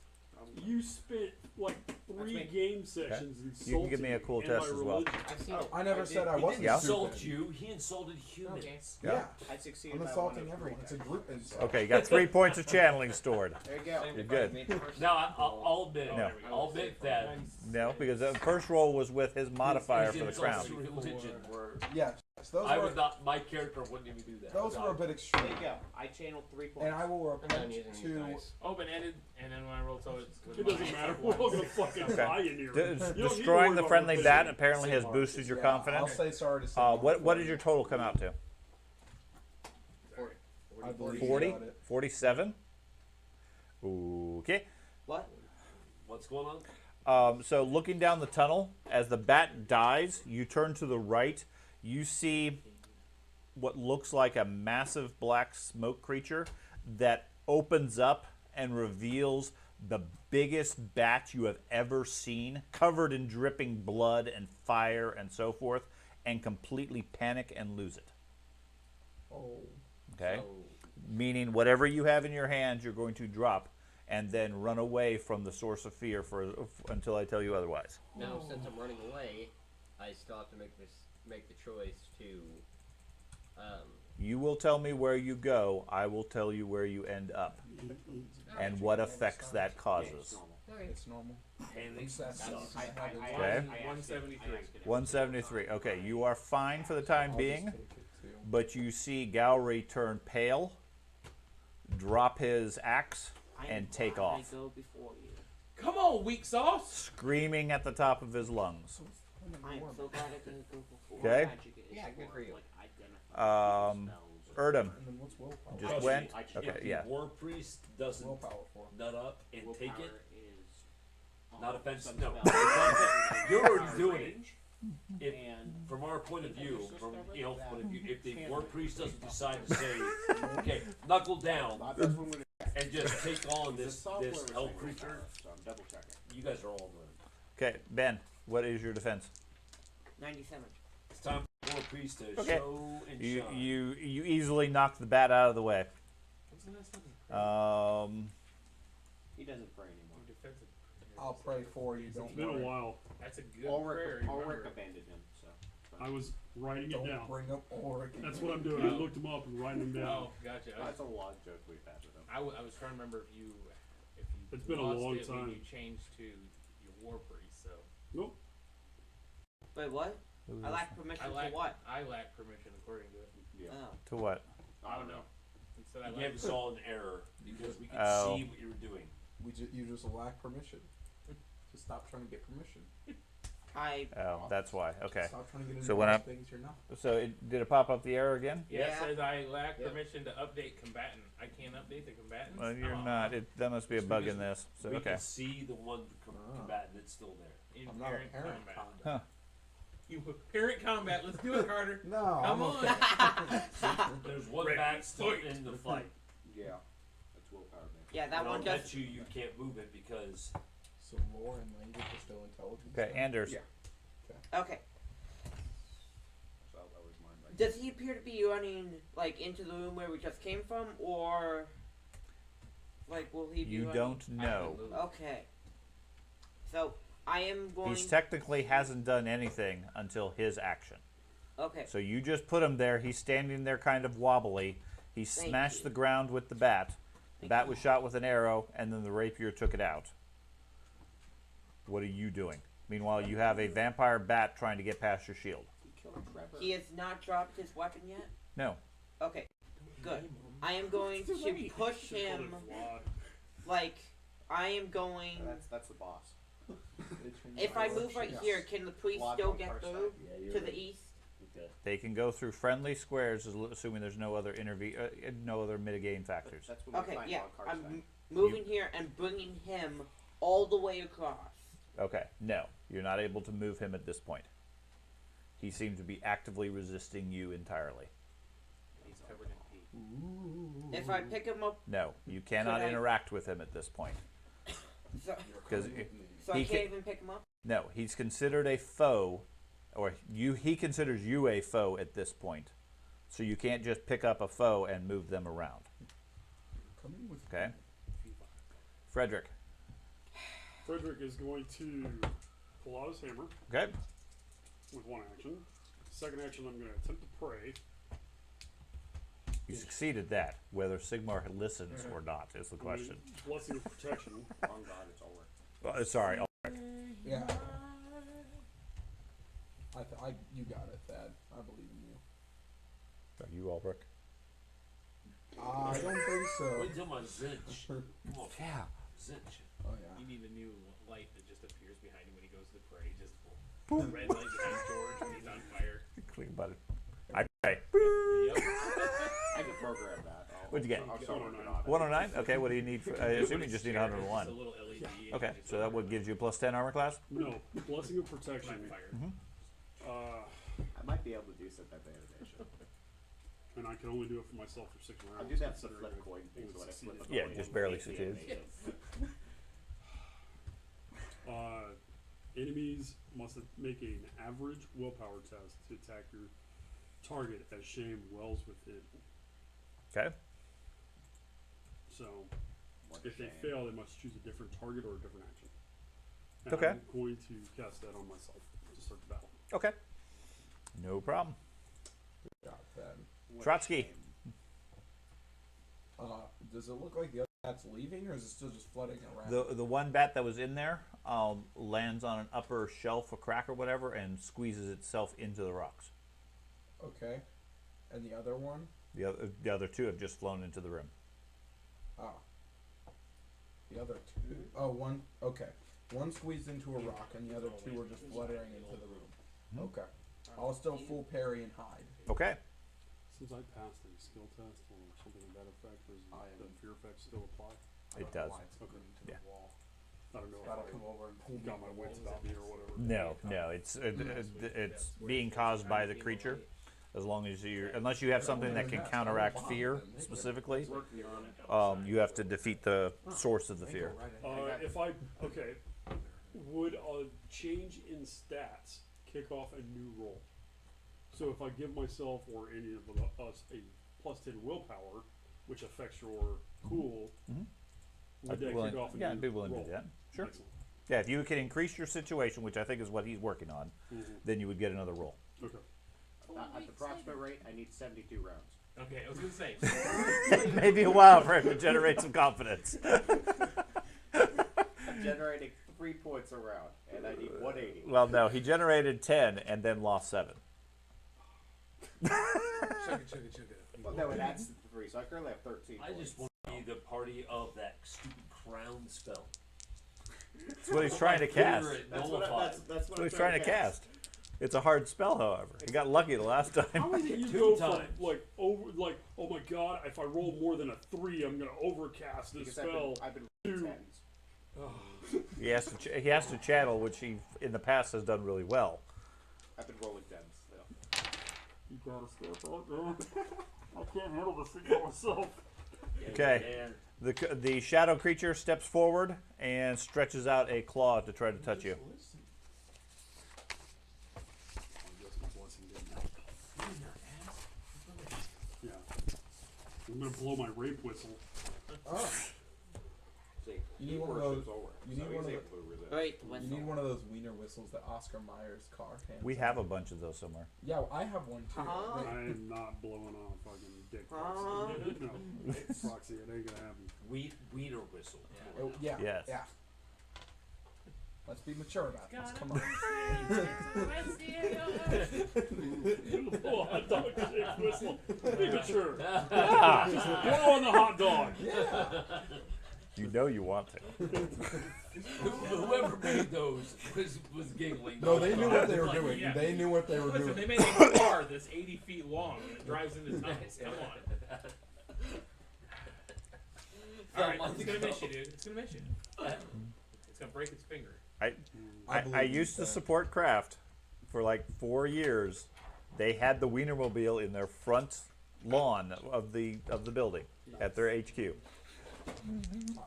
You spent like 3 game sessions insulting You can give me a cool and test my as well. religion. I've seen Oh, it. I never said I He wasn't didn't Yeah. insult stupid. you. He insulted humans. Okay. Yeah. I succeeded I'm by insulting 1 of everyone. 3 It's a then. group insult. Okay, you got 3 points of channeling stored. There you go. You're good. Now I'll admit. No. I'll admit that. No, because the first roll was with his modifier his for the insults crown. to religion were. Yes, those I were would not. My character wouldn't even do that. those were a bit There extreme. you go. I channeled 3 points. And I will I'm done repent using these to dice. Open-ended, and then when I roll, so it's. It doesn't matter. We're all gonna fucking die in here. You don't need to worry Destroying the about friendly religion. bat apparently has boosted your yeah, I'll confidence. say sorry to say. What did your total come out to? I believe you 40? got it. 47? Okay. What? What's going on? So looking down the tunnel, as the bat dies, you turn to the right. You see what looks like a massive black smoke creature that opens up and reveals the biggest bat you have ever seen, covered in dripping blood and fire and so forth, and completely panic and lose it. Oh. Okay? Meaning whatever you have in your hands, you're going to drop and then run away from the source of fear until I tell you otherwise. Now, since I'm running away, I still have to make the choice to. You will tell me where you go. I will tell you where you end up and what effects that causes. It's normal. And they Success. suck. Okay. 173. 173. Okay, you are fine for the time being, but you see Gowry turn pale, drop his axe, and take off, I go before you. Come on, weak sauce. screaming at the top of his lungs. I am so glad I didn't go before. Okay. Magic is Yeah, good for you. like identifying spells. Erdem, And then what's willpower? just Trust went. me, Okay, if the yeah. war priest doesn't Willpower for. nut up and take it, Willpower is not offensive. some No, spells. you're already doing it. If, And from our point of view, from Elf point of view, if the war priest doesn't decide to say, okay, knuckle down That's what I'm gonna and just take on The this software this was elf saying creature, willpower, so I'm double checking. you guys are all doing it. Okay, Ben, what is your defense? 97. It's time for the war priest to Okay. show and You shine. you easily knock the bat out of the way. What's the last one? He doesn't pray anymore. Defensive. I'll pray for you. Don't It's been a worry. while. That's a good prayer. Ulrich remember. abandoned him, so. I was writing it Don't down. bring up Ulrich. That's what I'm doing. I looked him up and writing him down. Oh, gotcha. That's a long joke we've had with him. I was trying to remember if you It's been a lost long it when time. you changed to your war priest. So Nope. Wait, what? I lack permission I for lack what? I lack permission according to it. Yeah. Oh. To what? I don't know. He said I You lack gave us all an error because we could Oh. see what you were doing. You just lack permission. Just stop trying to get permission. Oh, that's why. Okay. Stop trying to get So into when those things you're not. So did it pop up the error again? Yeah, Yeah. it says I lack Yeah. permission to update combatant. I can't update the combatants. Well, you're Aw. not. That must be a bug in this. So We okay. can see the one Ah. combatant that's still there. In I'm not a parent parent. combat. Conduct. Huh. You parent combat. Let's do it, Carter. No, Come I'm on. okay. There's one Ready, bat still fight. in the fight. Yeah. That's willpower based. Yeah, that And one I'll just. bet you can't move it because So lore and language are still intelligence. Okay, then? Anders. Yeah. Okay. So that was mine right Does he appear to be running like into the room where we just came from, or like will he be? You running? don't know. Okay. So I am going. He's technically hasn't done anything until his action. Okay. So you just put him there. He's standing there kind of wobbly. He Thank smashed you. the ground with the bat. The Thank bat you. was shot with an arrow, and then the rapier took it out. What are you doing? Meanwhile, you have a vampire bat trying to get past your shield. He killed Trevor. He has not dropped his weapon yet. No. Okay. Good. I am going to push him. Like I am going. That's the boss. If I move right here, can the priest Lodge still on get first through yeah, to the east? Okay. They can go through friendly squares, assuming there's no other no other mitigating factors. That's when we Okay. find Yeah. wild I'm cards then. moving here and bringing him all the way across. Okay. No, you're not able to move him at this point. He seems to be actively resisting you entirely. He's covered in pee. If I pick him up, No, you cannot Could I- interact with him at this point. so, Because so I He can't ca- even pick him up. no, he's considered a foe, or he considers you a foe at this point. So you can't just pick up a foe and move them around. Coming with Okay? Frederick. Frederick is going to pull out his hammer Okay? with one action. Second action, I'm going to attempt to pray. You succeeded that. Whether Sigmar listens or not is the question. Blessing of protection. On God, it's all work. Sorry. Yeah. You got it, Thad. I believe in you. Are you Ulrich? I don't think so. Wait till my Zinch. Come on, Yeah. Zinch. Oh yeah. You need a new light that just appears behind him when he goes to pray. Just red light behind George when he's on fire. Clean button. I pray. Yep. I can program that. What'd you get? I'll start working on it. 109? Okay, what do you need? I assume you just need It's a 101. little LED. and Okay, you just so that would gives you a plus 10 armor class? No, blessing of protection. on fire. I might be able to do some type of animation. And I can only do it for myself for 6 rounds. I'll do that for considering flip coin thing, it so when I succeeded. flip a Yeah, coin, just it barely makes the succeeded. animation. Enemies must make an average willpower test to attack your target as shame wells within. Okay. So, What if they shame. fail, they must choose a different target or a different action. And Okay. I'm going to cast that on myself to start the battle. Okay. No problem. Got that. What Trotsky. shame. Does it look like the other bat's leaving, or is it still just flooding around? The one bat that was in there lands on an upper shelf, a crack or whatever, and squeezes itself into the rocks. Okay. And the other one? The other two have just flown into the room. Ah. The other two. Oh, one. Okay. One squeezed into a rock, and the other two were just fluttering into the room. Okay. I'll still full parry and hide. Okay. Since I passed a skill test or something of that effect, does I the am- fear effect still apply? I It don't know does. why it's Okay. glued to Yeah. the wall. I don't know if That'll I come over and pull me. got my wits about me or whatever. No, it's being caused by the creature. As long as unless you have something that can counteract fear specifically, you have to defeat the source of the fear. Would a change in stats kick off a new roll? So if I give myself or any of us a plus 10 willpower, which affects your cool, would that kick off a Yeah, new I'd be willing roll? to do that. Sure. Excellent. Yeah, if you can increase your situation, which I think is what he's working on, then you would get another roll. Okay. At the approximate rate, I need 72 rounds. Okay, I was gonna say. Maybe a while for him to generate some confidence. I'm generating 3 3 points around, and I need 180. Well, no, he generated 10 and then lost 7. Chugga, chugga, chugga. Well, no, it adds to 3, so I currently have 13 I points. just want to be the party of that stupid crown spell. That's what he's trying to cast. That's what That's what he's trying to cast. It's a hard spell, however. He got lucky the last time. How is it you Two go times. from like over like oh my god, if I roll more than a 3, I'm gonna overcast this Because spell. I've been rolling 10s. He has to channel, which he in the past has done really well. I've been rolling 10s. So. You gotta step up, man. I can't handle this thing by myself. Okay. The shadow creature steps forward and stretches out a claw to try to touch you. Yeah. I'm gonna blow my rape whistle. Oh, See, you he need one of worships those. over. You so need he's one of able the- to resist. Right, You need one of those wiener whistles that Oscar Mayer's car hands. We have a bunch of those somewhere. Yeah, well, I have one too. Uh-huh. They- I am not blowing on a fucking dick proxy. No, proxy, it ain't gonna happen. Wiener whistle. Oh, yeah. Yes. Yeah. Let's be mature about this. Come on. Blow a hot dog shaped whistle. Be mature. Blow on the hot dog. You know you want to. Whoever made those was giggling. No, they knew what they were Like, doing. yeah. They knew what they were Listen, doing. they made a car that's 80 feet long and it drives into tunnels. Come on. Alright, it's gonna miss you, dude. It's gonna miss you. It's gonna break its finger. I believe you, used to Sam. support Kraft for like 4 years. They had the Wienermobile in their front lawn of the building at their HQ.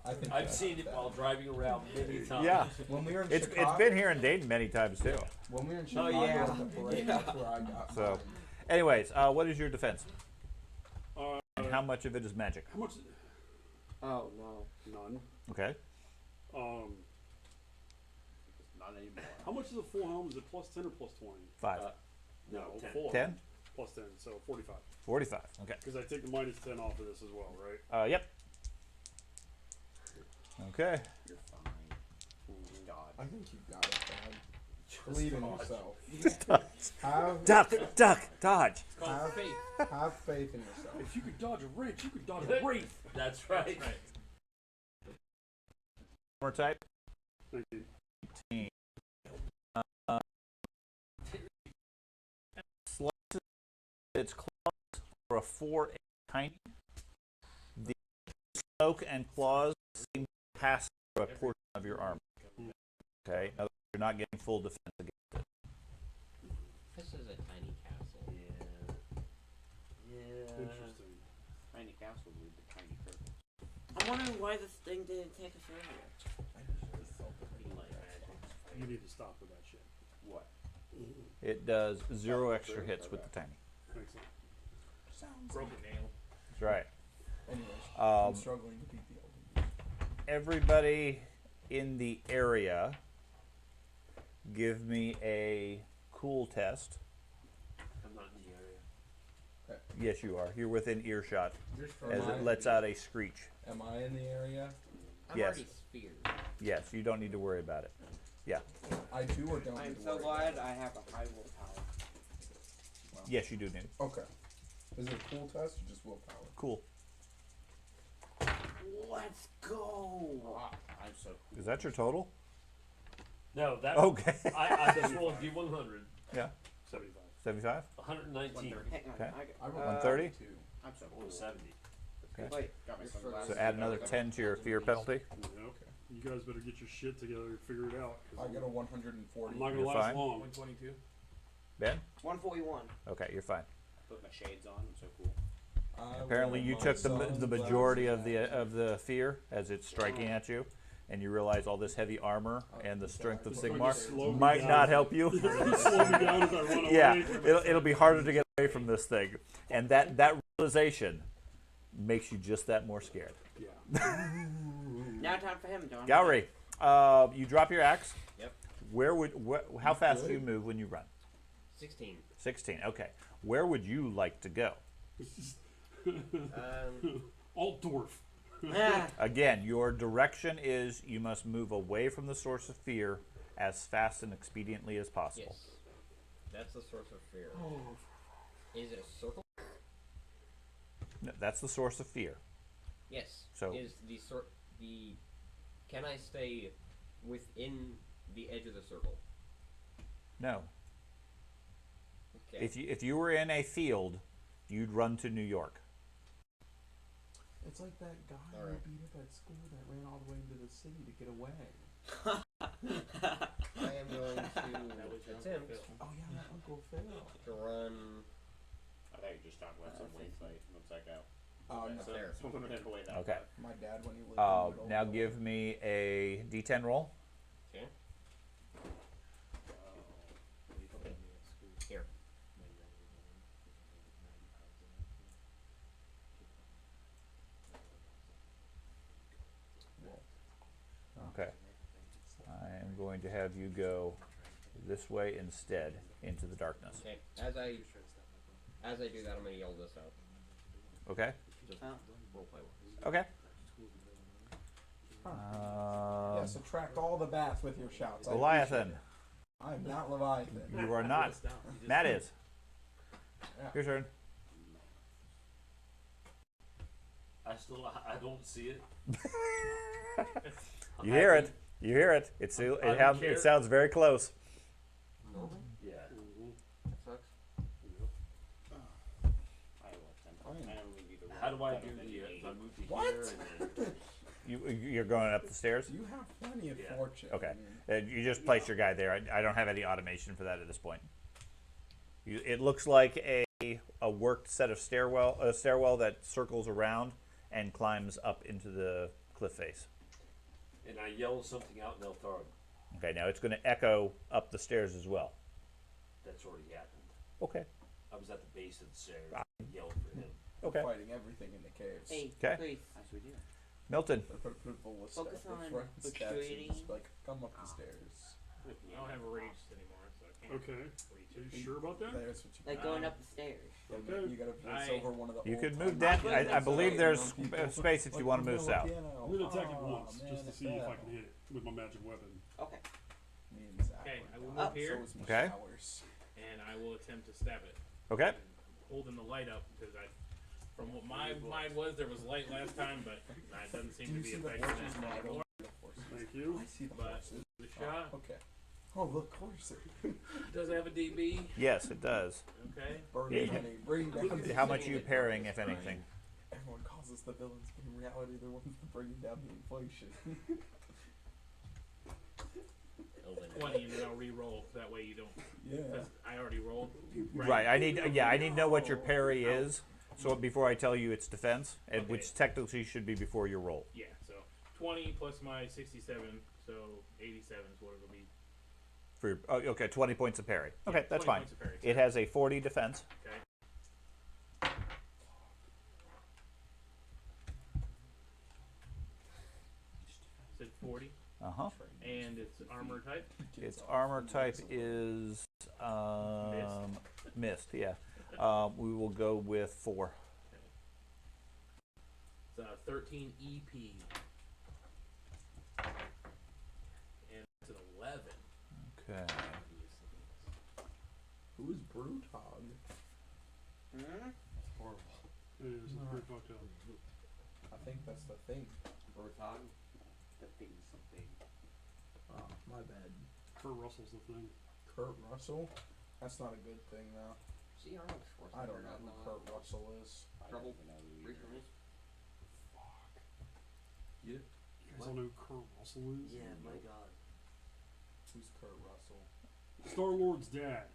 I think I've that's seen it bad. while driving around many times. Yeah, When we were in it's Chicago, been here in Dayton many times too. when we were in Chicago yeah. at the parade, that's where I got So, mine. anyways, what is your defense? Uh, And how much of it is magic? how much? Oh no. None. Okay. Not anymore. How much is a full helm? Is it plus 10 or plus 20? 5. No, 10. full 10? helm. Plus 10, so 45. 45. Okay. Because I take the minus 10 off of this as well, right? Yep. Okay. You're fine. God. I think you got it, Dad. Believe in yourself. Duck, dodge. Have, faith. have faith in yourself. If you could dodge a wrench, you could dodge a wraith. That's right. More type. 19. Slices its claws for a 4 tiny. The smoke and claws seem to pass through a portion of your armor. Okay. In other words, you're not getting full defense against it. This is a tiny castle. Interesting. Tiny castle with the tiny turtle. I'm wondering why this thing didn't take us earlier. You need to stop with that shit. What? It does 0 extra hits with the tiny. Excellent. Broken nail. That's right. Anyways, I'm Um, struggling to beat the old. everybody in the area, give me a cool test. I'm not in the area. Yes, you are. You're within earshot as Am I- it lets out a screech. Am I in the area? I'm Yes. already speared. Yes, you don't need to worry about it. Yeah. I do or don't I'm need to so worry glad about I have a high willpower. Yes, you do need. it. Okay. Is it a cool test or just willpower? Cool. Let's go! I'm so cool. Is that your total? No, that. Okay. I just rolled D100. Yeah. 75. 75? 119. Hang on, Okay. I rolled 130? 2. I'm so cool. 170. Okay. Wait, Got my So sunglasses. So add another 10 to your fear penalty. Okay. You guys better get your shit together and figure it out. 'Cause I got a 140. I'm not gonna You're last fine. long. 122. Ben? 141. Okay, you're fine. Put my shades on. I'm so cool. Apparently, you took the majority of the fear as it's striking at you, and you realize all this heavy armor and the strength of It's going to Sigmar slow me might down. not help you. Slow me down if I run away. Yeah, it'll be harder to get away from this thing, and that realization makes you just that more scared. Yeah. Now time for him, Don. Gowry, you drop your axe. Yep. How fast do you move when you run? 16. 16. Okay. Where would you like to go? Altdorf. Again, your direction is you must move away from the source of fear as fast and expediently as possible. Yes. That's the source of fear. Is it a circle? No, that's the source of fear. Yes. So- is the can I stay within the edge of the circle? No. Okay. If you were in a field, you'd run to New York. It's like that guy Alright. we beat up at school that ran all the way into the city to get away. I am going to attempt Oh yeah, that Uncle Phil. to run I thought you were just talking about some wing fight. Looks like out. Oh, up there. Someone ran away that Okay. far. my dad when he lived in Now Middle- give me a D10 roll. Okay. Here. Okay. I am going to have you go this way instead into the darkness. Okay. As I do that, I'm gonna yell this out. Okay? Just roleplay wise. Okay. Yeah, subtract all the bats with your shouts. I Leviathan. appreciate it. I'm not Leviathan. You are not. Matt is. Yeah. Your turn. I don't see it. You hear it. You hear it. It sounds very close. Yeah. That sucks. I will attempt. I don't think either How do I one. do the if I move to What? here and then You're going up the stairs? You have plenty of Yeah. fortune. Okay. I mean, You just place your guy there. I don't have any automation for that at this point. It looks like a worked set of a stairwell that circles around and climbs up into the cliff face. and I yell something out in Elthar. Okay, now it's going to echo up the stairs as well. That's already happened. Okay. I was at the base of the stairs. I yelled for him. Okay. fighting everything in the caves. Hey, Okay. please. As we do. Milton. They're put full of Focus stuff. on They're throwing stats and retreating. just like come up the stairs. I don't have a rage anymore, so I can't Okay. reach Are it. you sure about that? There's what you Like going up the stairs. Okay. You gotta voice over one of the You old could move time down. songs. I believe there's People, space if you want to move vanilla south. piano. I'm gonna attack it Oh, once man, just to it see if I fell. can hit it with my magic weapon. Okay. Me and Zach Okay, went I will down. move here. So was my Okay. showers. And I will attempt to stab it. Okay. Holding the light up because from what my mind was, there was light last time, but that doesn't seem Do to you be see the affecting horses? that No, I don't anymore. see the horses. Thank you. I see the But horses. the shot Okay. Oh, look, horses. does it have a DB. Yes, it does. Okay. Burning money. Bring down the How much are you parrying, if anything? Everyone calls us the villains, but in reality, they're ones that bringing down the inflation. 20, and then I'll re-roll. That way you don't. Yeah. Because I already rolled. Right. I need to know what your parry is. So before I tell you its defense, and Okay. which technically should be before your roll. Yeah. So 20 plus my 67, so 87 is what it'll be. For your, oh, okay, 20 points of parry. Okay, Yeah, that's 20 fine. points of parry, It has a 40 defense. Okay. Said 40, Uh huh. and it's armor type. Its armor type is mist. Yeah. We will go with 4. It's 13 EP. And it's an 11. Okay. Who is Brewtog? Hmm? Horrible. It is. It's pretty fucked up. I think that's the thing. Berthog. The thing's so big. Oh, my bad. Kurt Russell's the thing. Kurt Russell? That's not a good thing, though. See Arnold Schwarzenegger. I don't know who Kurt Russell is. I Trouble. don't even know who he Recently. is. You guys all know who Kurt Russell is? God. Who's Kurt Russell? Star Lord's dad.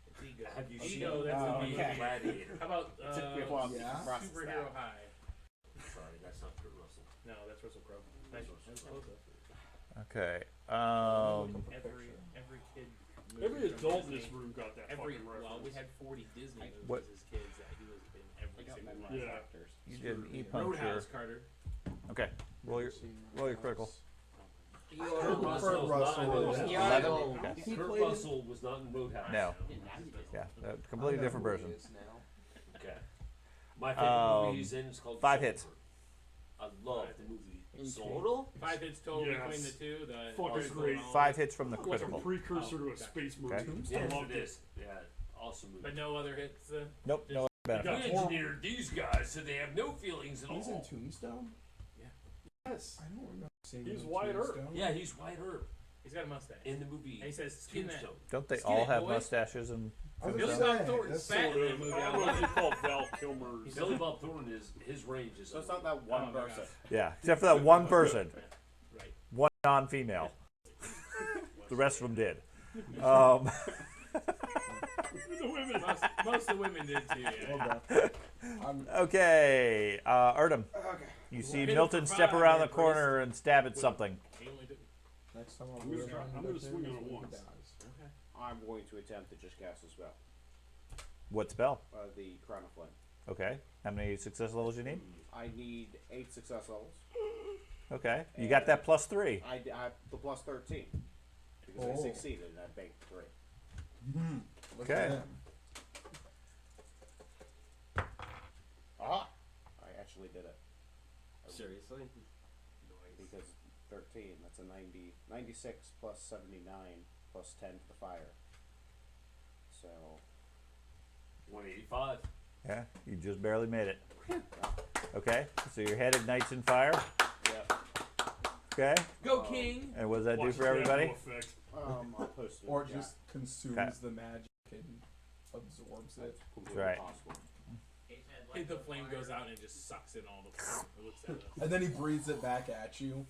It's Ego. Have you Ego, seen that's the okay. movie. Gladiator? How about Took me a while to Yeah. process Superhero that. High? Sorry, that's not Kurt Russell. No, that's Russell Crowe. Nice. That's close up. Okay. Every kid. Every movie from adult in Disney- this room got that Every fucking reference. well, we had 40 Disney movies What- as kids that he was in I every got single one. memorized Yeah. actors. You did an Roadhouse, e-puncture. Carter. Okay. Roll your critical. Kurt Russell Russell was is- not in Yeah. Roadhouse. Okay. He Kurt played- Russell was not in Roadhouse. No. Yeah. A completely I know different who he person. is now. Okay. My favorite Um, movie he's in is called 5 hits. Silver. I love the movie Soul. Total? 5 hits total Yes. between the two. The Fucking critical great. and all 5 hits from the Like a critical. precursor to a Okay. space movie. Okay. I Yes, loved it it. is. Yeah, awesome movie. But no other hits. Nope, no got benefit. We engineered these guys so they have no feelings at He's in all. Tombstone? Yes. I don't remember seeing He's him in Wyatt Earp. Tombstone. Yeah, he's White Herb He's got a mustache. in the movie And he says, "Skin that." Tombstone. Don't they Skin all it, have boy. mustaches and I was Billy gonna Bob say, Thornton's that's fat sort in that of- movie. I don't know if they call Val Kilmer's. Billy Bob Thornton is his range is. So it's not that one Oh my person. yeah, except for that one person, Right. one non-female. The rest of them did. The women. Most of the women did too. Yeah. Well done. I'm, Okay, Erdem. You see Hit him Milton for step 5 around the there, corner and stab at something. He only did- next time I'm gonna swing on it once. I'm going to attempt to just cast a spell. What spell? The Crown of Flame. Okay. How many success levels you need? I need 8 success levels. Okay. You got that plus 3. I have the plus 13. Because I Oh. succeeded and I banked 3. Okay. Ah! I actually did it. Seriously? Because 13, that's a 90, 96 plus 79 plus 10 for fire. So, 185. Yeah, you just barely made it. Okay. So your head ignites in fire. yeah. Okay. Go King! And what does that do Watch for the everybody? ripple effect. I'll post it. Or yeah. just consumes Okay. the magic and absorbs it. That's completely Right. possible. And the flame goes out and it just sucks in all the flame. It looks at us. And then he breathes it back at you.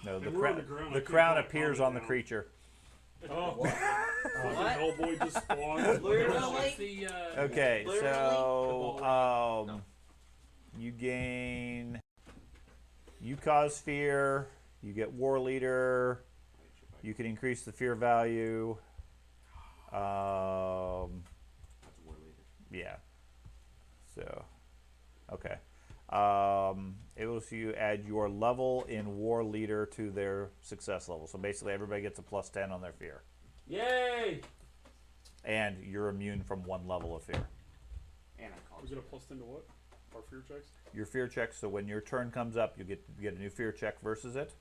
No, the, And we're on the ground, I the can't crown call it appears comedy on the now. creature. Oh, What? fucking What? Hellboy just spawned. Literally? What's the, Okay, Literally? so you gain, you cause fear, you get war leader, you can increase the fear value. That's a war leader. Yeah. So, okay. It will see you add your level in war leader to their success level. So basically, everybody gets a plus 10 on their fear, Yay! and you're immune from 1 level of fear. And I We caused get a it. plus 10 to what? Our fear checks? Your fear check. So when your turn comes up, you get a new fear check versus it,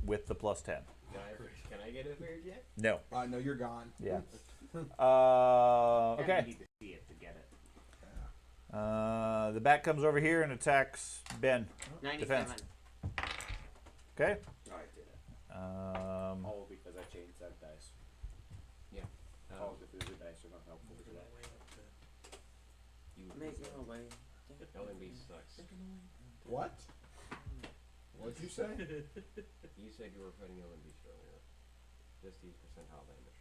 with the plus 10. Can I get a fair jet? No. No, you're gone. Yeah. And Okay. you need to see it to get it. The bat comes over here and attacks Ben. 97. Defense. Okay. Oh, I did it. Oh, All because I changed that dice. Yeah. All the food dice are not helpful today. You Make no way. LMB sucks. What? What'd you say? You said you were fighting LMBs earlier. Just use percentile damage.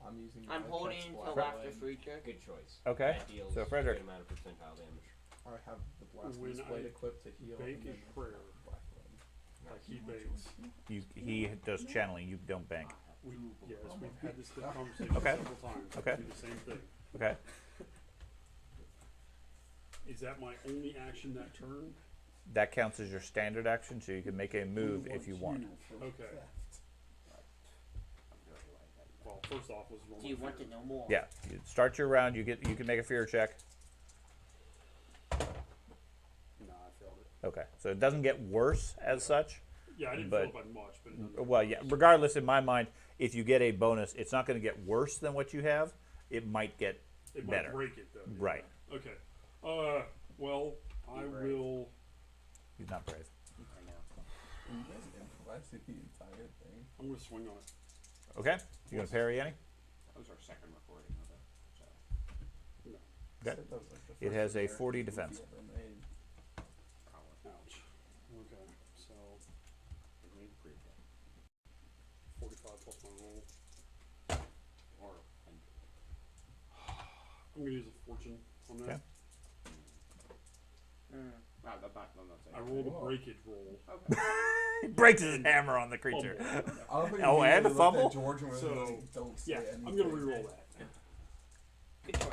I'm using. I'm my holding text until black after flame. free check. Good choice. Okay. That deals So, a Frederick. good amount of percentile damage. I have the blasphemous When I blade equipped to heal. bake and a then prayer. black flame. Like he bakes. he does channeling. You don't bank. Yes, we've had this conversation Okay. several times. Okay. We do the same thing. Okay. Is that my only action that turn? That counts as your standard action, so you can make a move if you want. Okay. Well, first off, let's roll Do you my want fear. to know more? Yeah. You start your round. You can make a fear check. Nah, I failed it. Okay. So it doesn't get worse as such. Yeah, I didn't But- fail by much, but it doesn't- Well, yeah. Regardless, in my mind, if you get a bonus, it's not going to get worse than what you have. It might get it might better. break it though. yeah. Right. Okay. Well, I will. He's not brave. I know. You guys improvised the entire thing. I'm gonna swing on it. Okay. You gonna parry any? That was our second recording of it. So. Okay. Said that was like the It first has a American 40 movie defense. ever made. Ouch. Okay. So Agreed, approved it. 45 plus my roll. Or, and I'm gonna use a fortune on that. Okay. Mm. wow, I'm not saying. I rolled a Whoa. breakage roll. Okay. He breaks his hammer on the creature. Fumble. I don't think Oh, he and a really looked fumble? at George and was So, like, don't say Yeah, anything. I'm gonna re-roll that. Good choice.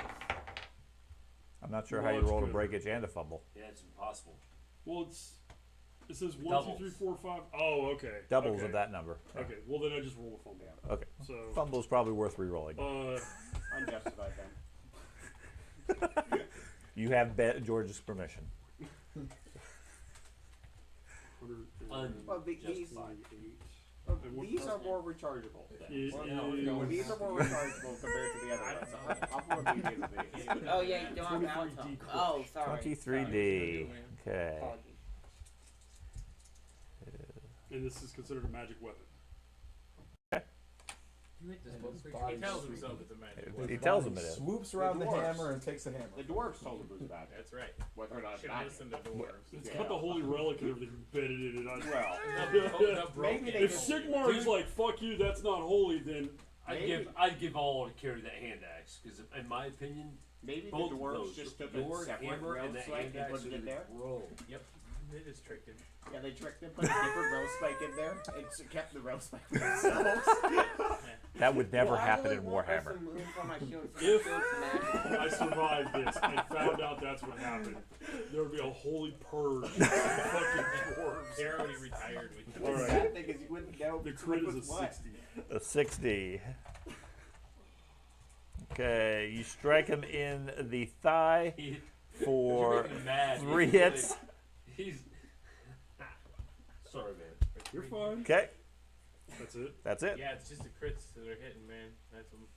I'm not sure Well, how you that's rolled a good. breakage and a fumble. Yeah, it's impossible. Well, it says 1, 2, Doubles. 3, 4, 5. Oh, okay. Doubles okay. of that number. Yeah. Okay. Well, then I just roll a fumble. Okay. So. Fumble's probably worth re-rolling. Unjustified then. You have George's permission. Well, these Just are And what- more rechargeable. It Well, no, is- no, These are more rechargeable compared to the other ones. I'll put these in these. Oh yeah, you don't have 23D alcohol. crit. Oh, sorry. 23D. Okay. Apologies. And this is considered a magic weapon. You hit this one. He body tells sweet. himself it's a magic He weapon. tells him it is. Swoops around the dwarves. hammer and takes the hammer. The dwarves told him it was bad. That's right. Whether or not Should magic. listen to dwarves. It's Yeah. got the holy relic and everything embedded in it. Well, Maybe they If just- Sigmar is like, fuck you, that's not holy, then I'd give all to carry that hand axe because in my opinion, maybe the both of dwarves those, just the took a door, separate hammer, and rope that spike hand and axe put it in there. Bro. Yep. They just tricked him. Yeah, they tricked them, put a different rope spike in there, and kept the rope spike for themselves. That would never Well, I happen really in want Warhammer. some moon for my shield, so If- my shield's magic. I survived this and found out that's what happened, there would be a holy purge of fucking dwarves. They're already retired. We All The right. sad thing is you wouldn't know The which crit is was a what. 60. A 60. Okay, you strike him in the thigh You're for making him mad. 3 He's hits. like- he's sorry, man. You're fine. Okay, That's it. that's it. Yeah, it's just the crits that are hitting, man. That's them.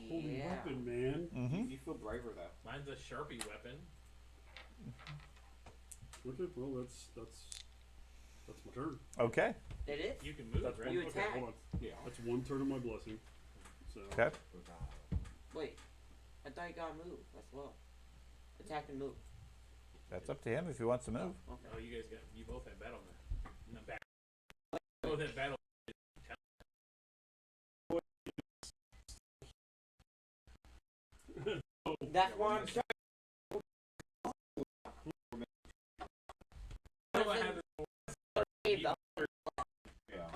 Holy Yeah. weapon, man. Mm-hmm. You feel braver though. Mine's a Sharpie weapon. Okay, well that's my turn. Okay, It is? You can move, That's right? one. You Okay, attack. hold on. Yeah. That's one turn of my blessing. So okay. Wait. I thought you got move as well. Attack and move. That's up to him if he wants to move. Okay. Oh, you guys got. You both have battle now. Not battle. You both have battle. That's why I'm trying. I don't have it. Save the Yeah.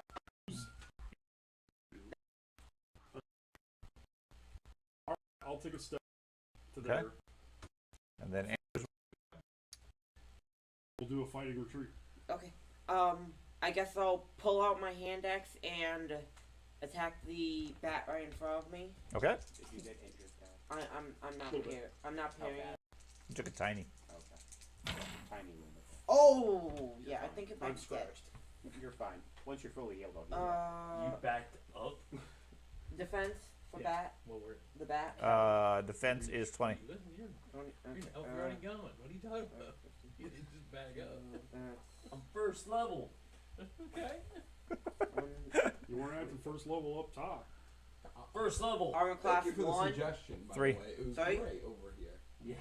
I'll take a step to Okay. there. And then We'll do a fighting retreat. Okay. I guess I'll pull out my hand axe and attack the bat right in front of me. okay. If you get injured, I'm not Little bit. here. I'm not How parrying. bad? You took a tiny. Okay. Tiny limit. Oh yeah, I think it I'm might dead. scratched. You're fine. Once you're fully healed, I'll do that. You backed up. Defense for Yeah. bat. Well, we're. The bat. Defense is 20. Listen, you're. Okay, Oh, we're already going. What are you talking about? You didn't just back up. I'm first level. Okay. You weren't at the first level up top. First level. Armor class Thank you for the 1, suggestion, by 3. the way. It was Sorry? great over here. Yeah.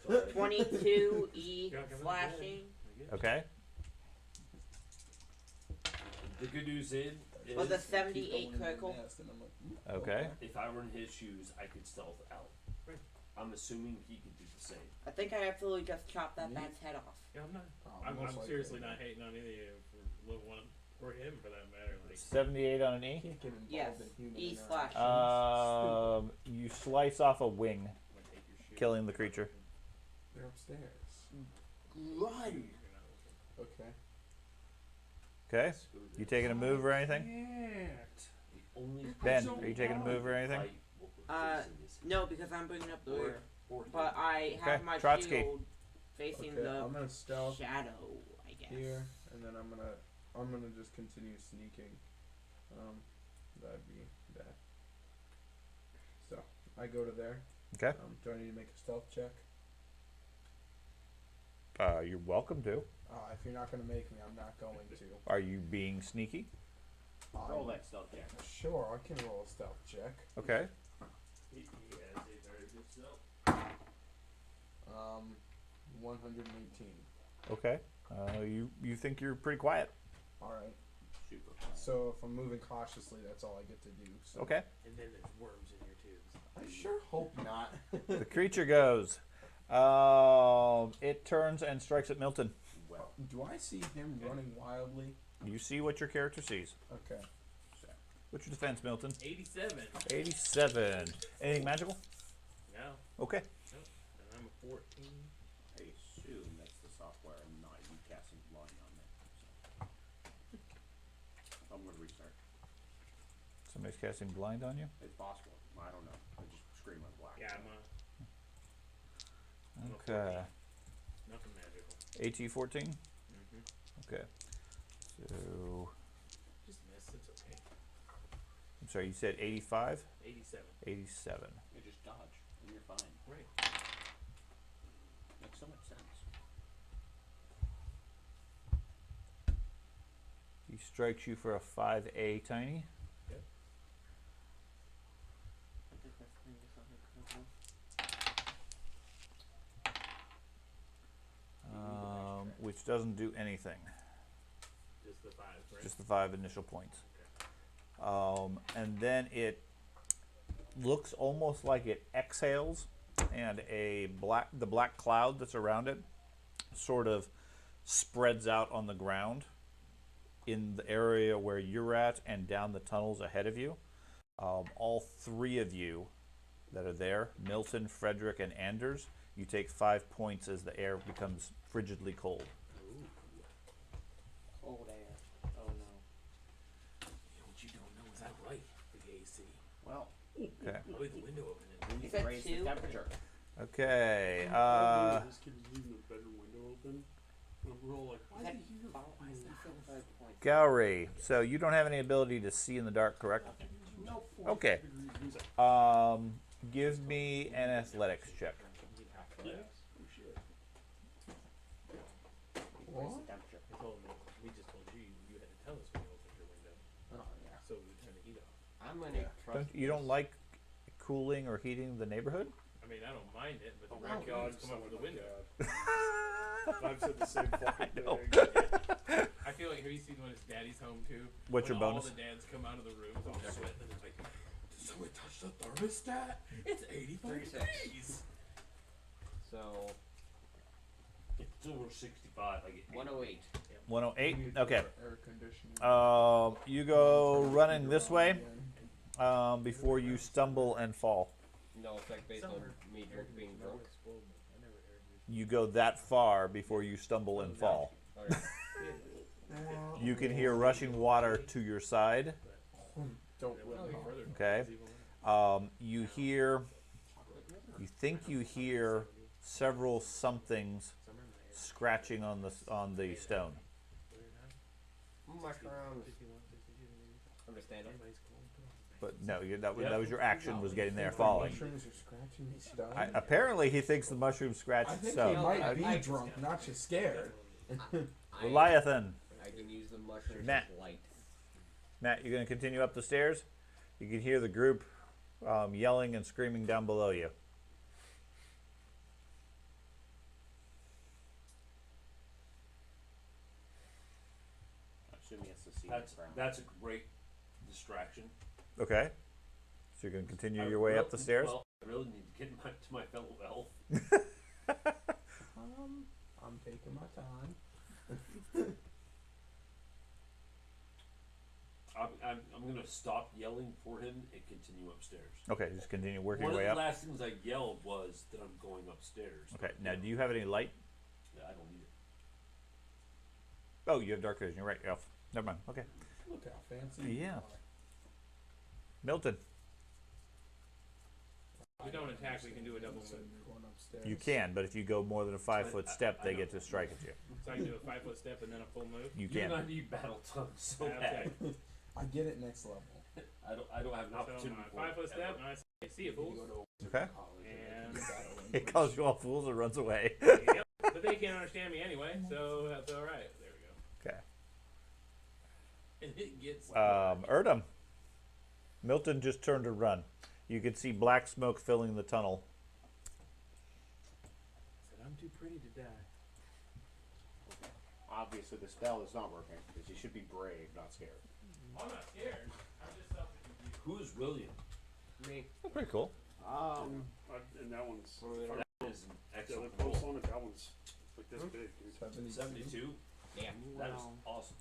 Sorry. 22 E Yeah, come on, slashing. Okay. The good news is, Was a Keep 78 going in the critical. nest, and I'm like, Okay. if I were in his shoes, I could stealth out. Right. I'm assuming he could do the same. I think I absolutely just chopped that bat's head off. Yeah, I'm not. oh, I'm most likely. seriously not hating on either of you for level 1 or him for that matter. Like, 78 on an E. Can't get involved Yes, in human E interaction. slash. You slice off a wing, I'm gonna take your shoe. killing the creature. They're upstairs. Run! Okay. Okay. You taking a move or anything? The only Ben, person are you taking a move or anything? fight will put Uh, Jason is- No, because I'm bringing up the rear. or But I have Okay, my Trotsky. shield facing Okay, I'm the gonna stealth shadow, I guess. here, and then I'm gonna just continue sneaking. That'd be that. So I go to there. Okay. Do I need to make a stealth check? You're welcome to. If you're not gonna make me, I'm not going to. Are you being sneaky? Roll that stealth check. Sure, I can roll a stealth check. Okay. He has a very good self. 118. Okay. You think you're pretty quiet. All right. Super. So if I'm moving cautiously, that's all I get to do. So Okay. And then there's worms in your tubes. I sure hope not. The creature goes. It turns and strikes at Milton. Well, Do I see him running wildly? You see what your character sees. Okay. What's your defense, Milton? 87. 87. Anything magical? No. Okay. And I'm a 14. I assume that's the software and not you casting blind on there. So. I'm gonna restart. Somebody's casting blind on you? It's possible. I don't know. I just scream on black. Yeah, I'm a Okay. nothing magical. AT14? Mm-hmm. Okay. So, Just miss. It's okay. I'm sorry, you said 85? 87. 87. You just dodge, and you're fine. Right. Makes so much sense. He strikes you for a 5A tiny. Yep. Which doesn't do anything. Just the 5, right? Just the 5 initial points. And then it looks almost like it exhales, and the black cloud that's around it sort of spreads out on the ground in the area where you're at and down the tunnels ahead of you. All 3 of you that are there, Milton, Frederick, and Anders, you take 5 points as the air becomes frigidly cold. Cold air. Oh no. What you don't know is I like the AC. Well, Okay. With the window open. we Is that raise the 2? temperature. Okay. This kid was leaving the bedroom window open. And we're all like, why is he here? Why is that 5 points? Gowry, so you don't have any ability to see in the dark, correct? No. Okay. Give me an athletics check. Yes. Oh shit. Raise the temperature. I told him, we just told you you had to tell us when you opened your window. Oh, yeah. So we turn the heat off. I'm gonna trust. You don't like cooling or heating the neighborhood? I mean, I don't mind it, but Oh the my god, raccoons come up son to the of a window. god. I've said the same fucking know. thing. I feel like, have you seen when his daddy's home too? What's when your bonus? All the dads come out of the rooms all sweating and it's like, did someone touch the thermostat? It's 85 degrees. So It's over 65. I get 108. 108? Okay. Air conditioning. You go running this way before you stumble and fall. No effect based on me being drunk. You go that far before you stumble and fall. Okay. You can hear rushing water to your side. Don't Okay. You think you hear several somethings scratching on the stone. Mushrooms. Understand it. But no, that was your action, was getting there, falling. Mushrooms are scratching the stone. Apparently, he thinks the mushroom scratched I think stone. he might be I- drunk, not just scared. Leviathan. I can use the mushrooms Matt. as light. Matt, you're going to continue up the stairs. You can hear the group yelling and screaming down below you. I assume he has to see the ground. That's a great distraction. Okay. So you're going to continue your way up the stairs? Well, I really need to get to my fellow elf. I'm taking my time. I'm going to stop yelling for him and continue upstairs. Okay, just continue working One your of way the up. last things I yelled was that I'm going upstairs. Okay, now do you have any light? Yeah, I don't need it. Oh, you have dark vision. You're right. Elf. Never mind. Okay. Look how fancy. Yeah. Milton, If we don't attack, we can do a double move. Going upstairs. you can, but if you go more than a 5-foot step, they get to strike at you. So I can do a 5-foot step and then a full move. You You and I can. need battle tongues so Okay. bad. I get it next level. I don't have an So opportunity my for 5-foot it step, ever. and I say, see you, fools. Okay. And It calls you all fools and runs away. yep. But they can't understand me anyway, so that's all right. There we go. Okay. And it gets. Erdem. Milton just turned to run. You can see black smoke filling the tunnel. Said I'm too pretty to die. Obviously, the spell is not working because you should be brave, not scared. I'm not scared. I'm just self-confused. Who's William? Me. That's pretty cool. And that one's. That is an Yeah, excellent the roll. post on it, that one's like this big, dude. 72? Damn. That is awesome.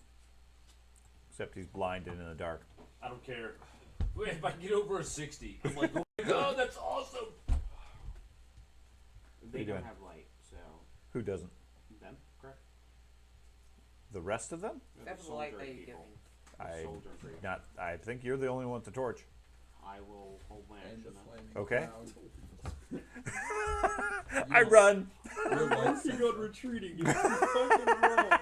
Except he's blind and in the dark. I don't care. Wait, if I get over a 60, I'm like, oh my god, that's awesome! They you don't doing? have light, so Who doesn't? them, correct? The rest of them? They're That's the the light soldier that you give people. me. The I soldier people. not. I think you're the only one with the torch. I will hold my And action the then. flaming Okay. cloud. I run. Your Working lightsaber. on retreating. You're fucking wrong.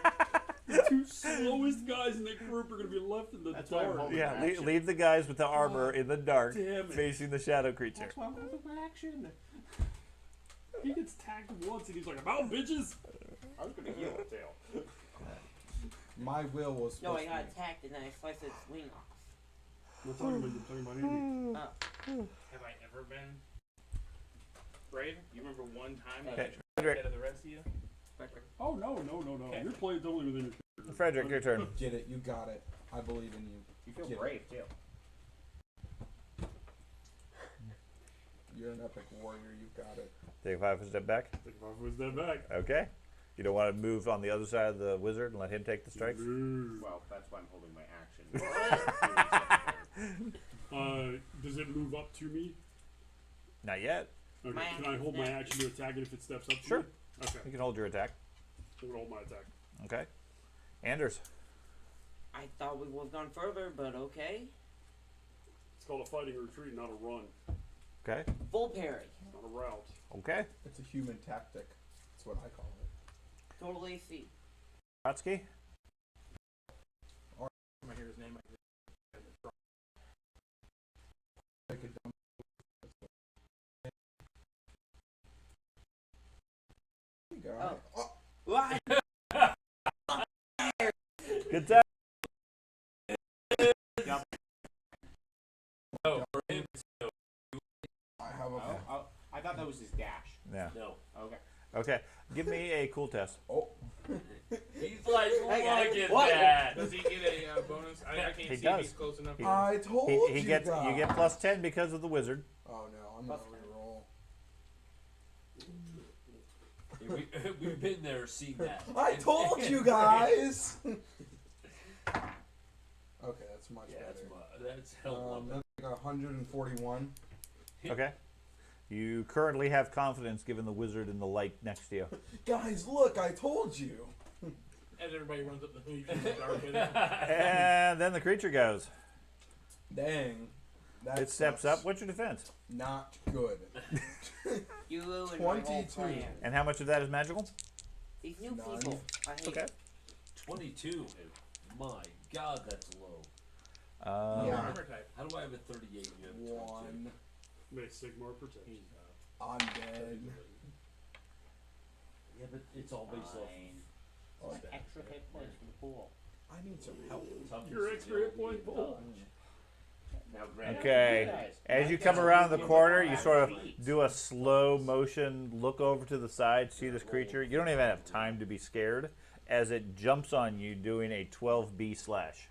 The two slowest guys in the group are gonna be left in the That's why I'm dark. holding Yeah, my action. leave the guys with the armor in the dark, Damn it. facing the shadow creature. That's why I'm holding my action. He gets tagged once and he's like, "I'm out, bitches." I was gonna heal the tail. My will was No, supposed I got to be. attacked and then I sliced its wing off. We're talking about you. Talking about Andy. Have I ever been brave? You remember one time that Okay, I Frederick. ahead of the rest of you? Oh no. Okay. You're playing totally within your character. Frederick, your turn. Get it. You got it. I believe in you. You feel Get it. brave too. You're an epic warrior. You got it. Take 5 step back. Take 5 step back. Okay. You don't want to move on the other side of the wizard and let him take the strikes? No. Well, that's why I'm holding my action. Does it move up to me? Not yet. Okay. My Can I hold my action's action to attack it if it steps up to Sure. me? Okay. You can hold your attack. I'm gonna hold my attack. Okay. Anders. I thought we would have gone further, but okay. It's called a fighting retreat, not a run. Okay. Full parry. Not a route. Okay. It's a human tactic. That's what I call it. Total AC. Trotsky. I hear his name. Take a dumb. You got it. Oh. Right. Good time. No, for him, no. I have a. Oh, I thought that was his dash. Yeah. No. Okay. Okay. Give me a cool test. Oh. He's like, Hey, look at what? that. Does he get a bonus? I can't He see if does. he's close enough. I told He you gets guys. you get plus 10 because of the wizard. Oh no, I'm gonna reroll. Yeah, we've been there, seen that. I told you guys. Okay, that's much Yeah, better. that's hell That's like 141. Okay. You currently have confidence given the wizard in the light next to you. Guys, look, I told you. As everybody runs up the hill, you can see the dark with it. And then the creature goes. Dang. That It steps sucks. up. What's your defense? Not good. You ruined my whole 22. plan. And how much of that is magical? These new None. people. I hate Okay. 22. My God, that's low. Yeah. Armor type. How do I have a 38 and you have 22? 1. May Sigmar protection. I'm dead. Yeah, but it's all based off. Oh, Extra hit points for the pool. I need some help. Toughness Your is extra the hit only point pool. Now, granted, Okay. you guys- As you come around the corner, you sort of do a slow motion, look over to the side, see this creature. You don't even have time to be scared as it jumps on you doing a 12B slash.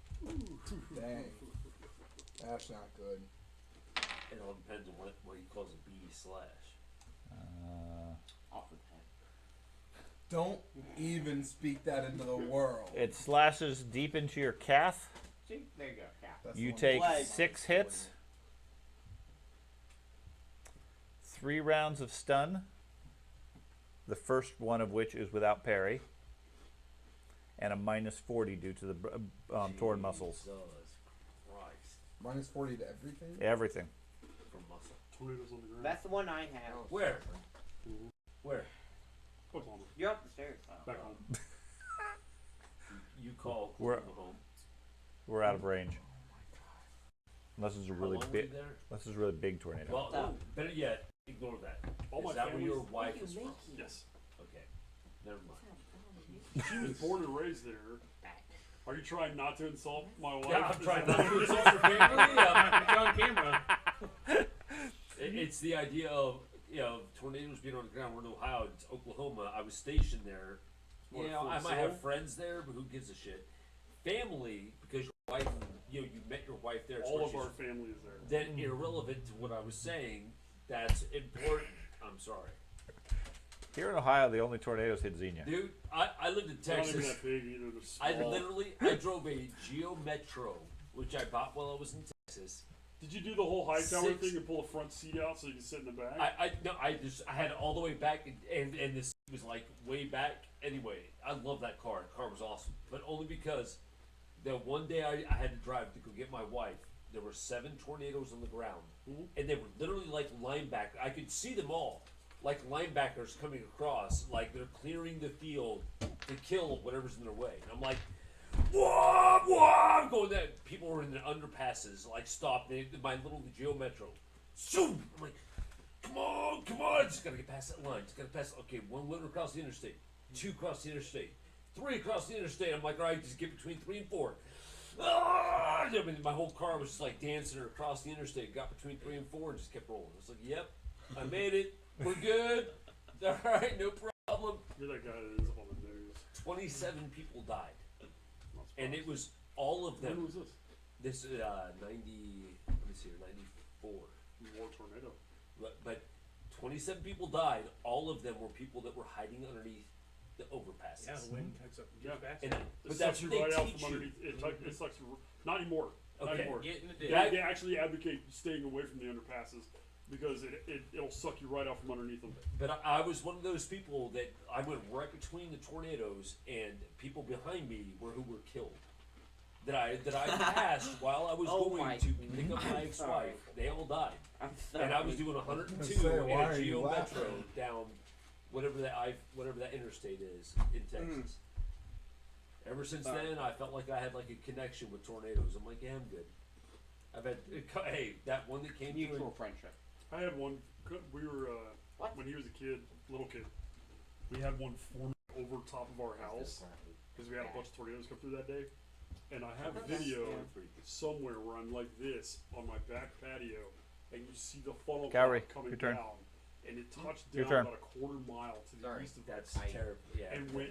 Dang. That's not good. It all depends on what he calls a B slash. Off with that. Don't even speak that into the world. It slashes deep into your calf. See, there you go. Yeah. That's You the one. take Leg. 6 hits, 3 rounds of stun, the first one of which is without parry, and a minus 40 due to the torn muscles. Jesus Christ. Minus 40 to everything? Everything. For muscle. Tornadoes on the ground. That's the one I have. Where? Mhm. Where? Oklahoma. You're up the stairs. Back home. You call Where- home. We're out of range. Unless it's a really How long were you big, there? unless it's a really big tornado. Well, Stop. better yet, ignore that. All my Is that where family's- your What wife are you is from? making? Yes. Okay. Never mind. She was born and raised there. Are you trying not to insult my wife? Yeah, I'm Is trying that- not to insult your family. It's on camera. It's the idea of, tornadoes being on the ground. We're in Ohio. It's Oklahoma. I was stationed there. What, I Fort might have Sill? friends there, but who gives a shit? Family, because your wife, you met your wife there. it's All where of she's- our family is there. Then irrelevant to what I was saying. That's important. I'm sorry, Here in Ohio, the only tornadoes hit Xenia. dude. I lived in They're not even Texas. that big either. They're I small. drove a Geo Metro, which I bought while I was in Texas. Did you do the whole high tower 6 thing and pull a front seat out so you can sit in the back? I had it all the way back, and the seat was like way back. Anyway, I love that car. The car was awesome, but only because the one day I had to drive to go get my wife. there were 7 tornadoes on the ground, Mhm. and they were literally like linebackers. I could see them all, like linebackers coming across, like they're clearing the field to kill whatever's in their way. And I'm like, whoa, whoa, going that. People were in the underpasses, like stopped. My little Geo Metro, zoom. I'm like, come on, just gotta get past that line. Just gotta pass. Okay, 1 went across the interstate, 2 across the interstate, 3 across the interstate. I'm like, all right, just get between 3 and 4. I mean, my whole car was just like dancing across the interstate. Got between 3 and 4 and just kept rolling. It's like, yep, I made it. We're good. All right, no problem. You're that guy that ends up on the news. 27 people died, Not and it surprised. was all of When them. was this? This 90. Let me see here, 94. War tornado. But 27 people died. All of them were people that were hiding underneath the overpasses. Yeah, the wind tucks up and gets Yeah. back. And, It but that's sucks you what they right out teach from you. underneath. It sucks you. Not anymore. Not Okay. anymore. Get in the ditch. They actually advocate staying away from the underpasses because it'll suck you right out from underneath them. But I was one of those people that I went right between the tornadoes, and people behind me who were killed. That I passed while I was Oh my going to pick up my sorry. ex-wife. They all died, I'm sorry. and I was doing 102 Say, in why a are you Geo Metro laughing? down whatever that interstate is in Texas. Ever since Sorry. then, I felt like I had like a connection with tornadoes. I'm like, yeah, I'm good. I've had hey, that one that came Mutual through. friendship. I had one. We were What? when he was a kid, little kid. We had one form over top of our house because we had a bunch of tornadoes come through that day. And I have a video somewhere where I'm like this on my back patio, and you see the funnel Gary, cloud coming your turn. down, and it touched Your down turn. about a quarter mile to the Sorry. east of That's us, terrible. Yeah. and went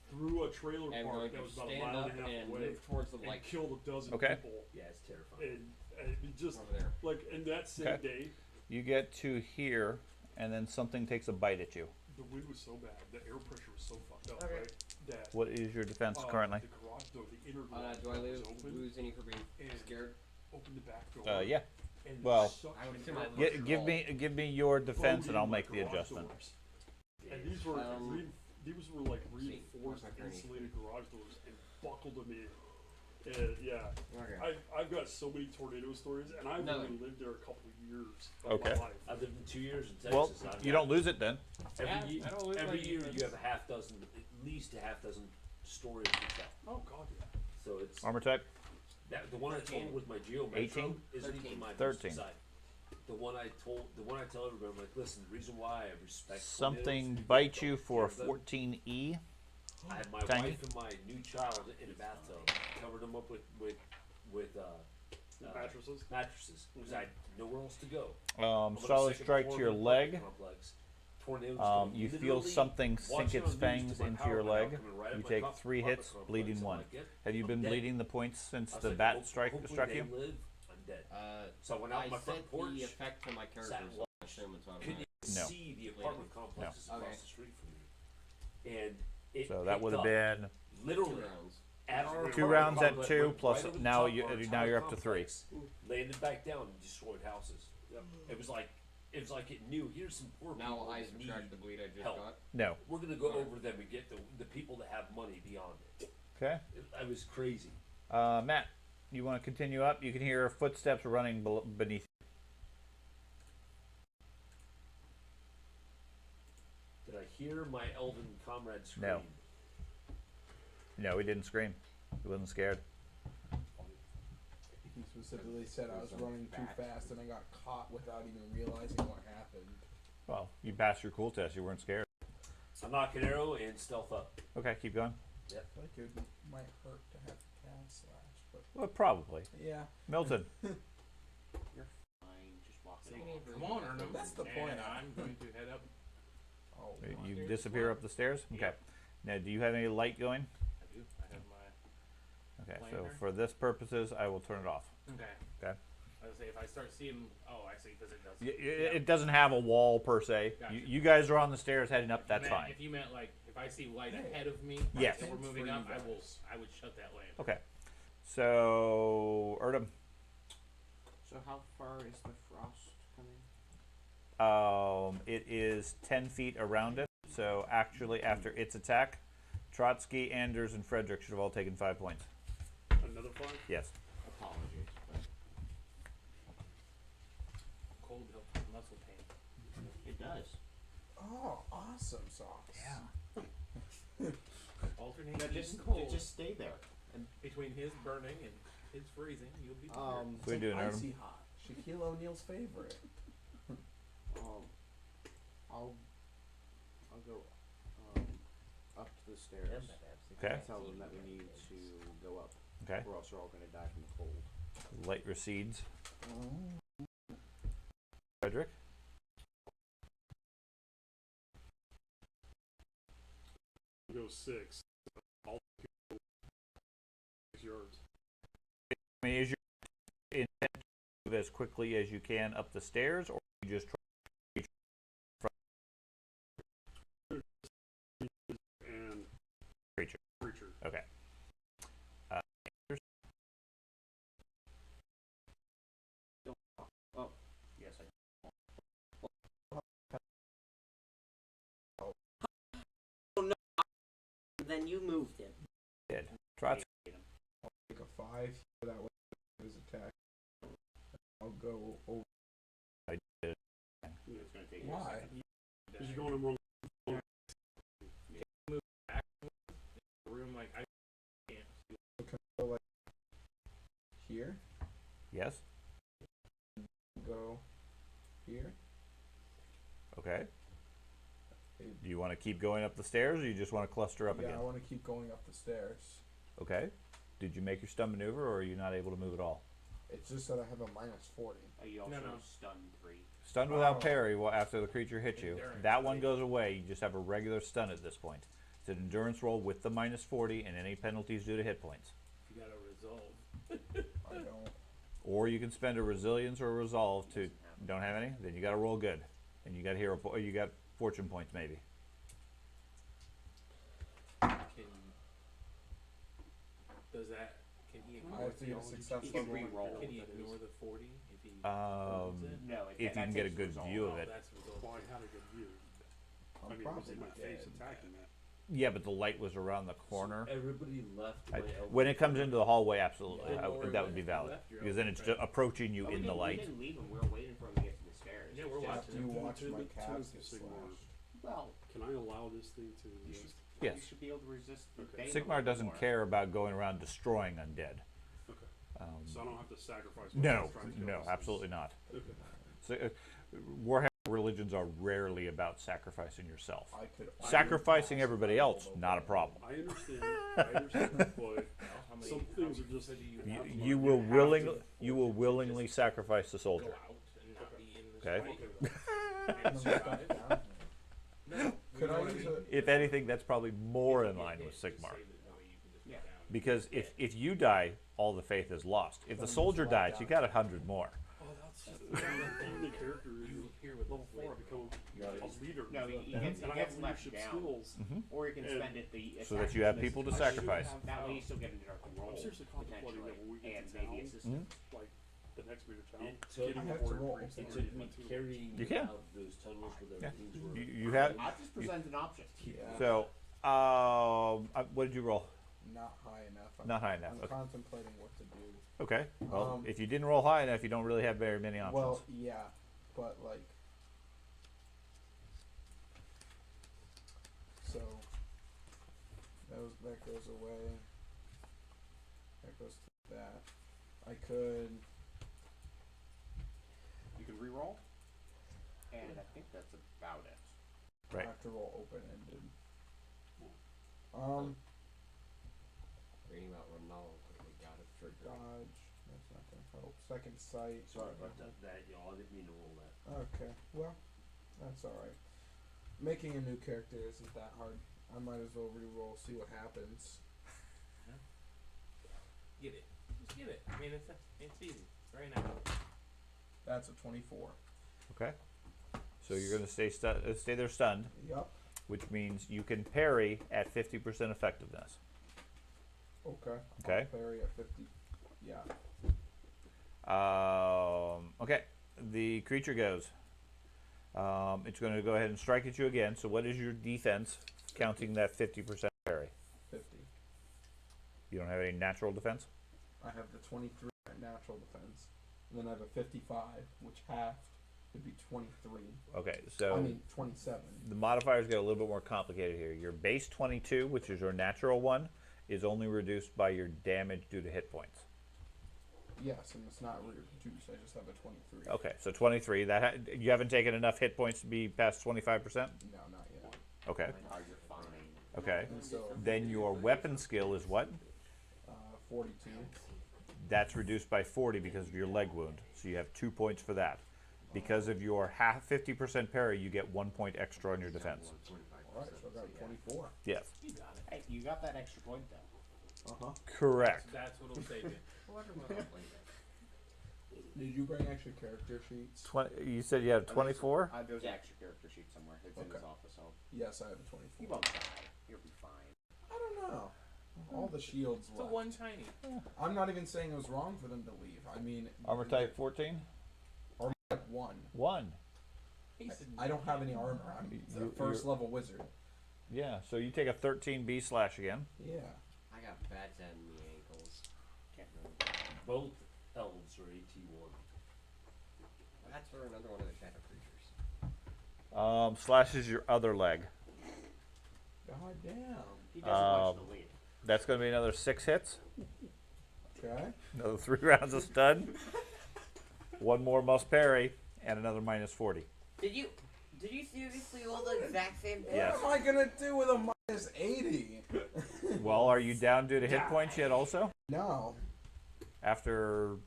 through a trailer I'm park going that to was about a stand mile up and a half and away, move towards the and light killed a dozen Okay. people. Yeah, it's terrifying. And it just over there. like in that same Okay. day, You get to here, and then something takes a bite at you. the wind was so bad, the air pressure was so fucked up, Okay. right? That What is your defense currently? the garage door, the inner garage Do I door was lose, open, lose any for being and scared? opened the back door. Yeah. And Well, sucked I would the assume air I lose. pressure Give me your defense, and I'll floating make the garage adjustment. doors. And these were these were like reinforced my attorney? insulated garage doors and buckled them in. And yeah, Okay. I've got so many tornado stories, and I've No. only lived there a couple of years of Okay. my life. I've lived in 2 years in Texas. Well, and I've you got- don't lose it then. Every year, I don't lose every my year defense. you have at least a half dozen stories to tell. Oh god, yeah. So it's Armor type. the one I told with my Geo Metro 18? isn't even my 13. most side. The one I tell everybody, I'm like, listen, the reason why I respect Something tornadoes, bites you for a kill them. 14E. I had my Tangy? wife and my new child in a bathtub, covered them up with Mattresses. mattresses because I had nowhere else to go. Solid strike to your leg. Tornadoes You feel something sink its fangs into your leg. You take 3 hits, bleeding 1. Have you been dead. bleeding the points since the bat struck you? Live, I'm dead. So I went out I my front set porch, the effect to my character, sat so I assume it's couldn't automatic. even No. see the apartment complexes No. across Okay. the street from me. And it So that picked would have up been literally 2 rounds. at our 2 apartment rounds at complex, 2, went plus right over the now top of you our now entire you're up to 3. complex, landed back down and destroyed houses. It was like it knew here's some poor people Now I that subtract need the bleed I just help. got. No. We're gonna go over them and get the people that have money beyond it. Okay. I was crazy. Matt, you want to continue up? You can hear footsteps running beneath you. Did I hear my elven comrade scream? No. No, he didn't scream. He wasn't scared. He specifically said I was running too fast and I got caught without even realizing what happened. Well, you passed your cool test. You weren't scared. I'm knocking arrow and stealth up. Okay, keep going. I feel like it might hurt to have cast slash, but Well, probably. yeah. Milton. You're fine. Just walk it off. Come on, Arnhem. That's the point. And I'm going to head up. Oh, You Stairs disappear as up the stairs? Okay. Now, do you have any light going? I do. I have my. Okay, so Lantern. for this purposes, I will turn it off. Okay. Okay. I was say if I start seeing. Oh, I see. Because it does. It doesn't have a wall per se. Gotcha. You guys are on the stairs heading up. That's fine. If you meant like if I see light ahead of me, Yes. and we're moving For up, you I would shut that lantern. Okay. So, Erdem, So how far is the frost coming? it is 10 feet around it. So actually, after its attack, Trotsky, Anders, and Frederick should have all taken 5 points. Another 5. Yes. Apologies. But muscle pain. It does. Oh, awesome sauce. Yeah. Alternate No, heat just, and cold. just stay there. And Between his burning and his freezing, you'll be prepared. What are you doing, Adam? Icy hot. Shaquille O'Neal's favorite. I'll go up to the stairs. Okay. Tell them that we need to go up, Okay. or else we're all gonna die from the cold. Light recedes. Frederick? Go 6. All 6 yards. I mean, is your intent to move as quickly as you can up the stairs, or you just try And creature? creature. Okay. Oh, yes, Then you moved him. Did. Trots. Take a 5 that way his attack. I'll go over. I did. It's gonna take Why? Because you're going in wrong. Move back in the room like I can't. Can I go like here? Yes. Go here? Okay. Do you want to keep going up the stairs, or you just want to cluster up Yeah, again? I want to keep going up the stairs. Okay. Did you make your stun maneuver, or are you not able to move at all? It's just that I have a -40. You also No. stun 3. Stunned without Oh. parry after the creature hits you. Endurance, That one right? goes away. You just have a regular stun at this point. It's an endurance roll with the -40 and any penalties due to hit points. You gotta resolve. I don't. Or you can spend a resilience or a resolve to. Don't have any? Then you got to roll good, and you got hero. You got fortune points maybe. Does that? Can he I ignore? have to get a success He can level. re-roll. Can he ignore the 40 if he? Um, it? No, if you can get a good view of it. That's resolve. Well, I had a good view. I'm I mean, it was in my probably face dead. attacking that. Yeah, but the light was around the corner. Everybody left. When it comes into the hallway, absolutely, Yeah. that would be valid, Left, you're because then it's just approaching you in the We light. didn't leave him. We were waiting for him to get to the stairs. Yeah, we're It's just- After you watch To my the calves get Sigmar. slashed. Well, Can I allow this thing to you should, resist? you Yes. should be able to resist the Okay. bane a Sigmar little doesn't more. care about going around destroying undead. Okay. Um, So I don't have to sacrifice no, myself trying to kill no, this. absolutely not. Okay. So, Warhammer religions are rarely about sacrificing yourself. I could. Sacrificing everybody else, not a problem. I understand. But How many? some things are just. You will willingly sacrifice the Go soldier. out and not be in this Okay. fight. I'm gonna stop down. No. Could I use a? If anything, that's probably more in line with Sigmar. Because if you die, all the faith is lost. If the soldier dies, you got 100 more. Oh, that's just the character You here with level 4. I become a leader. No, he and gets I left have leadership down. skills. Or you can And- spend it the So that you have people to sacrifice. That way you still get into a roll I'm seriously contemplating potentially, that when we get and to maybe town, assistance. like the next major town. It took, getting I have more to roll. increase in it took me my carrying You can. out those tunnels where Yeah. things were. You have. I just present an option. Yeah. So, what did you roll? Not high enough. Not high enough. I'm Okay. contemplating what to do. Okay. Well, Um, if you didn't roll high enough, you don't really have very many options. Well, yeah, but like. So. That goes away. That goes to that. I could. You can re-roll, and I think that's about it. Right. I have to roll open ended. Reading about Ronaldo quickly got it for Dodge. That's not gonna help. Second sight. Sorry about that. I didn't mean to roll that. Okay. Well, that's alright. Making a new character isn't that hard. I might as well re-roll, see what happens. Get it. Just get it. I mean, it's easy. Very nice. That's a 24. Okay. So you're going to stay there stunned, Yup. which means you can parry at 50% effectiveness. Okay. Okay. I'll parry at 50. Yeah. Okay. The creature goes. It's going to go ahead and strike at you again. So what is your defense, counting that 50% parry? 50. You don't have any natural defense? I have the 23 at natural defense. And then I have a 55, which halved. It'd be 23. Okay, so I mean 27. the modifiers get a little bit more complicated here. Your base 22, which is your natural one, is only reduced by your damage due to hit points. Yes, and it's not reduced. I just have a 23. Okay, so 23. You haven't taken enough hit points to be past 25%? No, not yet. Okay. Oh, you're fine. Okay. And so Then your weapon skill is what? 42. That's reduced by 40 because of your leg wound. So you have 2 points for that. Because of your 50% parry, you get 1 point extra on your defense. All right, so I got 24. Yes. Hey, you got that extra point though. Correct. That's what'll save you. Did you bring extra character sheets? You said you had 24? There's Yeah. an extra character sheet somewhere. It's in his Okay. office. So Yes, I have a you 24. won't die. You'll be fine. I don't know. All the shields It's a left. one shiny. I'm not even saying it was wrong for them to leave. I mean, Armor type 14? Armor type 1. 1. I don't have any armor. I'm a first level wizard. Yeah, so you take a 13B slash again. Yeah. I got bats in the ankles. Can't remember. Both elves are AT1. That's for another one of the shadow creatures. Slashes your other leg. God damn. He doesn't watch the lead. That's going to be another 6 hits. Okay. Another 3 rounds of stun. 1 more must parry, and another minus 40. Did you seriously roll the exact same thing? Yes. What am I gonna do with a minus 80? Well, are you down due to hit points yet also? No. After,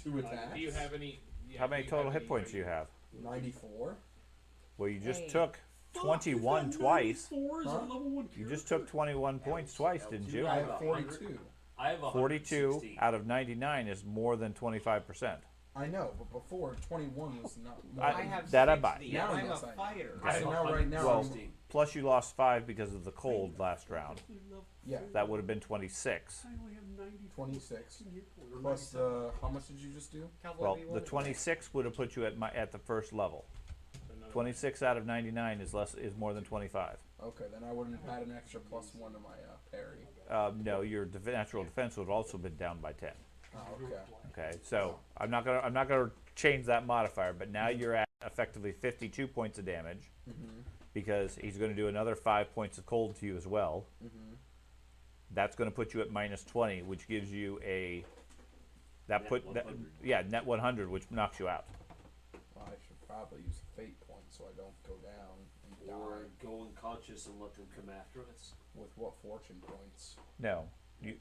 2 attacks. Do you have any? Yeah, how many do you total have hit any- points are do you have? 94. Well, you just Hey. took 21 twice. Four is a Huh? level 1 You just took 21 points twice, didn't you? I have 42. I have 42 116. out of 99 is more than 25%. I know, but before 21 was not. I than- have that I buy. Now I'm yes, a I- fighter. Okay. So now right now, Well, I'm- plus you lost 5 because of the cold last round. yeah, That would have been 26. I only have 90 26 hit points, or plus 97. how much did you just do? Well, the 26 would have put you at the first level. 26 out of 99 is more than 25. Okay, then I wouldn't have had an extra +1 to my parry. No, your natural defense would have also been down by 10. Oh, okay. Okay, so I'm not gonna change that modifier, but now you're at effectively 52 points of damage because he's going to do another 5 points of cold to you as well. That's going to put you at minus 20, which gives you a Net 100. net 100, which knocks you out. Well, I should probably use fate points so I don't go down and Or die. go unconscious and let them come after us. With what fortune points? No,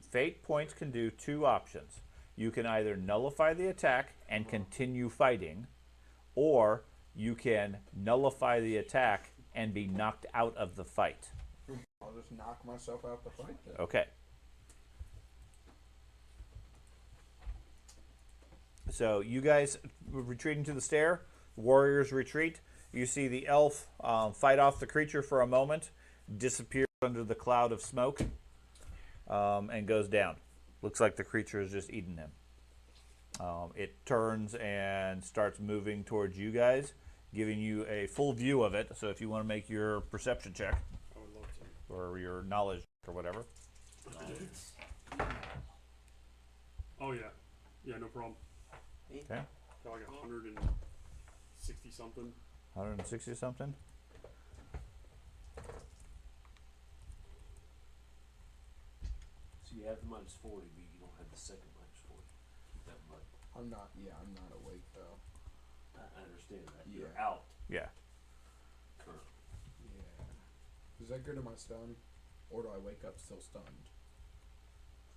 fate points can do 2 options. You can either nullify the attack and continue fighting, or you can nullify the attack and be knocked out of the fight. I'll just knock myself out the fight then. Okay. So you guys retreating to the stair. Warriors retreat. You see the elf fight off the creature for a moment, disappears under the cloud of smoke, and goes down. Looks like the creature has just eaten him. It turns and starts moving towards you guys, giving you a full view of it. So if you want to make your perception check, I would love to. or your knowledge or whatever. Oh, yeah. Yeah, no problem. Okay. Got like 160 something. 160 something. So you have the minus 40, but you don't have the second minus 40. Keep that in mind. I'm not awake though. I understand that. Yeah. You're out Yeah. currently. Yeah. Is that good to my stun? Or do I wake up still stunned?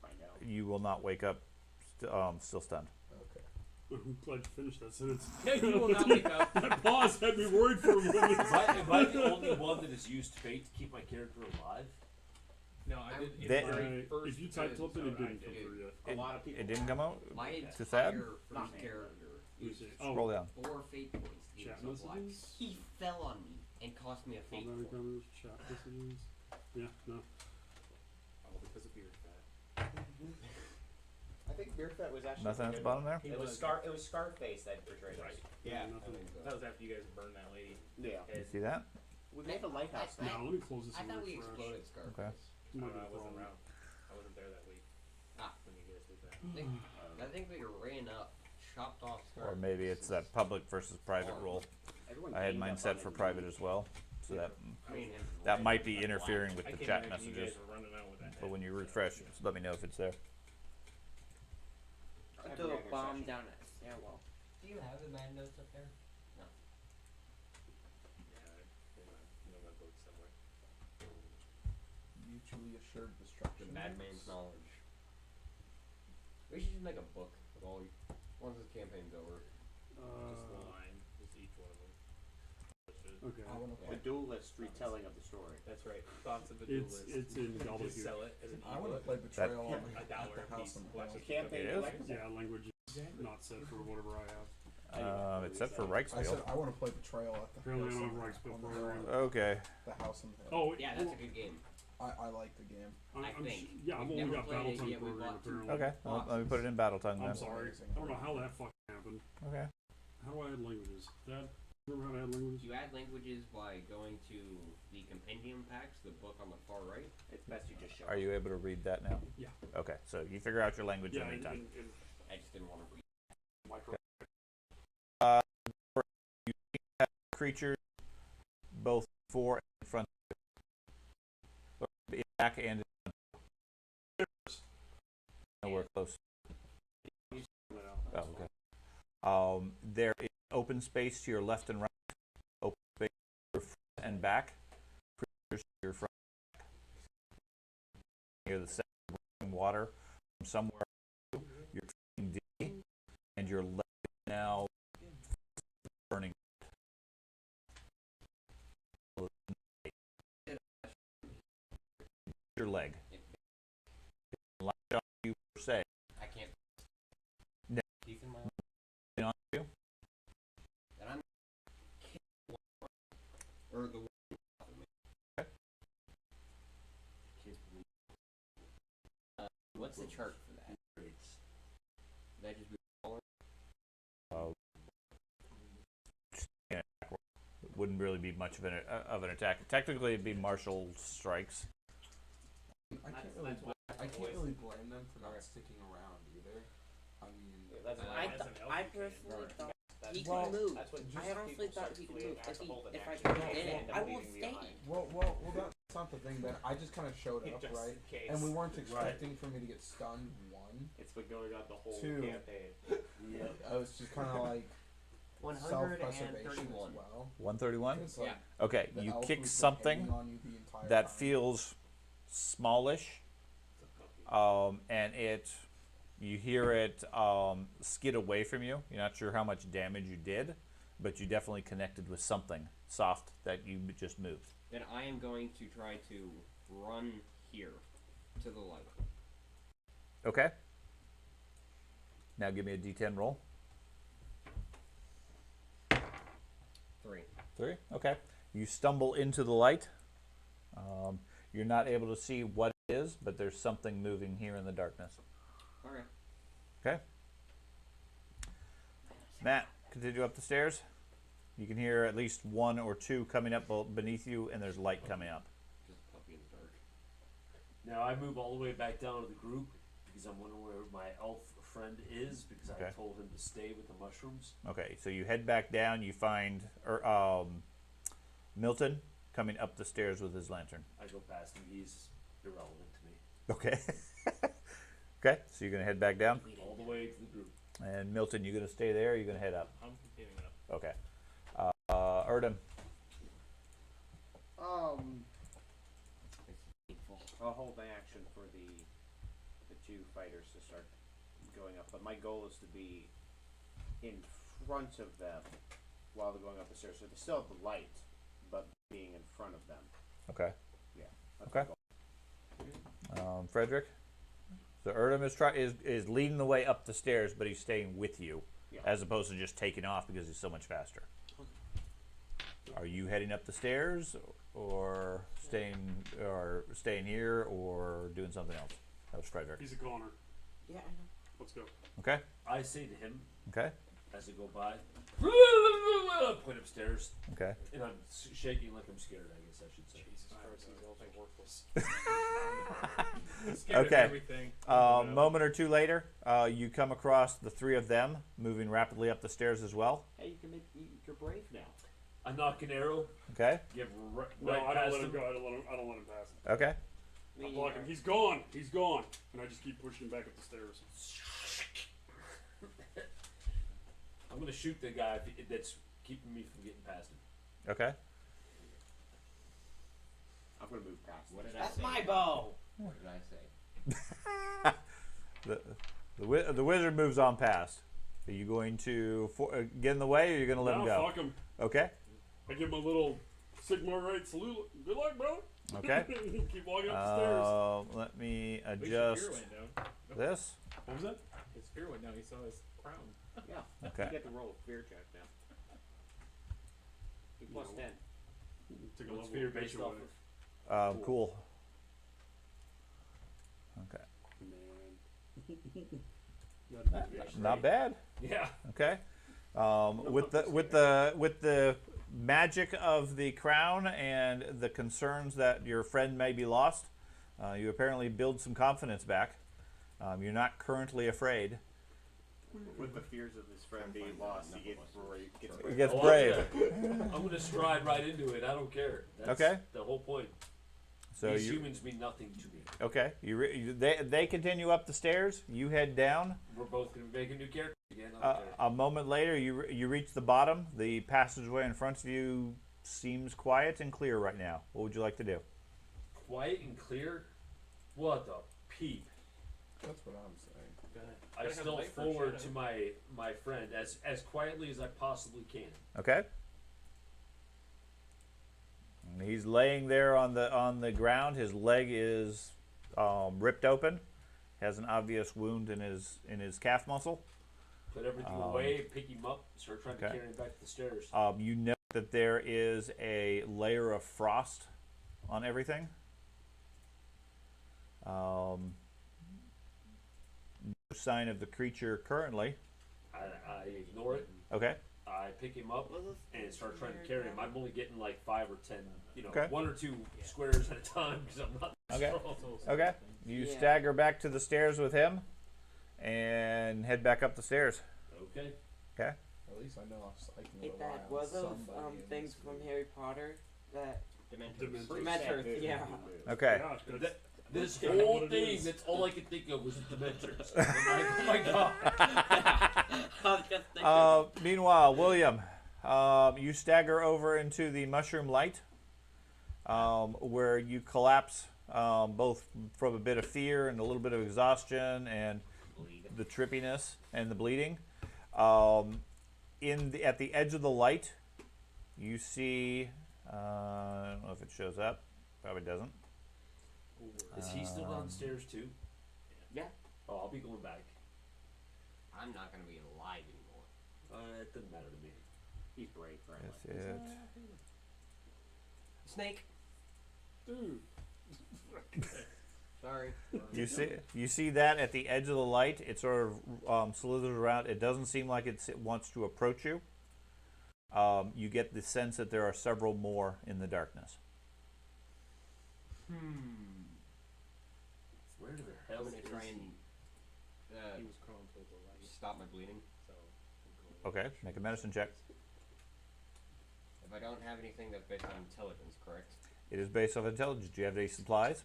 Find out. You will not wake up still stunned. Okay. I'm glad you finished that sentence. Yeah, you will not wake up. That pause had me worried for a moment. Am I the only one that has used fate to keep my character alive? No, I did. in That- the very first If you typed something, it episode, I didn't come did. through yet. A lot of people. It didn't come out? My To Thad? entire Not first me. character used Oh, Scroll down. 4 fate points to keep Chat himself alive. messages? He fell on me and cost me a fate Automatic point. counters, chat messages. Yeah, no. All because of beard fat. I think Beard Fat was actually. Nothing at the bottom there? It was Scarface that portrayed us. Yeah. Nothing. That was after you guys burned that lady. Yeah. You see that? We made the lighthouse. Now, let me close this I and thought we refresh. exploded Scarface. Okay. Might be I a wasn't problem. around. I wasn't there that week. Ah. When you guys did that. I think we ran up chopped off or start. maybe it's that public versus private rule. Everyone I had ganged mine up set on for me. private as well, so that I mean, that might be interfering with I the can chat imagine you messages. guys are running out with that. But when you refresh, just let me know if it's there. I threw a bomb down at the stairwell. Do you have the mad notes up there? No. Yeah, in my book somewhere. Mutually assured The destruction. madman's knowledge. We should just make a book with all once this campaign's over. Just the line, just each one of them. Okay. I want to The play. duelist retelling of the story. That's right. Thoughts of the It's duelist. in Just Gobbledygook. sell it as an I want to ebook. play Betrayal on $1 at the a house piece. on the Watch hill. it. Campaign It is? collectible. Yeah, language is not set for whatever I have. It's set for I Reichsfield. said I want to play Betrayal at the Apparently I house don't on have Reichsfield on the program. hill. Okay. The house on the hill. Oh, Yeah, that's a good game. I like the game. I I'm think. yeah, I've We've only never got played it Battleton yet, we program bought two. apparently. Okay. Well, let me put it in battle tongue I'm then. sorry. I don't know how that fucking happened. Okay. How do I add languages? Dad, remember how to add languages? You add languages by going to the compendium packs, the book on the far right. It's best you just show. Are you able to read that now? Yeah. Okay. So you figure out your language Yeah, anytime. I just didn't want to read. micro. You have creatures both before and in front of you. Or in back and in front of you. No, we're close. Oh, okay. There is open space to your left and right. Open space to your front and back. Creatures to your front and back. Near the center of water from somewhere. You're feeling dizzy, and your leg is now burning. Your leg. Latch on you per se. I can't. No. Teeth in my On you. and I'm or the one off of me. Okay. Can't believe- what's the chart for that? Would that just be It wouldn't really be much of an attack. Technically, it'd be martial strikes. I can't really. I can't really blame them for not sticking around either. I mean, I personally thought he Well, could move. That's what I honestly people thought start he could fleeing move. after holding If I action. could get in, Yeah. I will Leaving stay. behind. well, that's not the thing. That I just kind of showed up, Just right? in case. And we weren't expecting for me to get stunned. One, It's been going on the whole Two. campaign. I was just kind of like 131. self-preservation as well. 131. It's like Yeah. Okay, the you elf kick who's been something hitting on you the entire that time. feels smallish, and you hear it skid away from you. You're not sure how much damage you did, but you definitely connected with something soft that you just moved. Then I am going to try to run here to the light. Okay. Now give me a D10 roll. 3. 3. Okay. You stumble into the light. You're not able to see what it is, but there's something moving here in the darkness. Okay. Okay. Matt, continue up the stairs. You can hear at least one or two coming up beneath you, and there's light coming up. Just a puppy in the dark. Now I move all the way back down to the group because I'm wondering where my elf friend is because I Okay. told him to stay with the mushrooms. Okay, so you head back down. You find Milton coming up the stairs with his lantern. I go past him. He's irrelevant to me. Okay. Okay, so you're gonna head back down, All the way to the group. and Milton, you gonna stay there? Or you gonna head up? I'm continuing up. Okay. Erdem. I'll hold my action for the two fighters to start going up, but my goal is to be in front of them while they're going up the stairs. So they still have the light, but being in front of them. Okay. Yeah. That's Okay. my goal. Frederick. So Erdem is leading the way up the stairs, but he's staying with you, Yeah. as opposed to just taking off because he's so much faster. Are you heading up the stairs, or staying here, or doing something else? That was Frederick. He's a goner. Yeah, I know. Let's go. Okay. I say to him, Okay. as I go by. Point upstairs, Okay. and I'm shaking like I'm scared. I guess I should say. Jesus Christ, these elves are worthless. Scared of Okay. everything. A moment or two later, you come across the three of them moving rapidly up the stairs as well. Hey, you're brave now. I knock an arrow, Okay. give right No, I past don't let him him. go. I don't let him pass. Okay. I block him. He's gone. He's gone. And I just keep pushing him back up the stairs. I'm gonna shoot the guy that's keeping me from getting past him. Okay. I'm gonna move past. What this. did I That's say? my bow. What did I say? The wizard moves on past. Are you going to get in the way, or are you going to let him No, go? fuck him. Okay. I give him a little Sigma right salute. Good luck, bro. Okay. Keep walking up the stairs. Let me At least your adjust fear went down. this. What was that? His fear went down. He saw his crown. Yeah. Okay. You get to roll a fear check now. You plus No. 10. Took a What's level fear of based bitch off away. of? Cool. Okay. Man. Not bad. Yeah. Okay. With the magic of the crown and the concerns that your friend may be lost, you apparently build some confidence back. You're not currently afraid. With the fears of his friend being lost, he gets brave. He gets Oh, brave. I'm gonna stride right into it. I don't care. That's Okay. the whole point. So These you humans mean nothing to me. okay? They continue up the stairs. You head down. We're both gonna make a new character again. I don't care. A moment later, you reach the bottom. The passageway in front of you seems quiet and clear right now. What would you like to do? Quiet and clear. What the peep? That's what I'm saying. I Gotta have stealth light for a forward shadow. to my friend as quietly as I possibly can. Okay. And he's laying there on the ground. His leg is ripped open. Has an obvious wound in his calf muscle. Put everything away, pick him up, start trying to okay. carry him back to the stairs. You note that there is a layer of frost on everything. No sign of the creature currently. I ignore it. Okay. I pick him up and start trying to carry him. I'm only getting like 5 or 10, Okay. 1 or 2 squares at a time because I'm not Okay. strong. Okay. You Yeah. stagger back to the stairs with him, and head back up the stairs. Okay. Okay. At least I know I can Hey, rely Dad, on were those somebody in things this from group. Harry Potter that Dementors. Dementors? Yeah. Okay. Yeah, that's- This kinda what whole it thing, is. that's all I could think of was the Dementors. I'm like, oh my god. I was just thinking. Meanwhile, William, you stagger over into the mushroom light, where you collapse both from a bit of fear and a little bit of exhaustion and the trippiness and the bleeding. At the edge of the light, you see. I don't know if it shows up. Probably doesn't. Is he still downstairs too? Yeah. Oh, I'll be going back. I'm not gonna be alive anymore. It doesn't matter to me. He's brave, right? That's it. Snake. Dude. Sorry. You see that at the edge of the light, it sort of slithers around. It doesn't seem like it wants to approach you. You get the sense that there are several more in the darkness. Where the I'm hell gonna is try he? and He was crawling towards the light. stop my bleeding. So, Okay, make a medicine check. If I don't have anything that's based on intelligence, correct? It is based off intelligence. Do you have any supplies?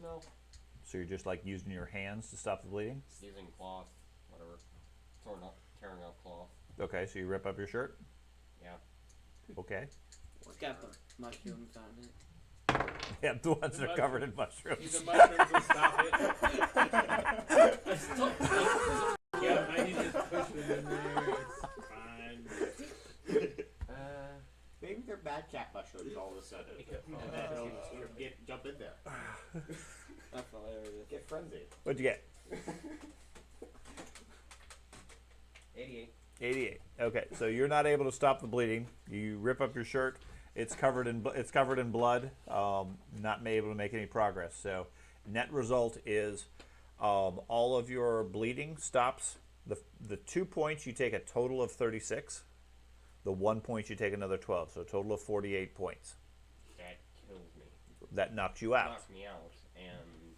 No. So you're just like using your hands to stop the bleeding? Using cloth, whatever. Tearing off cloth. Okay, so you rip up your shirt? Yeah. Okay. It's got the mushrooms on it. Yeah, the ones that are covered in mushrooms. the mushrooms will stop it. Yeah, I need to push it in there. It's fine. Maybe they're bad cat mushrooms all of a sudden. And then they'll jump in there. That's hilarious. Get frenzied. What'd you get? 88. 88. Okay, so you're not able to stop the bleeding. You rip up your shirt. It's covered in blood. Not able to make any progress. So net result is all of your bleeding stops The 2 points you take a total of 36. The 1 point you take another 12, so a total of 48 points. That kills me. That knocks you out. Knocks me out, and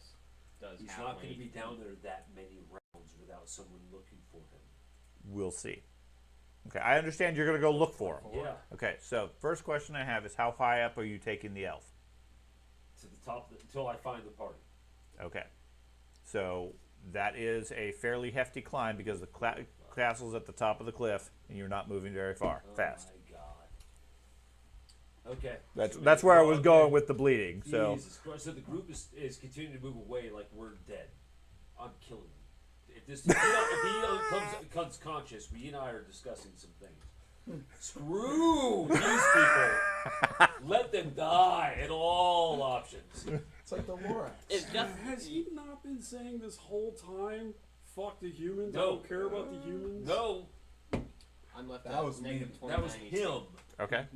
does He's how not going many- to be down there that many rounds without someone looking for him. We'll see. Okay, I understand you're going to go look for him. Yeah. Okay, so first question I have is how high up are you taking the elf? To the top until I find the party. Okay, so that is a fairly hefty climb because the castle's at the top of the cliff and you're not moving very far fast. Oh my god. Okay. That's where I was going with the bleeding. So Jesus Christ. So the group is continuing to move away like we're dead. I'm killing him. If he comes conscious, we and I are discussing some things. Screw these people. Let them die at all options. It's like the Lorax. It's just Has he not been saying this whole time, fuck the humans, I No. don't care about the humans? No, I'm left That out was negative me. 29. that was him. okay,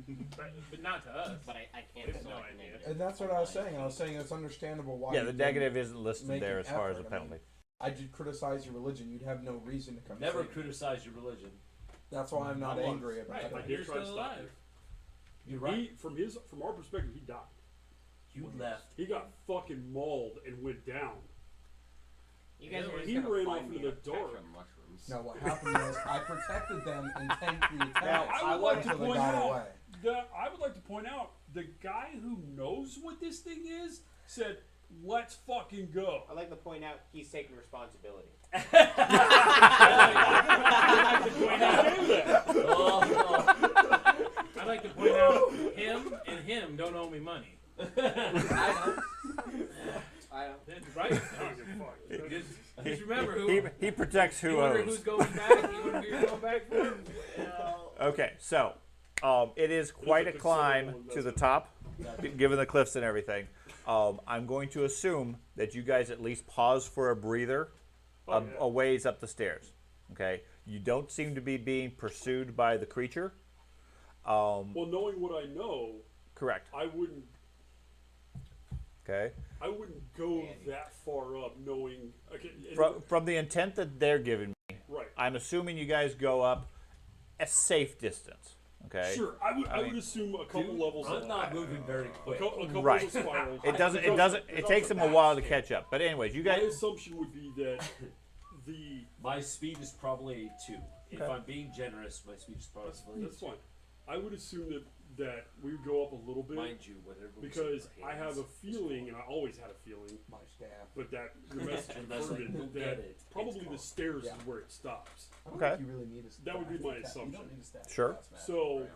But not to us. But I can't We have no select idea. negative. And that's what I was saying. I was saying it's understandable why. yeah, you the didn't negative isn't listed make there an as far as a effort. penalty. I did criticize your religion. You'd have no reason to come. Never save me. criticize your religion. That's why I'm not Not once. angry about Right, it. I but did you're try to still stop alive. You're right. From our perspective, he died. You left. He got fucking mauled and went down. You guys are just He gonna ran find off me into the a patch dark. of mushrooms. No, what happened was I protected them and tanked the Now, attack I would like to until they point got out away. I would like to point out the guy who knows what this thing is said, "Let's fucking go." I'd like to point out he's taking responsibility. I'd like to point out, I'd like to point out him and him don't owe me money. I don't. Right? Just remember who. He protects who you wonder owes. who's going back. You wonder who you're going back for. Okay, so it is quite a climb to the top, given the cliffs and everything. I'm going to assume that you guys at least pause for a breather a ways up the stairs. Okay, you don't seem to be being pursued by the creature. Well, knowing what I know, Correct. I wouldn't Okay. go that far up, knowing. Okay, and- From the intent that they're giving me, right. I'm assuming you guys go up a safe distance. Okay. Sure, I would mean, assume a couple levels. I'm of not moving very a quick. couple Right. of spirals. It doesn't. It takes them a while to catch up. But anyways, you My guys. assumption would be that the My speed is probably a 2. If Okay. I'm being generous, my speed is probably that's fine. I would assume that we would go up a little bit Mind you, whatever. we because say for I have hands a is feeling, fine. and I always had a feeling, My staff. but that the message Unless, like, confirmed you'll it, get that it, probably it's the fine. stairs Yeah. is where it stops. I don't Okay. think you really need a staff. That would be my You assumption. don't need a staff. Sure. So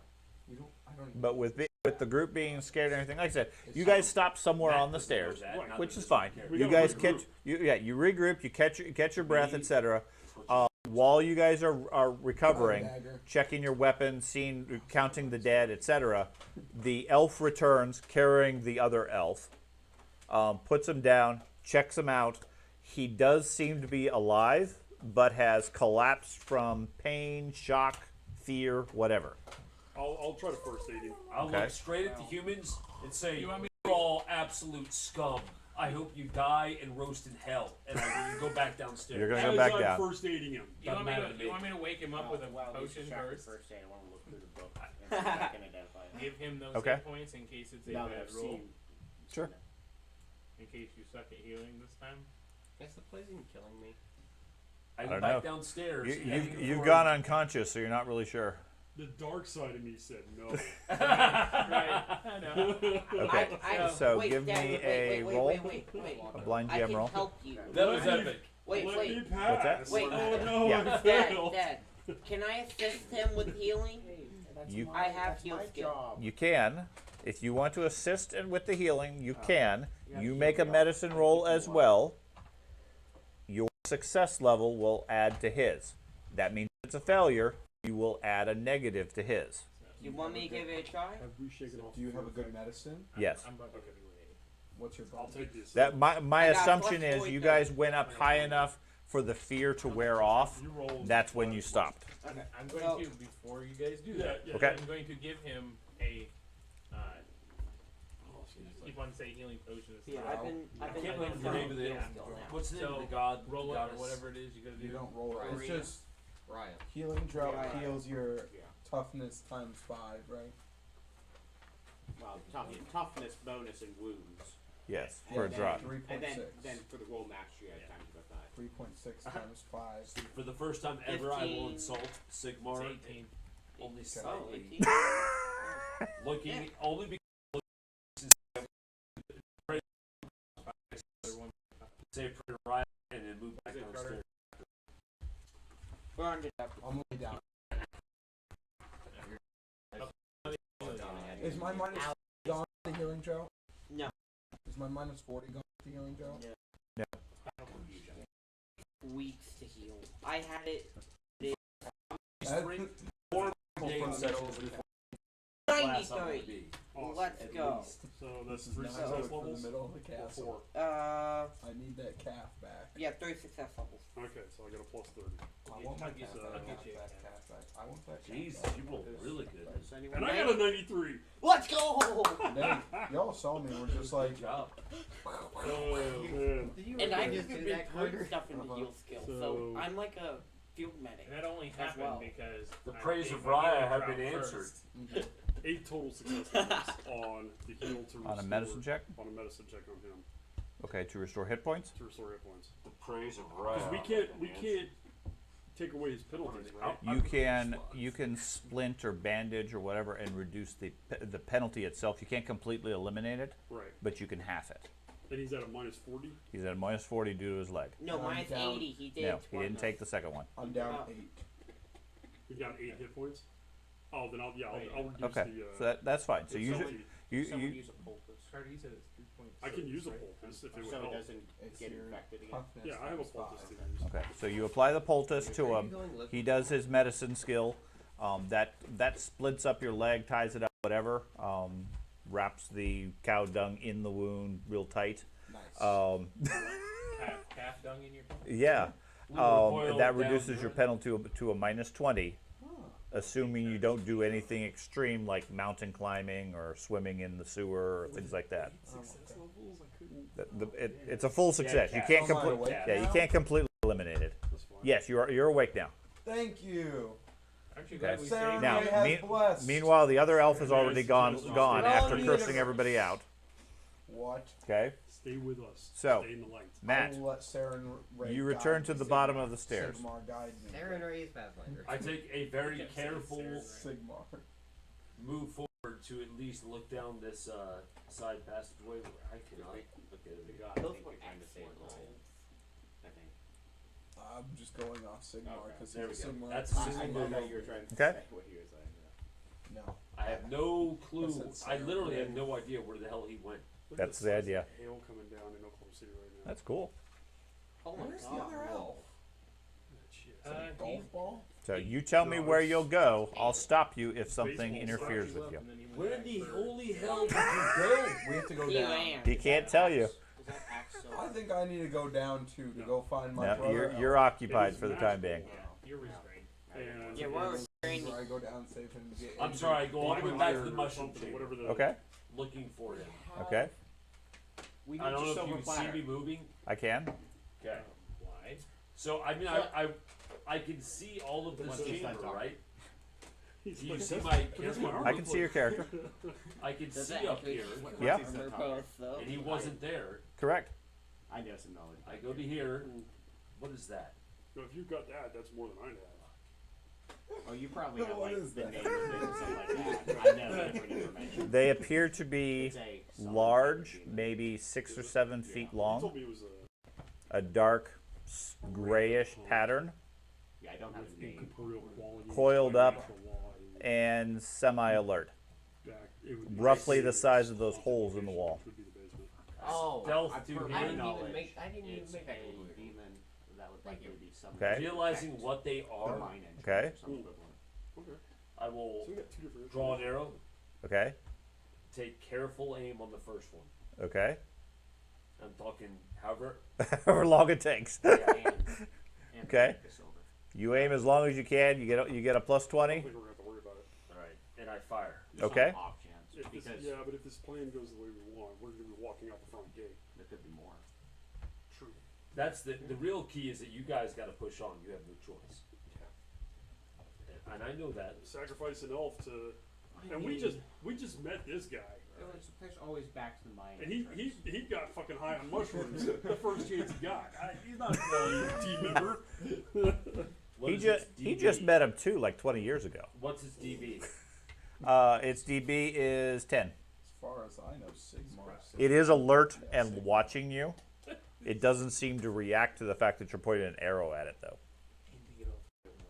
You don't. I don't. But with the group being scared and everything, like I said, you guys stop somewhere Matt on the doesn't know stairs, that, Right. not which that is he fine. doesn't care. We You gotta guys catch. You regroup. You catch your breath, Me. etc. That's what While you guys are recovering, Dagger. checking your weapons, seeing, counting the dead, etc. The elf returns carrying the other elf, puts him down, checks him out. He does seem to be alive, but has collapsed from pain, shock, fear, whatever. I'll try to first aid him. I'll Okay. look straight at the humans and say, You want me- "You're all absolute scum. I hope you die and roast in hell." And I will go back downstairs. You're gonna go As back I'm down. first aiding him. You want, matter to me. you want me to wake him up with a potion first? First aid, I want to look through the book and see if I can identify him. Give him those Okay. hit points in case it's a Now that bad I've roll. seen. Sure. In case you suck at healing this time. Is the poison killing me? I I go don't back know. downstairs. You've gone unconscious, so you're not really sure. The dark side of me said no. Right. I know. Okay. So wait, give Dad, me wait, a wait, roll, wait, wait, wait. a blind I GM can roll. help you. That was Let me- epic. Wait, Let wait. me pass. Wait. Oh no, Yeah. I Dad, failed. Dad, can I assist him with healing? You- I have heal my skill. job. You can, if you want to assist with the healing, you can. You make a medicine roll as well. Your success level will add to his. That means if it's a failure, you will add a negative to his. You want me to give it a try? Have we shaken off? Do you have a good medicine? Yes. I'm about to give you What's your I'll goal? take this. That my I got assumption plus is 40 you to- guys went up high enough for the fear to wear off. You roll. That's when you stopped. Okay. I'm going So- to, before you guys do Yeah, that, yeah. Okay. I'm going to give him a keep on saying healing potions. Yeah, Wow. I've been can't like, remember the name of the heal skill now. What's the name of So, the god? Roll it or goddess? whatever it is you gotta do. You don't roll it. It's Rhea. just Ryan. healing drought Right. heals your Yeah. toughness times 5, right? Well, toughness bonus and wounds. Yes, Yeah, for a then drop. 3.6. And then for the roll mastery, I times by 5. 3.6 times 5. So for the first time ever, I will 15. insult Sigmar. It's 18. Only Oh, slightly. 18. Looking only because say pretty right and then move back Is it downstairs. We're under that. I'm moving down. Down Is my minus Ow. gone to the healing drought? No. Is my minus 40 gone to the healing drought? Weeks to heal. I had it. Game settles before 93. Awesome. Let's at go. least. So that's This is 3 not success good for levels. the middle of the Or castle. 4. I need that calf back. Yeah, 3 success levels. Okay, so I got a plus 30. I want my I'll get- calf I'll back. get you a That calf. calf back. I want that calf Jesus, back. you rolled really good. Does anyone And I got a 93. Let's go! Then, y'all saw me. We're just like, Good job. Oh, man. And I've just even do been that, putting Carter? stuff into heal skill, so So- I'm like a field medic. And that only As happened well. because The I praise gave of my Raya healing have drop been first. answered. 8 total success levels on the heal to restore. On a medicine check? On a medicine check on him Okay, to restore hit points. to restore hit points. The praise of Because Raya. we can't take away his penalties, right? You can splint or bandage or whatever and reduce the penalty itself. You can't completely eliminate it, Right. but you can half it. And he's at a minus 40. He's at a minus 40 due to his leg. No, I'm minus down. 80. He did. No, he didn't twice. take the second one. I'm down Oh. 8. He got 8 hit points. Oh, then I'll reduce Okay, the. so that's fine. So penalty. you Someone use a poultice. Carter, you said it's 3.6. I can use a right? poultice if it would So it help. doesn't It's get your infected again. toughness Yeah, I have a times poultice 5. to use. okay. So you apply the poultice to Are you him. going liquid? He does his medicine skill. That splits up your leg, ties it up, whatever. Wraps the cow dung in the wound real tight. Nice. Calf dung in your Yeah. We will boil That down reduces your the- penalty to a minus 20, Huh. assuming you don't do anything extreme like mountain climbing or swimming in the sewer or things like that. Success levels? I couldn't. It's a full success. You calf. can't Am I complete. awake Yeah, you now? can't completely eliminate it. That's fine. Yes, you're awake now. Thank you. Aren't you Okay. glad we Sarah saved Now, Ray you? has blessed. Meanwhile, the other elf is already Yes, gone yes, gone yes. after Oh, cursing yes. everybody out. What? Okay, Stay with us. So, Stay in the light. Matt, I will let Sarah and Ray you guide return me. to the bottom of the stairs. Sigmar guide me. Sarah and Ray's Pathfinder. I take a very kept saying careful Sarah. Sigmar. move forward to at least look down this side passageway where I cannot look at The it. god, I Those think were you're trying to save excellent rolls. rolls. I think. I'm just going off Sigmar because There he's a we go. Sigmar. That's a I Sigmar know move. you were trying to Okay. say what he was saying. No. I have no clue. That's I literally have Sarah. no idea where the hell he went. Look at That's the the size of idea. Hail coming down in Oklahoma City right now. That's cool. Oh my Where's the god. other elf? Shit. Golf ball? So you tell me where you'll go. I'll stop you if something Baseball interferes style. with you. And then he went Where back the for- holy hell did you go? We have to go He down. ran. He can't tell you. Is that axe so? I think I need to go down too to No. go find my No, brother. you're elf. occupied It is for the time being. magical. Yeah, you're restrained. And Yeah, we're Where restraining. I go down, save him. Get I'm injured. sorry, I go all the way back to the Iron or mushroom something, chamber, whatever the. Okay. looking for him. Okay. We need I don't your know if silver you can see platter. me moving. I can. Okay. Why? So I mean, I can see all of this chamber, right? He's Do you like, see "That's- my that's character? armor I can see your character. I can Does see that up include here, Yeah. armor both, though? and he wasn't there. Correct. I know some knowledge. I go to here. What is that? No, if you got that, that's more than I have. Oh, you probably No, have what like is the that? name of it or something like that. I know different information. They appear to be It's a solid large, energy. maybe 6 or 7 feet He long, told me it was a dark grayish pattern, Yeah, I don't have the name. incorporeal quality. Coiled up. Natural law, and semi-alert. back- it would be Roughly the safe size of those holes in the wall. which would be the basement. Oh, Stealth I to put I him. didn't knowledge. even make. I didn't even It's make that a clue. demon that would Thank likely you. be some Okay. Realizing what they the are, mine engine Okay. or some equivalent. Okay. I So will we got two different. draw an arrow, Okay? take careful aim on the first one. Okay? I'm talking, however, However long it takes. And Okay. the silver. You aim as long as you can. You get a plus I 20. don't think we're gonna have to worry about it. all right, and I fire. Just on Okay. the off chance. Yeah. If this, because yeah, but if this plan goes the way we want, we're going to be walking out the front gate. there could be more. True. That's the real key is that you guys got to push on. You have no choice. And I know that. Sacrifice an elf to, I and mean, we just met this guy, there's always back to the mind. and he got fucking high on mushrooms the first chance he got. He's not a quality team member. What He is just its he DB? just met him too, like 20 years ago. What's its DB? Its DB is 10. As far as I know, Sigmar. It is alert and watching you. It doesn't seem to react to the fact that you're pointing an arrow at it, though.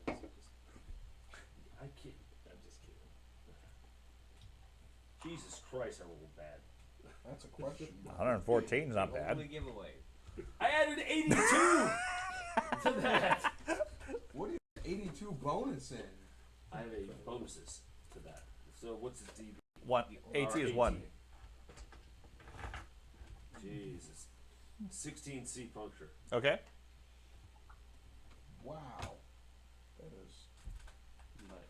I can't. I'm just kidding. Jesus Christ, I rolled bad. That's a question. 114 is not bad. Only giveaway. I added 82 to that. What do you 82 bonus in? I have a bonuses to that. So what's its DB? One. AT is 1. Jesus. 16 C puncture. Okay. Wow. That is. But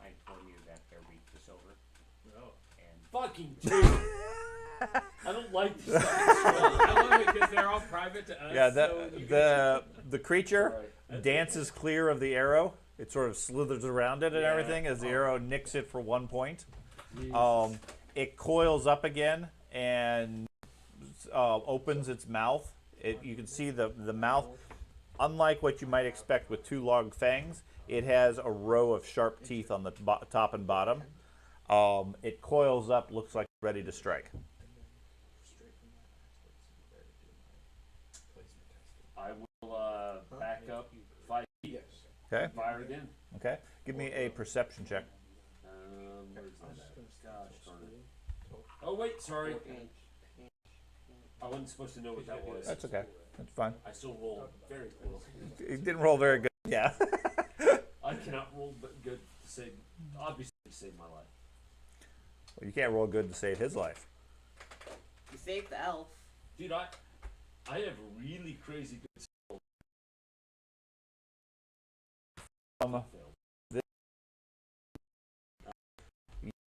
I inform you that they're weak to silver. No. And Fucking dude. I don't like this stuff. I love it because they're all private to us. Yeah, so you the creature Sorry. dances clear of the arrow. It sort of slithers around it and Yeah. everything as the arrow nicks it for 1 point. It coils up again and opens its mouth. You can see the mouth, unlike what you might expect with 2 long fangs, it has a row of sharp teeth on the top and bottom. It coils up, looks like it's ready to strike. I will back up 5 feet. Yes. Okay. Fire again. Okay. Give me a perception check. Where's that at? Gosh darn it. Oh wait, sorry. I wasn't supposed to know what that was. That's okay. That's fine. I still rolled very close. It didn't roll very good. Yeah. I cannot roll but good to save, obviously to save my life. Well, you can't roll good to save his life. You saved the elf. Dude, I have really crazy good skills.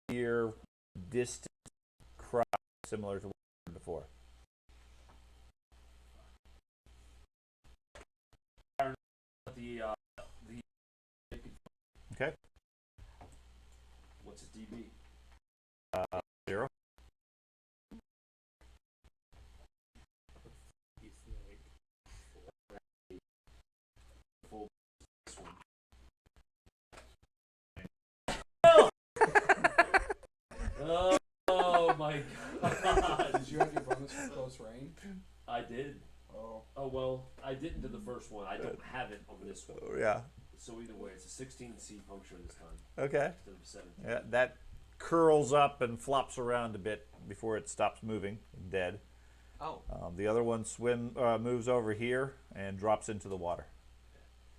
Your distant cry similar to what you heard before. The Okay. what's its DB? 0. Full this one. Oh my god. Did you have your bonus for close range? I did. Oh. Oh well, I didn't do the first one. I don't have it on this one. Yeah. So either way, it's a 16 C puncture this time Okay. instead of 17. Yeah, that curls up and flops around a bit before it stops moving, dead. Oh, The other one moves over here and drops into the water.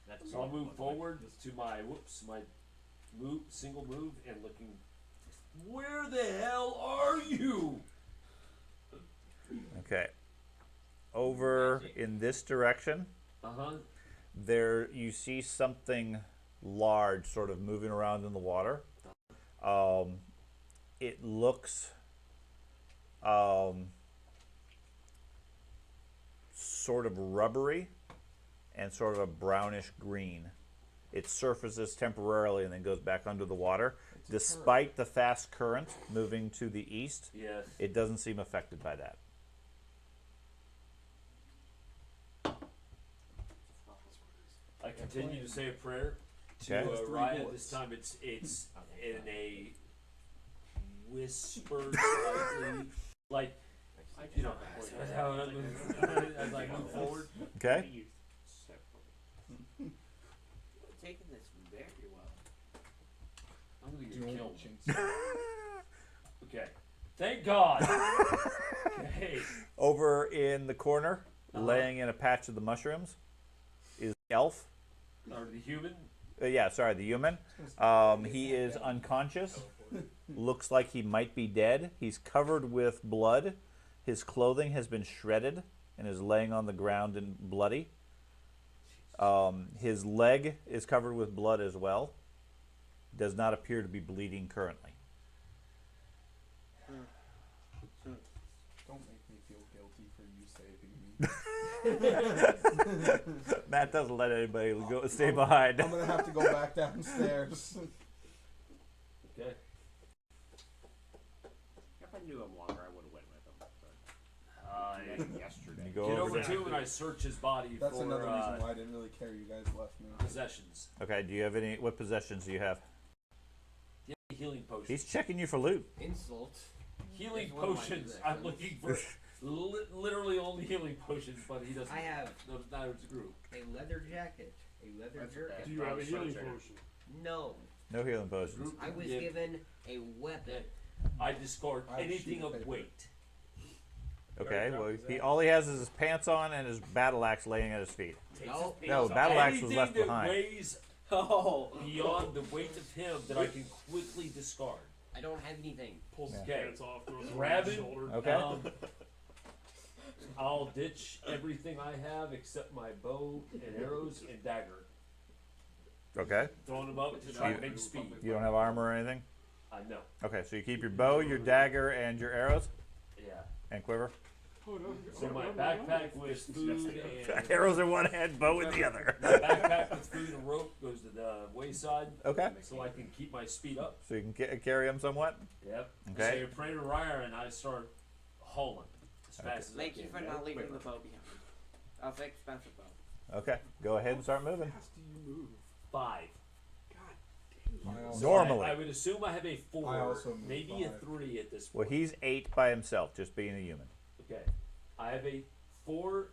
that's So I'll move forward to my single move and looking. Where the hell are you? Okay. Over in this direction, there you see something large sort of moving around in the water. It looks sort of rubbery and sort of a brownish green. It surfaces temporarily and then goes back under the water. Despite the fast current moving to the east, Yes. it doesn't seem affected by that. I continue to say a prayer to Okay. Raya. This time it's in a whisper, slightly, like you know, that's how I move, as I move forward. Okay? Taking this very well. I'm gonna Dual get killed. jinx. Okay. Thank God. Okay. Over in the corner, laying in a patch of the mushrooms, is the elf. Or the human. Yeah, sorry, the human. He is unconscious. Looks like he might be dead. He's covered with blood. His clothing has been shredded and is laying on the ground and bloody. His leg is covered with blood as well. Does not appear to be bleeding currently. Matt doesn't let anybody stay behind. I'm gonna have to go back downstairs. Okay. If I knew him longer, I would have went with him. I But yesterday. You go get over over to- to him and I search his body That's for another reason why I didn't really care you guys left me. possessions. Okay, do you have any? What possessions do you have? Yeah, healing potions. He's checking you for loot. Insult. Healing That's one of my potions. possessions. I'm looking for literally only healing potions, but he doesn't. I have No, neither does the group. a leather jacket, a leather That's jerkin. okay. Do you have a healing Sure. potion? No, No healing potions. I was Yeah. given a weapon. I discard I have anything sheet of of paper. weight. Okay, well, all he has is his pants on and his battle axe laying at his feet. No, No, battle axe was Anything left that behind. weighs Oh. beyond the weight of him that I can quickly discard. I don't have anything. Pulls his Okay. pants off, throws it Grab over his it. shoulder. Okay. I'll ditch everything I have except my bow and arrows and dagger. Okay. Throwing them up to try to make speed. You don't have armor or anything? No. Okay, so you keep your bow, your dagger, and your arrows Yeah. and quiver. Oh, no. So my backpack with food and Arrows in one hand, bow in the other. my backpack with food and rope goes to the wayside, Okay, so I can keep my speed up. so you can carry them somewhat. Yep. Okay. So pray to Ryer and I start hauling as fast as Thank I you can. for not leaving the bow behind. That's an expensive bow. Okay, go ahead and start moving. How fast do you move? 5. I also, So Normally. I would assume I have a 4, I also moved maybe a 5. 3 at this Well, point. he's 8 by himself, just being a human. Okay. I have a 4.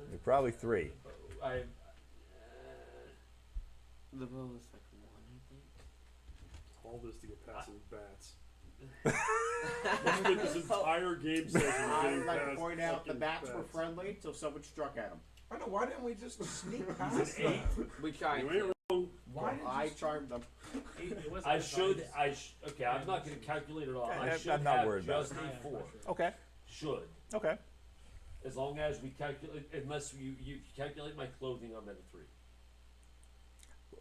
You're probably 3. I. The bow is like one, I think. All this to get past his bats. Let's spend this entire game session I'd getting like to past point out the fucking bats were friendly until someone struck at them. I know. Why didn't we just sneak past them? We tried You to. ain't wrong. Why did I you? charmed them. I should. Okay, I'm not going to calculate it all. I I'm should not have worried about just a 4. Okay, Should. okay. As long as we calculate, unless you calculate my clothing, I'm at a 3.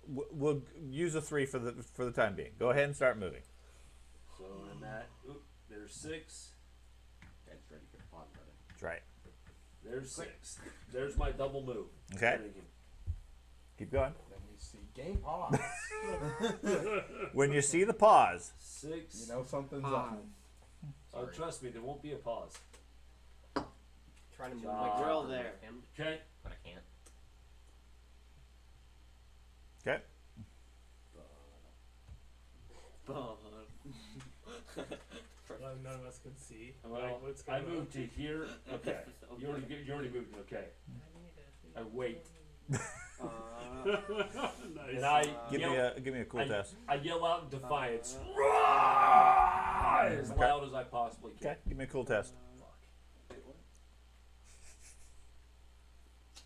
We'll use a 3 for the time being. Go ahead and start moving. So I'm at. Oop, there's 6. That's ready for fun, brother. That's right. There's 6. There's my double move. Okay. Keep going. Let me see. Game pause. When you see the pause, 6. You know something's Pause. up. Oh, trust me, there won't be a pause. Trying to move Ah. my Drill drill there. him, Okay. but I can't. okay. None of us can see. Well, like, what's I going moved to here. Okay. You already moved. Okay. I wait. Nice. And I Give yell, me a cool I, test. I yell out in defiance. "Rah!" As Okay. loud as I possibly can. Okay, give me a cool test.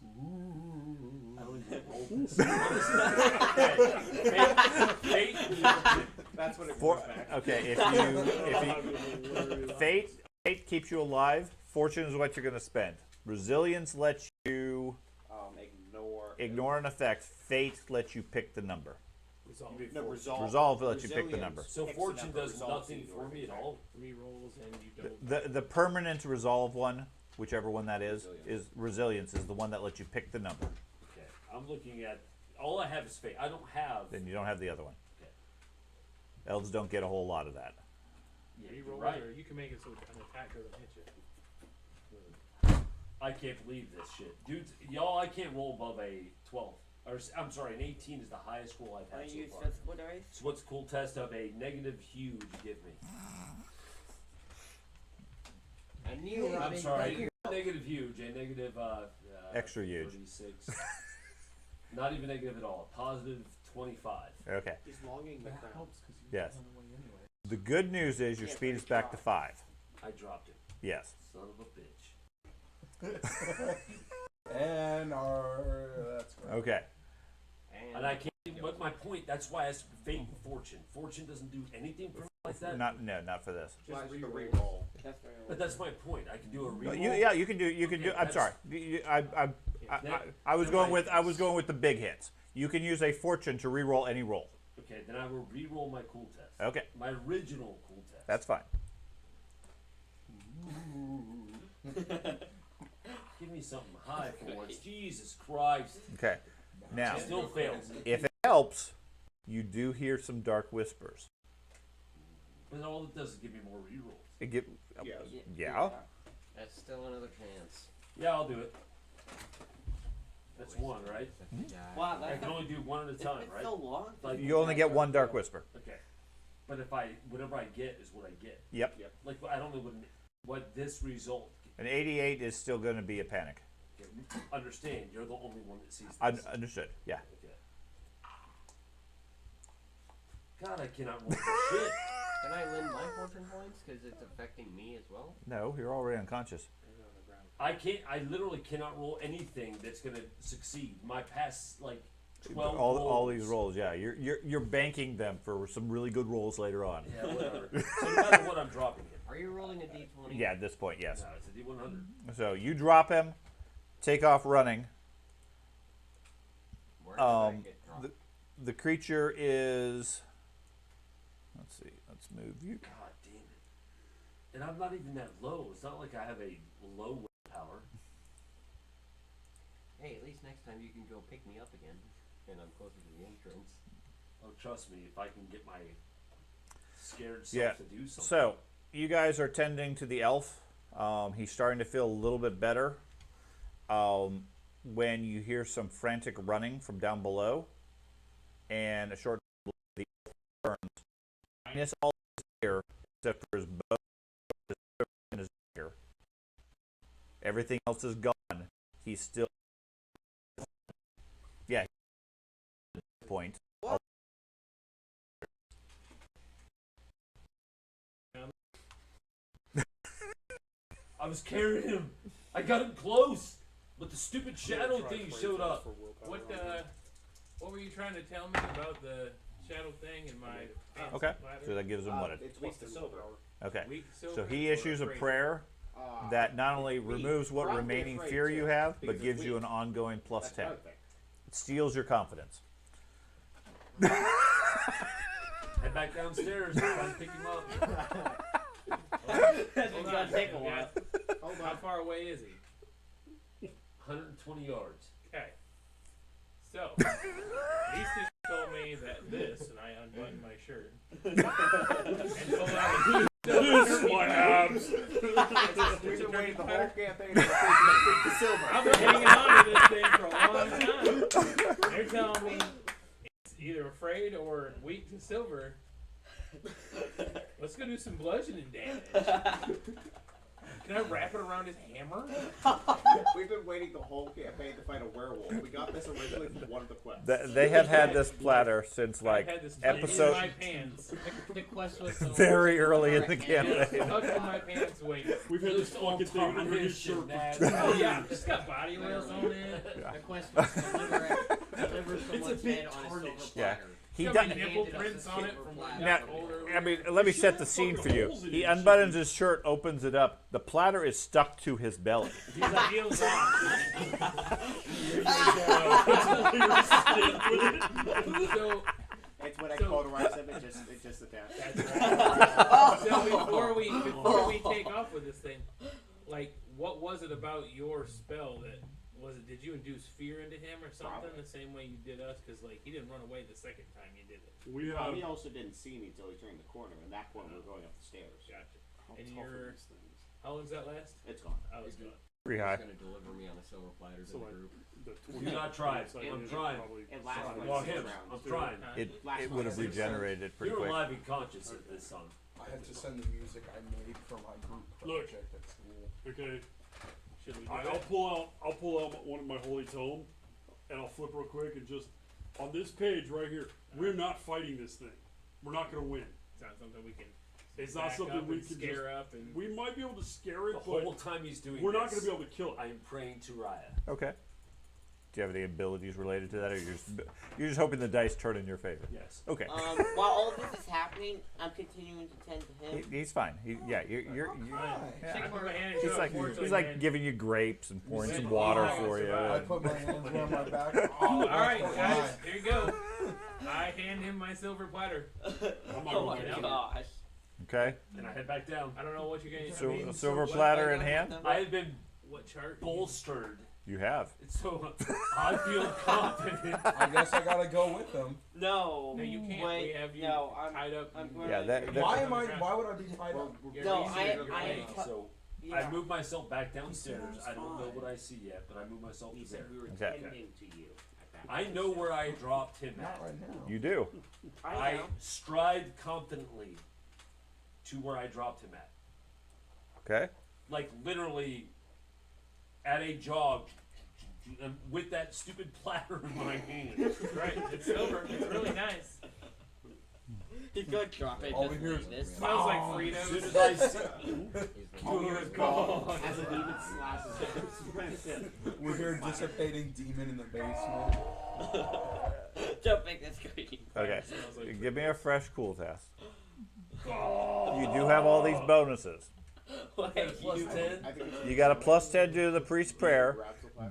I don't even roll this. Okay. Fate. That's what it For, goes back. okay, fate keeps you alive. Fortune is what you're going to spend. Resilience lets you ignore an effect. Fate lets you pick the number. No, Resolve lets you pick the number. So Picks the fortune number, does resolves nothing the for order. me at all. 3 rolls and you don't. The permanent resolve one, whichever one that is resilience is the one that lets you pick the number. Okay. I'm looking at. All I have is fate. I don't have. Then you don't have the other one. Okay. Elves don't get a whole lot of that. Yeah, Three you're rolls, right. or you can make it so an attack doesn't hit you. I can't believe this shit, dudes. Y'all, I can't roll above a 12. Or I'm sorry, an 18 is the highest roll I've I had so use far. physical dice. So what's the cool test of a negative huge give me? I knew I'm Robin. sorry, negative huge, a negative Extra huge. 36. Not even negative at all. Positive 25. Okay. He's longing the crown. Yes. The good news is your speed is back to 5. I dropped it. Yes. Son of a bitch. And that's great. Okay. And I can't. But my point. That's why I said fate and fortune. Fortune doesn't do anything for me like that. Not for this. Just re-roll. That's very But that's my point. I can do a No, reroll. you can do. You can Okay, do. I'm that's- sorry. I was going with the big hits. You can use a fortune to re-roll any roll. Okay, then I will re-roll my cool test. Okay, My original cool test. that's fine. Give me something high for once. Jesus Christ. Okay. Now, It still fails. if it helps, you do hear some dark whispers. But all it does is give me more rerolls. It get, Yeah. yeah. That's still another chance. Yeah, I'll do it. That's one, right? Wow, I that's can only do one at a time, it's right? so long. Like, You only get one dark whisper. okay. But if whatever I get is what I get. Yep. Like, I don't know what this result. An 88 is still going to be a panic. Understand, you're the only one that sees this. Understood. Yeah. Okay. God, I cannot roll for shit. Can I lend my fortune points because it's affecting me as well? No, you're already unconscious. I can't. I literally cannot roll anything that's gonna succeed. My past 12 All these rolls, yeah. You're banking them for some really good rolls later on. Yeah, whatever. So no matter what, I'm dropping it. Are you rolling a d20? Yeah, at this point, yes. No, it's a D100. So you drop him, take off running. Where did I get dropped? The creature is. Let's see. Let's move you. God damn it! And I'm not even that low. It's not like I have a low willpower. Hey, at least next time you can go pick me up again, and I'm closer to the entrance. Oh, trust me, if I can get my scared self Yeah. to do something. So you guys are tending to the elf. He's starting to feel a little bit better. When you hear some frantic running from down below, and a short the elf turns. Minus all his gear except for his bow and his gear. Everything else is gone. He's still. Yeah. Point. I was carrying him. I got him close, but the stupid shadow thing showed up. What were you trying to tell me about the shadow thing in my pants Okay. bladder? So that gives him what? It's weak to silver. Okay. Weak So silver he or issues a afraid? prayer that not only removes what Probably remaining afraid fear too, you have, because but gives it's you weak. an ongoing plus That's 10. another thing. It steals your confidence. Head back downstairs. Try to pick him up. That's Hold gonna on, take a I've while. got- Hold How on. far away is he? 120 yards. Okay. So, Lisa told me that this, and I unbuttoned my shirt. And pulled out a This slabs. We've been waiting the whole campaign for the silver. I've been hanging on to this thing for a long time. They're telling me it's either afraid or weak to silver. Let's go do some bludgeoning damage. Can I wrap it around his hammer? We've been waiting the whole campaign to fight a werewolf. We got this originally from one of the quests. They have had this platter since I had this tucked in episode my pants. The quest was so very early in the Yeah, campaign. tucked in my pants. Wait. We've had this fucking thing under his shirt for Oh yeah, it's got body oils on it. The quest was to deliver someone's bit head on a silver tarnished. Yeah. platter. He It's does. got my nipple prints on it from when I Now, got older. I mean, let me set the scene for you. He unbuttons his shirt, opens it up. The platter is stuck to his belly. He's like heels on. So It's when I So- cauterize them, it just attached. that's right. So before we take off with this thing, like, what was it about your spell that was it? Did you induce fear into him or something? Probably. The same way you did us, because like he didn't run away the second time you did it. We have. He also didn't see me until he turned the corner, and that point we were going up the stairs. Gotcha. How And tough are you're- these things? How long's that last? It's gone. I was gone. Pretty He's high. gonna deliver me on a silver platter to So the like group. the Do not try. It's I'm trying. It lasts Well, like 6 him. rounds. I'm trying. Huh? It would have regenerated it pretty You're quick. alive and conscious at this song. I had to send the music I made for my group Look. project at school. Okay. Should we do I'll it? pull out one of my holy tome, and I'll flip real quick and just on this page right here. We're not fighting this thing. We're not gonna win. It's not something we can. It's not back something up we and can scare just. up and. We might be able to scare The it, but whole time he's doing we're not this, gonna be able to kill it. I am praying to Raya. Okay. Do you have any abilities related to that, or you're just hoping the dice turn in your favor? Yes. Okay. While all this is happening, I'm continuing to tend to him. He's fine. You're I yeah. put my hand in He's his like unfortunately, he's like man. giving you grapes and pouring said some water he for you. I and- put my hands around my back. Oh, All right, that's guys, why. here you go. I hand him my silver platter. I'm not Oh my gonna Yeah. gosh. Okay. And I head back down. I don't know what you're gonna. So I mean, a silver what- platter in hand. I had been what chart? bolstered. You have. So I feel confident. I guess I gotta go with them. No. No, you can't. Wait, we have you no, tied up. I'm and- going- Yeah, that- Why am I? Why would I be tied up? You're No, easy, I- you're I am right. t- So Yeah. I moved myself back downstairs. sounds I don't know fine. what I see yet, but I moved myself He to said there. we were Okay. tending to you. At that I point. know where I dropped him Not at. right now. You do. I know. stride confidently to where I dropped him at. Okay. Like literally at a jog and with that stupid platter in my hand. Right, it's silver. It's really nice. He's gonna drop it. All just we hear leave is this. Smells like As soon Fritos. as I see, Good God. As it even slashes him. We hear a dissipating demon in the basement. Don't make this green. Okay. Smells like Give me a fresh cool test. You do have all these bonuses. Like plus you. 10. I think it's You got a plus 10 due to the priest's prayer.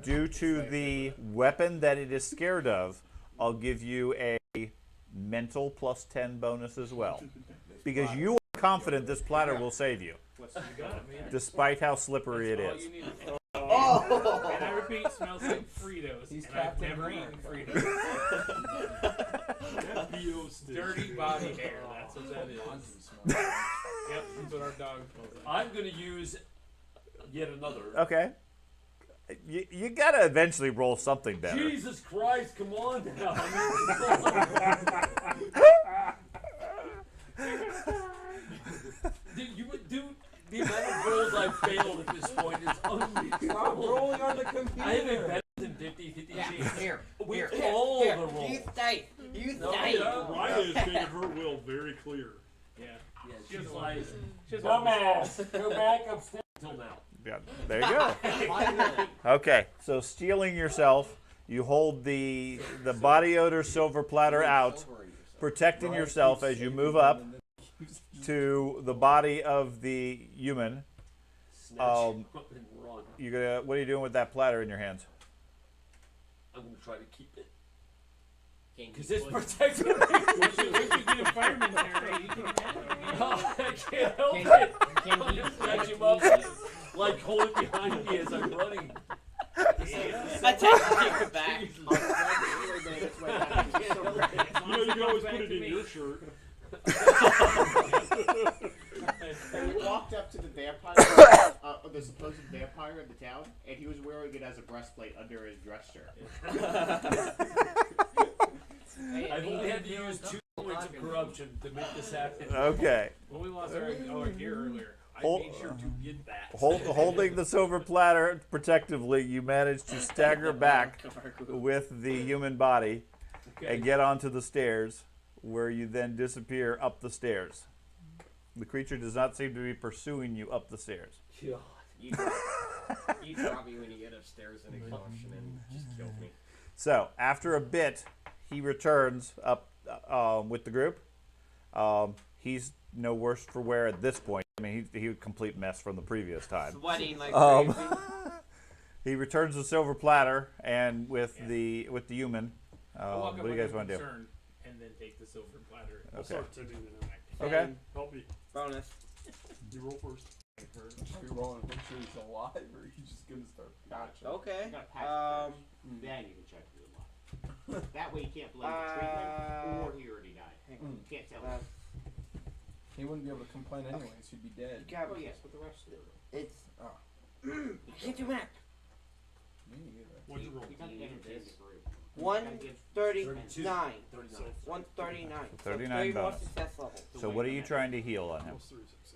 Due to the weapon that it is scared of, I'll give you a mental plus 10 bonus as well. Because you are confident this platter will save you, You got it, man. despite how slippery it That's all is. you need to know. Oh! And I repeat, smells like Fritos. He's and I've Captain never America. eaten Fritos. That BO stick. Dirty body hair. That's what that is. Yep, that's what our dog smells like. I'm gonna use yet another. Okay. You gotta eventually roll something better. Jesus Christ, come on now. Dude, the amount of rolls I've failed at this point is Stop unbelievable. rolling on the computer. I have a better than 50-50 Yeah, chance. here, With here, all here, the rolls. You stay. You No, stay. yeah. Ryan has made her will very clear. Yeah. Yeah, She she's doesn't like, She doesn't want dumbass, go back upstairs until now. Yeah, there you go. Okay, so stealing yourself, you hold the body odor silver platter out, protecting yourself as you move up to the body of the human. Snatch Um, up and run. You gonna? What are you doing with that platter in your hands? I'm gonna try to keep it. Can't Because keep it's putting- protecting me. Once you get a fireman there, you can Oh, I can't help Can't- it. can't I'm keep- gonna snatch can't him up, keep- like hold it behind me as I'm running. I take it back. You know, you can always put it in your shirt. And we walked up to the vampire, the supposed vampire in the town, and he was wearing it as a breastplate under his dress shirt. I've only had to use 2 points of corruption to make this happen. Okay. When we lost our gear earlier, I Hold- made sure to get that. Holding the silver platter protectively, you manage to stagger back with the human body and get onto the stairs, where you then disappear up the stairs. The creature does not seem to be pursuing you up the stairs. You drop me when you get upstairs in exhaustion and just kill me. So after a bit, he returns up with the group. He's no worse for wear at this point. I mean, he was a complete mess from the previous time. Sweating like Um, crazy. He returns the silver platter and with the human. I'll walk What up do you like guys a want to do? concern and then take the silver platter. I'll Okay. start tending it out. Okay. Help me. Bonus. You roll first. Are you rolling to make sure he's alive, or are you just gonna start patching? Okay. You gotta patch it first. Then you can check if he's alive. That way you can't blame the treatment, or he already died. Hang You can't tell. He wouldn't be able to complain anyways. He'd be dead. God, Oh yes, but the rest of it. it's. Oh. You can't do math. Me either. What'd you roll? You gotta get him to the group. 139. 39. 139. 39 3 more bonus. success levels. So what are you trying to heal on him? Plus 3 success.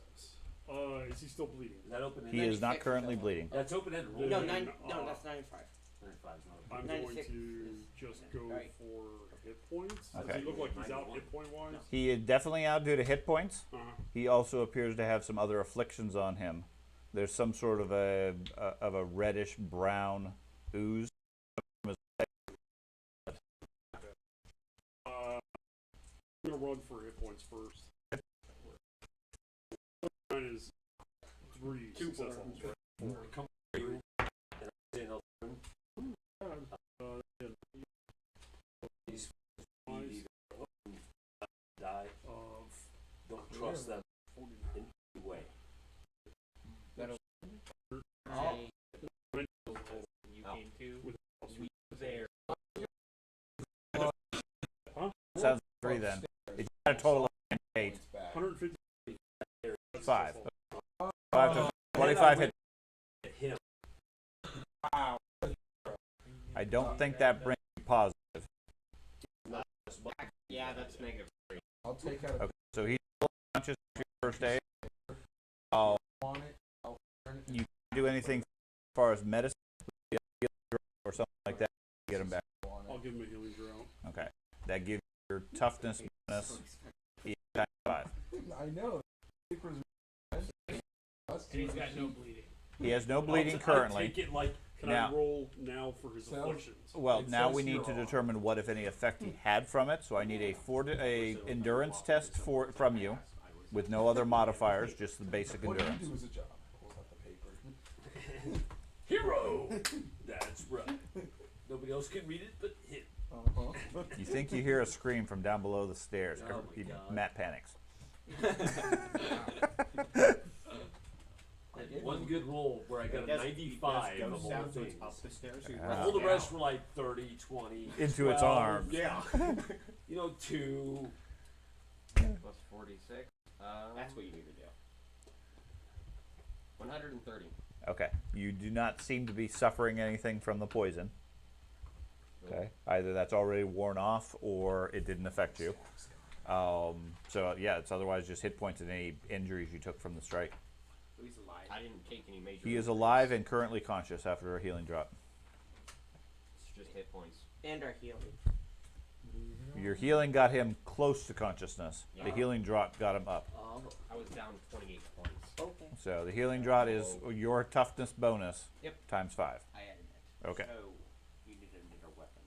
Is he still bleeding? Is that open He ended? is not currently bleeding. That's open ended. No, No, Then, 9. No, that's 95. 95 is not open. I'm 96 going to just go right. for hit points. Okay. Does he look like he's out hit point wise? He is definitely out due to hit points. Uh-huh. He also appears to have some other afflictions on him. There's some sort of a reddish brown ooze. I'm gonna run for hit points first. Mine is 3 success levels, right? Come through. And I say another room. These Eyes die. of Don't trust them in any way. With there. Sounds like 3 then. It's got a total of 8. 150. 5. 5 to 25 hit. Him. I don't think that brings you positive. Yeah, that's negative. I'll take out a Okay, so he's conscious of your first aid. I'll on it. I'll turn it. you can do anything as far as medicine or something like that to get him back. I'll give him a healing drought. Okay, that gives you your toughness bonus times 5. I know. Papers. And he's got no bleeding. He has no bleeding I'll currently. take it like Can Now- I roll now for his So- afflictions? Well, It now says we need to here, determine what, if any, effect he had from it. So I need a endurance test from you, with no other modifiers, just the basic What do you endurance. do as a job? Pulls out the paper. hero. That's right. Nobody else can read it but him. Uh-huh. You think you hear a scream from down below the stairs? Oh my God. Matt panics. I had one good roll where I got a 95 It of does all sound the so it's things. up the stairs. So you Ah. run All the down. rest were like 30, 20. Into its 12, arms. Yeah. 2. Plus 46. That's what you need to do. 130. Okay. You do not seem to be suffering anything from the poison. Okay. Either that's already worn off or it didn't affect you. So yeah, it's otherwise just hit points and any injuries you took from the strike. So he's alive. I didn't take any major. He is injuries. alive and currently conscious after a healing drop. It's just hit points. And our healing. Your healing got him close to consciousness. The Yeah. healing drop got him up. I was down 28 points. Okay. So the healing drop is your toughness bonus Yep. times 5. I added it. Okay. So you need another weapon.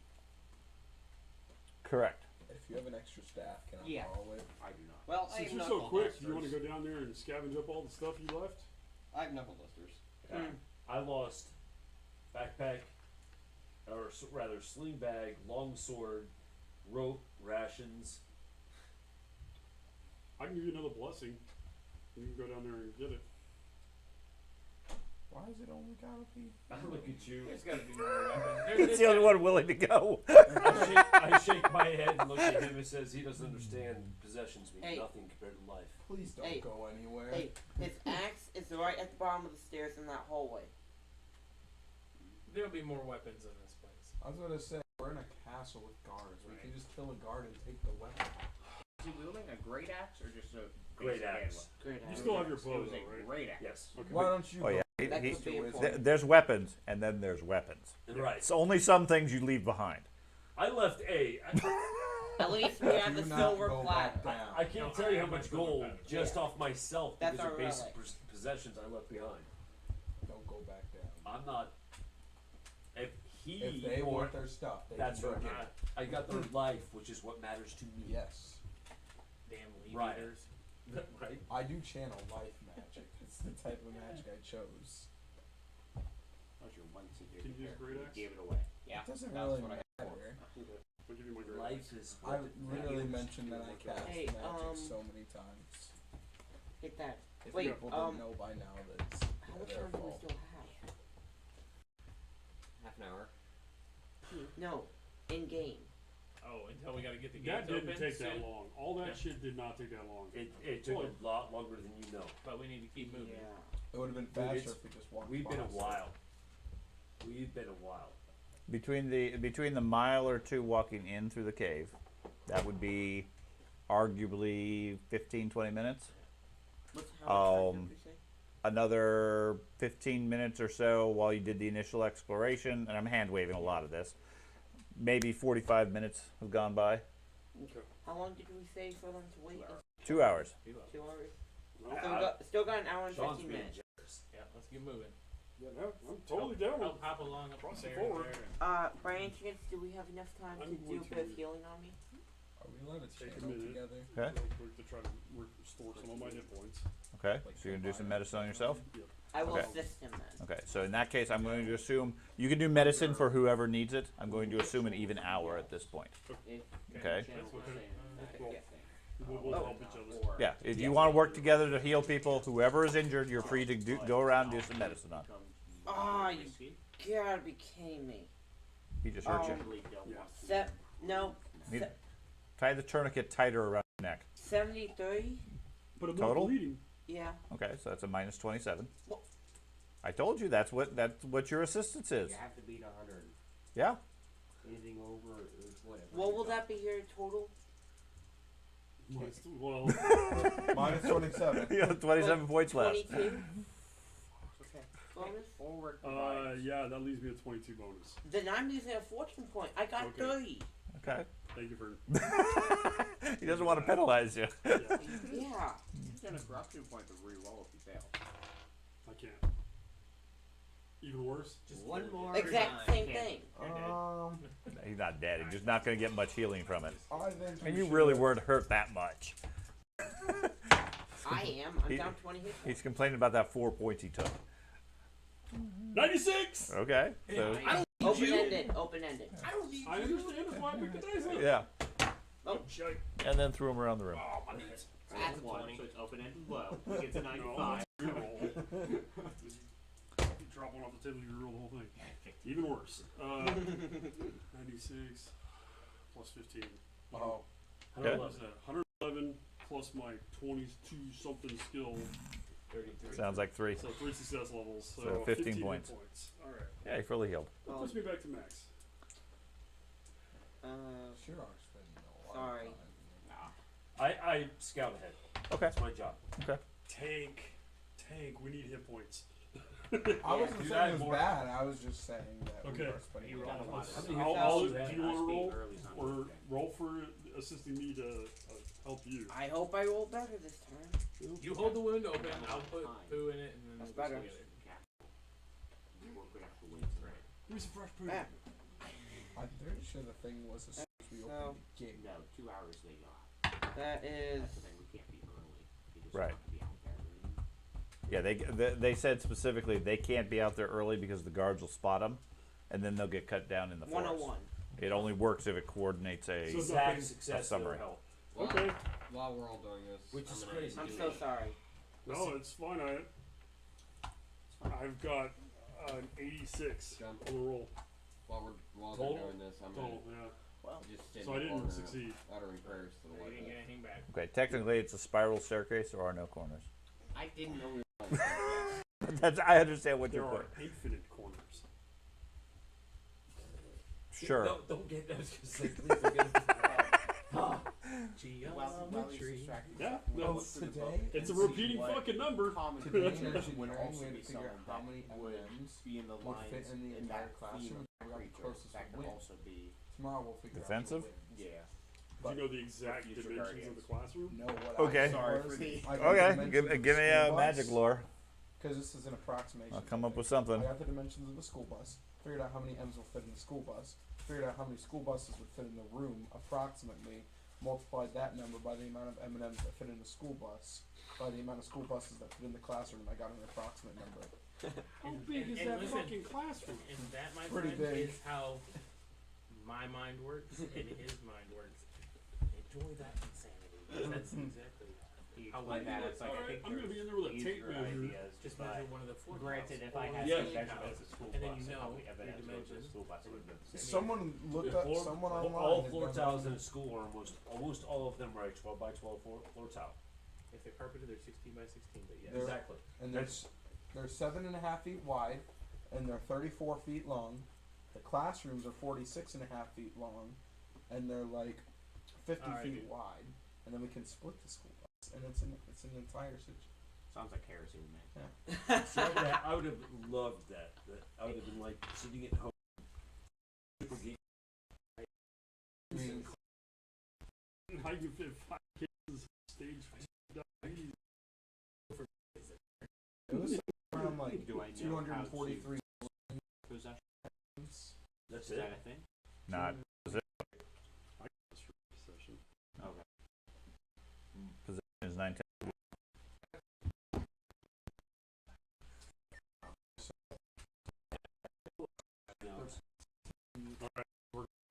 Correct. If you have an extra staff, can I Yeah. borrow it? I do not. Well, I Since have you're so knuckle quick, do you want to dusters. go down there and scavenge up all the stuff you left? I have knuckle dusters. I lost backpack, or rather sling bag, long sword, rope, rations. I can give you another blessing. You can go down there and get it. Why is it only gotta be? I look at you. There's got to be more weapons. He's the only one willing to go. I shake my head and look at him and says he doesn't understand possessions mean Hey. nothing compared to life. Please don't Hey. go anywhere. Hey, his axe is right at the bottom of the stairs in that hallway. There'll be more weapons in this place. I was gonna say we're in a castle with guards. We can just kill a guard and take the weapon. Is he wielding a great axe or just a Great basic hand axe. Great You axe. still have your It bow, was though, a right? great axe. Yes. Okay. Why don't you? Oh yeah. go That He- could be th- important. there's weapons, and then there's weapons. Right. It's only some things you leave behind. I left a. At least we have the Do not silver go plaque. back down. I can't tell you how much gold just Yeah. off myself That's because of our basic relic. possessions I left behind. Don't go back down. I'm not. If he If they or want their stuff, they that's can right. bring it. I got their life, which is what matters to me. Yes, Damn leaf Right. eaters. Right. I do channel life magic. It's the type of magic I chose. That was your one secret. Can you use character. great You axe? gave it away. Yeah. It doesn't That's really what I matter. I'll give you my great Life axe. is. I what it literally is. mentioned that I cast Hey, magic so many times. Get that. If Wait, people didn't know by now that it's How much their time do we fault. still have? Half an hour. No, in game. Oh, until we got to get the That gates didn't open take that soon. long. All that Yeah. shit did not take that long. It took a lot longer than you know. But we need to keep moving. It would have been Dude, faster it's- if we just walked. We've been a past it. while. We've been a while. Between the mile or two walking in through the cave, that would be arguably 15-20 minutes. What's how much time did we say? Another 15 minutes or so while you did the initial exploration, and I'm hand waving a lot of this. Maybe 45 minutes have gone by. How long did we say for them to wait? 2 hours. 2 hours. Well, So we still got an hour and Sean's 15 being minutes. generous. Yeah, let's get moving. yeah, no, I'm totally down with I'll hop along up Cross the it stairs forward. there. By any chance, do we have enough time I'm to going do a bit of to- healing on me? Are we allowed to Take a channel minute. together? Okay. real quick to try to restore some of my hit points. Okay. So you're gonna do some medicine on yourself. I will Okay. assist him then. Okay. So in that case, I'm going to assume you can do medicine for whoever needs it. I'm going to assume an even hour at this point. Okay. Channel what the I'm- same. Well, Okay, yeah. We'll help each other. Yeah. If you want to work together to heal people, whoever is injured, you're free to go around and do some medicine on. Ah, you gotta be kidding me. He just hurt you. Really don't Yeah. want to. No. Need- Tie the tourniquet tighter around your neck. 73? But I'm Total? not bleeding. Yeah. Okay, so that's a minus 27. Well- I told you that's what your assistance is. You have to beat 100. Yeah. Anything over is whatever. What you will got. that be here total? Well, Minus 27. You have 27 points left. 22? Okay. Bonus? Forward. provides. yeah, that leaves me at 22 bonus. Then I'm using a fortune point. I got Okay. 30. Okay. Thank you for. He doesn't want to penalize you. Yeah, Yeah. He's got a corruption point to re-roll if he fails. I can't. Even worse. Just one more. Exact time. same thing. He's not dead. He's just not going to get much healing from it. I think And we you should- really weren't hurt that much. I am. I'm He- down 20 hit points. He's complaining about that 4 points he took. 96. Okay. So Open-ended. Open-ended. I don't need I understand. That's why I picked the dice up. yeah, Oh, shite. and then threw him around the room. Oh, my knees. That's one, 20. so it's open-ended low. He gets a No, 95. reroll. You drop one off the table, you roll the whole thing. Even worse. 96 plus 15. Oh, Yeah. What was that? 111 plus my 22 something skill. 33. Sounds like 3. So 3 success levels. So, So 15 hit points. All right. Yeah, he fully healed. That puts me back to max. sure are spending a lot Sorry. of time. I scout ahead. Okay. That's my job. Tank. We need hit points. I wasn't do saying that it was more. bad. I was just saying that Okay. we were spending You a lot of roll time. a lot. I'll, that. do you want to roll Early is not or okay. roll for assisting me to help you? I hope I roll better this time. You hold the wound open. I'll put poo in it, and then That's we'll better. go together. You work with actual wins, right? Give me some fresh food. Ah. I'm pretty sure the thing was as soon as we opened the gate. No, 2 hours they got. That is. That's the thing. We can't be early. You just Right. have to be out there early. Yeah, they said specifically they can't be out there early because the guards will spot them, and then they'll get cut down in the forest. 101. It only works if it coordinates a. So- Exact success summary. will help. While, Okay. while we're all doing this, Which is I'm gonna crazy. I'm do so a- sorry. No, it's fine. I've got an 86 John, on the roll. while Total? they're doing this, I'm Total, gonna yeah. just sit So I in the didn't corner succeed. uttering prayers to the You Lord. didn't get anything back. Okay, technically it's a spiral staircase. There are no corners. I didn't know we were on this. That's I understand what There you're are putting. infinite corners. Sure. Don't get those because please don't get While he's Geometry. distracted. Yeah, Well, no, today it's a in repeating what- fucking number. Common Today in creature would engineering, also we had be to figure out someone how that many would M&Ms be in the would lines fit in the in entire that classroom. theme We got the creature. closest That to could win. also be Tomorrow we'll figure Defensive? out who wins. yeah. Do you know the exact future dimensions of guardians. the classroom? No, what Okay. I Sorry was, for the- I got the Okay, dimensions give of the me school bus, magic lore. Because this is an approximation. I'll come up thing. with something. I got the dimensions of the school bus, figured out how many M's will fit in the school bus, figured out how many school buses would fit in the room approximately, multiplied that number by the amount of M&Ms that fit in the school bus, by the amount of school buses that fit in the classroom, and I got an approximate number. How big is and that listen, fucking classroom? And that, my Pretty friend, big. is how my mind works and his mind works. Enjoy that insanity. That's exactly How like that, it's like I Alright, think I'm gonna be in there with a tape easier measure. ideas. just but measure one of the four. granted, if I or had Yeah. some measurement as a school And then bus, you know how many your evidence goes to the dimensions. school bus would have been the same. Someone looked up, someone online. all has floor done tiles that. in a school are almost all of them are a 12 by 12 floor tile. If they're carpeted, they're 16 by 16. But yes. They're- Exactly. And they're 7.5 feet wide, and they're 34 feet long. The classrooms are 46.5 feet long, and they're like 50 Alright, feet dude. wide. And then we can split the school bus, and it's an entire situation. Sounds like heresy to me. See, I would have loved that. I would have been like sitting at home. Super geek. I mean, How you fit 5 kids stage? it was around like Do I know 243 Possession? That's Is it. that a thing? Not Session. Okay. position is 910.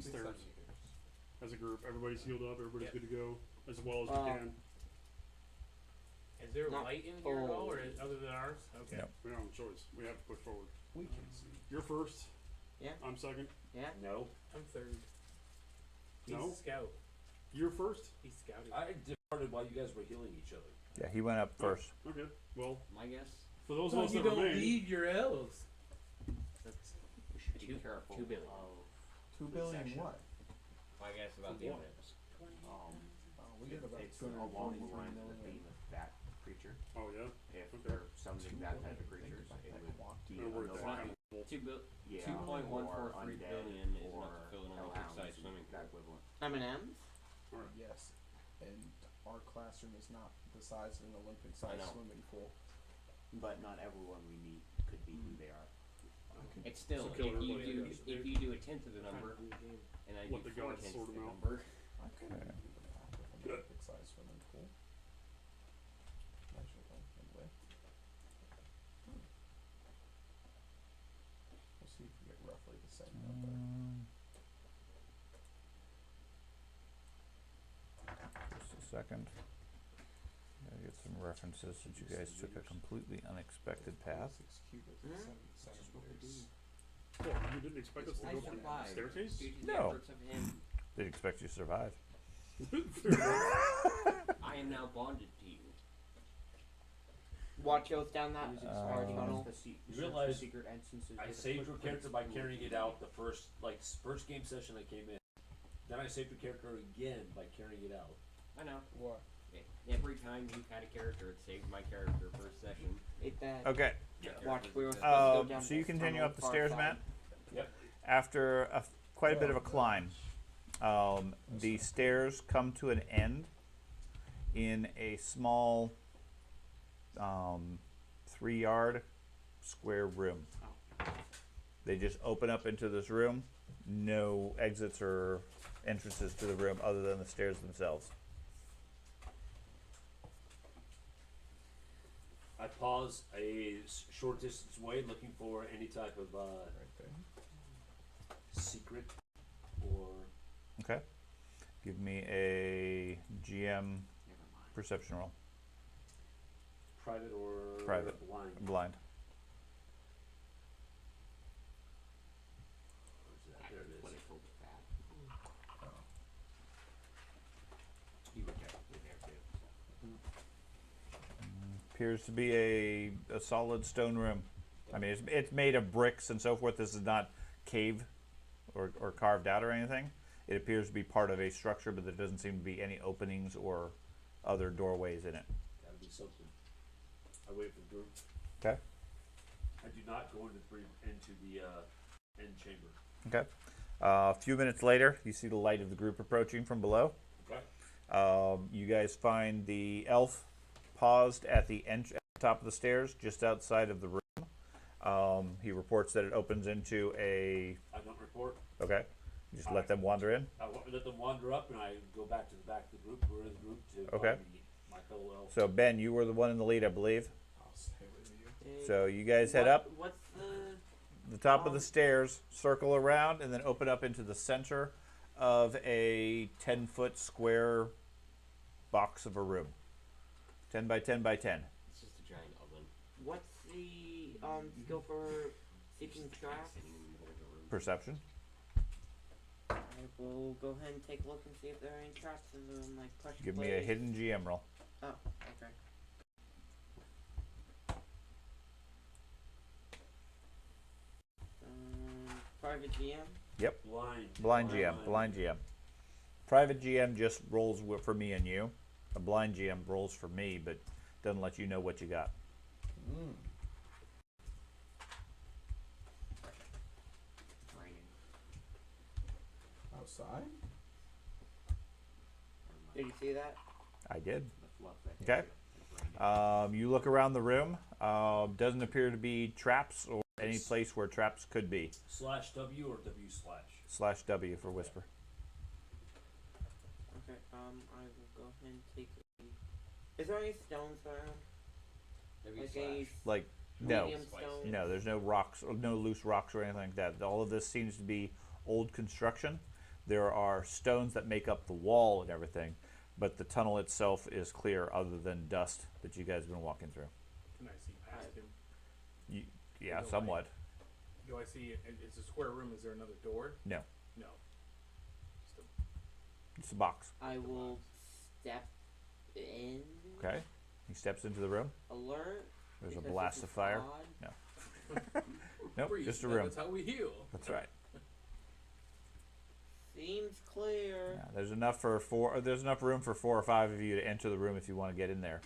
Stairs. As a group, everybody's healed up. Everybody's Yep. good to go as well as we can. Is there a Not light in here at all, or fully. other than ours? Okay. No. We don't have a choice. We have to push forward. We can see. You're first. Yeah. I'm second. Yeah. No. I'm third. He's No. a scout. You're first. He's scouting. I departed while you guys were healing each other. Yeah, he went up first. Okay. Well, My guess. for those of So us you that don't remain, lead your elves. That's, we should be careful. 2 billion. Of 2 billion Possession. what? my guess about the What? M&Ms. Oh, we get about It's along the 243 lines of the million. theme of that creature. oh yeah. If Okay. they're summoning that type of creatures, it would be And we're on the that line. kind of- 2.143 undead billion is enough or to fill an hellhounds Olympic-sized and swimming that pool. equivalent. M&M's. Yes, and our classroom is not the size of an I Olympic-sized know. swimming pool. But not everyone we meet could be who they are. It's still, So kill if you everybody, do I guess. if you do a tenth of the number, and I do Let the 4 gods tenths sort of the 'em out. number, I couldn't even do the math with an Olympic-sized swimming pool. Measure length and width. We'll see if we get roughly the same number. Just a second. Gotta get some references that you guys took a completely unexpected path. 6 cubits Hmm? and 7 centimeters. Well, you didn't expect us to I go through the survived staircase? due to the No. efforts of him. Didn't expect you to survive. I am now bonded to you. What goes down that Using large Um, tunnel? the se- You search realize the secret instances I with saved your footprints character by will carrying it be- out the first game session I came in. Then I saved your character again by carrying it out. I know. What? Every time you had a character, it saved my character first session. It that. Okay. Watch, we were supposed to go down So you this continue tunnel up the far stairs, side. Matt. Yep. After quite a bit of a climb, the stairs come to an end in a small 3-yard square room. They just open up into this room. No exits or entrances to the room other than the stairs themselves. I pause a short distance away looking for any type of Right there. secret or Okay. Give me a GM perception roll. private or Private. blind. Blind. Where's that? There it is. When it comes back. You would technically there too. Appears to be a solid stone room. I mean, it's made of bricks and so forth. This is not cave or carved out or anything. It appears to be part of a structure, but there doesn't seem to be any openings or other doorways in it. Gotta be something. I wait for the group. Okay. I do not go into the end chamber. Okay. A few minutes later, you see the light of the group approaching from below. Okay. You guys find the elf paused at the top of the stairs, just outside of the room. He reports that it opens into a. I don't report. Okay. You just let them wander in. I let them wander up, and I go back to the back of the group. We're in the group to Okay. find my fellow elves. So Ben, you were the one in the lead, I believe. I'll stay with you. So you guys head up What's the top of the stairs, circle around, and then open up into the center of a 10-foot square box of a room. 10 by 10 by 10. It's just a giant oven. what's the skill for seeking traps? Sitting in the middle of the room. Perception. I will go ahead and take a look and see if there are any traps in the room, like pressure Give me a plates. hidden GM roll. Oh, okay. Private GM. Yep. Blind. Blind GM. Blind GM. Private GM just rolls for me and you. A blind GM rolls for me, but doesn't let you know what you got. Mm. It's raining. Outside? Did you see that? I did. The fluff that hits Okay. you. It's raining. You look around the room. Doesn't appear to be traps or any place where traps could be. /W or W/. /W for whisper. Okay. I will go ahead and take a. Is there any stones around? Maybe Like slash. a Like, no. medium stone? No, there's no rocks, or no loose rocks or anything like that. All of this seems to be old construction. There are stones that make up the wall and everything, but the tunnel itself is clear other than dust that you guys have been walking through. Can I see past him? Yeah, No somewhat. Do I see? It's a square room. Is there another door? No. No. Just a It's a box. I will step in. Okay. He steps into the room. Alert. There's a because blast this of is fire. odd. No. Nope, breeze. just a room. That's how we heal. That's right. Seems clear. Yeah, there's enough for four. There's enough room for 4 or 5 of you to enter the room if you want to get in there.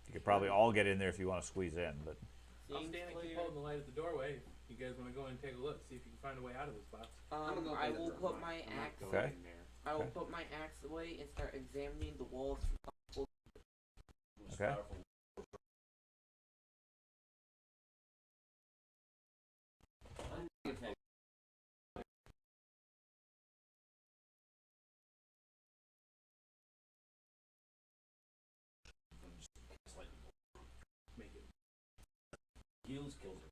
You could probably all get in there if you want to squeeze in, but I'll Seems stand and keep clear. holding the light at the doorway. If you guys want to go in and take a look, see if you can find a way out of this box. I'm gonna go I get a will drum put line. my I'm not axe. going Okay. in there. I will Okay. put my axe away and start examining the walls. Okay. Make it. Heals, kills it.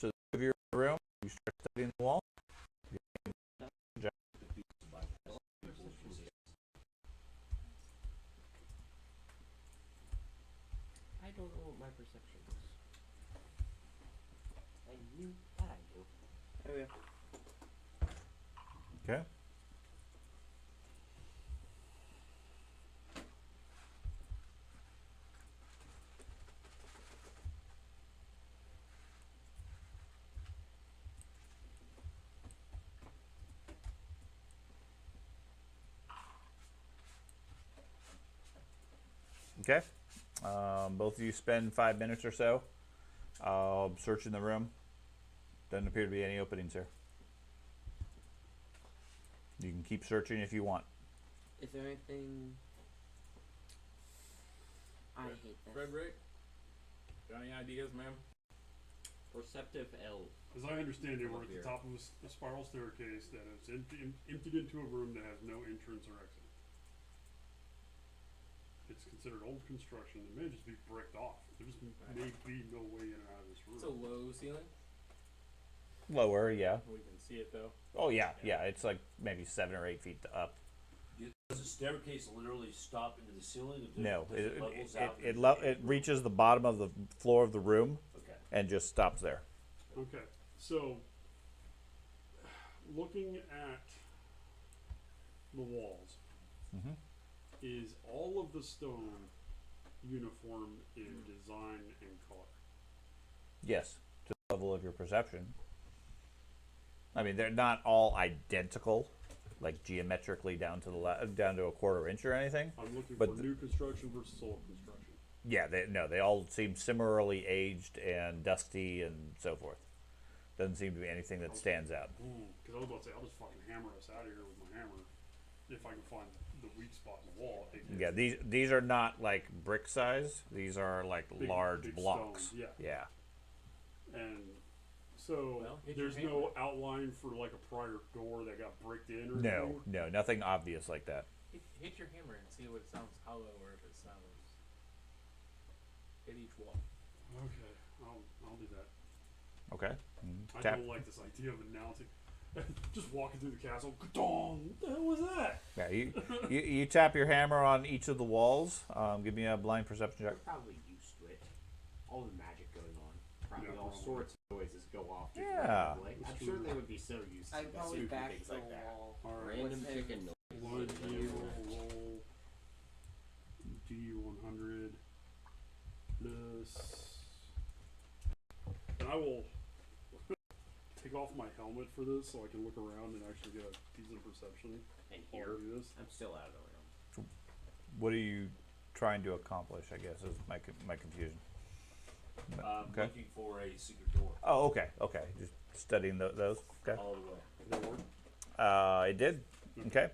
so if you're in the room, you start studying the wall. I don't know what my perception is. I knew that I knew. There we go. Okay. Okay. Both of you spend 5 minutes or so searching the room. Doesn't appear to be any openings here. You can keep searching if you want. Is there anything? I hate this. Frederick, got any ideas, ma'am? Perceptive L. As I understand it, Come we're up at the here. top of a spiral staircase that is emptied into a room that has no entrance or exit. It's considered old construction. It may just be bricked off. There just may be no way in and out of this room. It's a low ceiling. Lower, yeah. We can see it though. Oh yeah, yeah. It's like maybe 7 or 8 feet up. Does the staircase literally stop into the ceiling? Or No, does it levels out? it reaches the bottom of the floor of the room Okay. and just stops there. Okay, so looking at the walls, Mhm. is all of the stone uniform in design and color? Yes, to the level of your perception. I mean, they're not all identical, like geometrically down to the down to a 1/4 inch or anything. I'm looking But for new construction versus old construction. Yeah, they all seem similarly aged and dusty and so forth. Doesn't seem to be anything that stands out. Because I was about to say, I'll just fucking hammer us out of here with my hammer if I can find the weak spot in the wall. Yeah, these are not like brick size. These are like Big- large big blocks. stones, yeah. Yeah. And so Well, hit your there's no outline for like a prior door that got bricked in or No, anything? no, nothing obvious like that. Hit your hammer and see what it sounds hollow or if it sounds. Hit each wall. Okay, I'll do that. Okay. I Tap. don't like this idea of announcing. Just walking through the castle. Ka-dong! What the hell was that? Yeah, you tap your hammer on each of the walls. Give me a blind perception They're check. probably used to it. All the magic going on. Probably Yeah, all probably. sorts of noises go off. Yeah. randomly. That's I'm true. sure they would be so used to I probably spooky back things the like that. wall. Alright. Random What's chicken noise. One roll D100 plus. And I will take off my helmet for this so I can look around and actually get a decent perception And while I here, do this. I'm still out of the room. What are you trying to accomplish? I guess is my confusion. Okay. Looking for a secret door. Oh, okay, okay. Just studying those. Okay. All the way. Did that work? It did. Okay.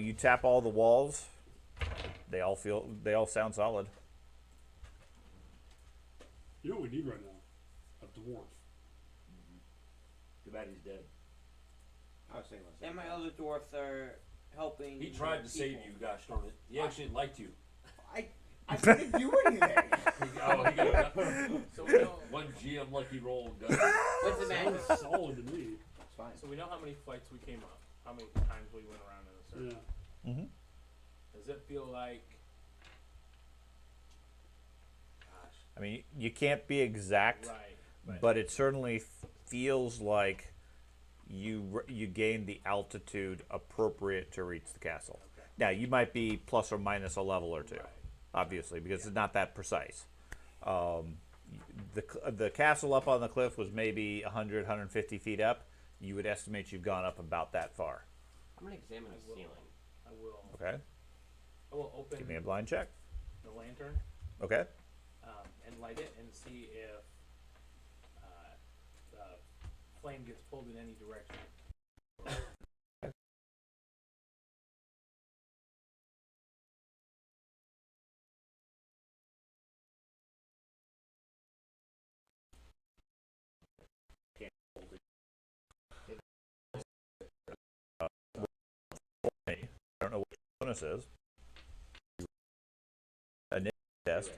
You tap all the walls. They all sound solid. You know what we need right now? A dwarf. Too bad he's dead. I was saying And my other dwarfs are helping. He tried to people. save you, gosh darn it. He actually liked you. I didn't do anything. He got So we know. one GM lucky roll done. What's the matter? Sounds solid to me. It's fine. So we know how many flights we came up. How many times we went around in a circle. Yeah. Mm-hmm. Does it feel like? Gosh. I mean, you can't be exact, Right. but it certainly feels like you gain the altitude appropriate to reach the castle. Okay. Now, you might be plus or minus a level or two, Right. obviously, because it's not that precise. The castle up on the cliff was maybe 100, 150 feet up. You would estimate you've gone up about that far. I'm gonna examine the ceiling. I will. Okay? I will open Give me a blind check. the lantern Okay? and light it and see if the flame gets pulled in any direction. I don't know what your bonus is. Initiative test.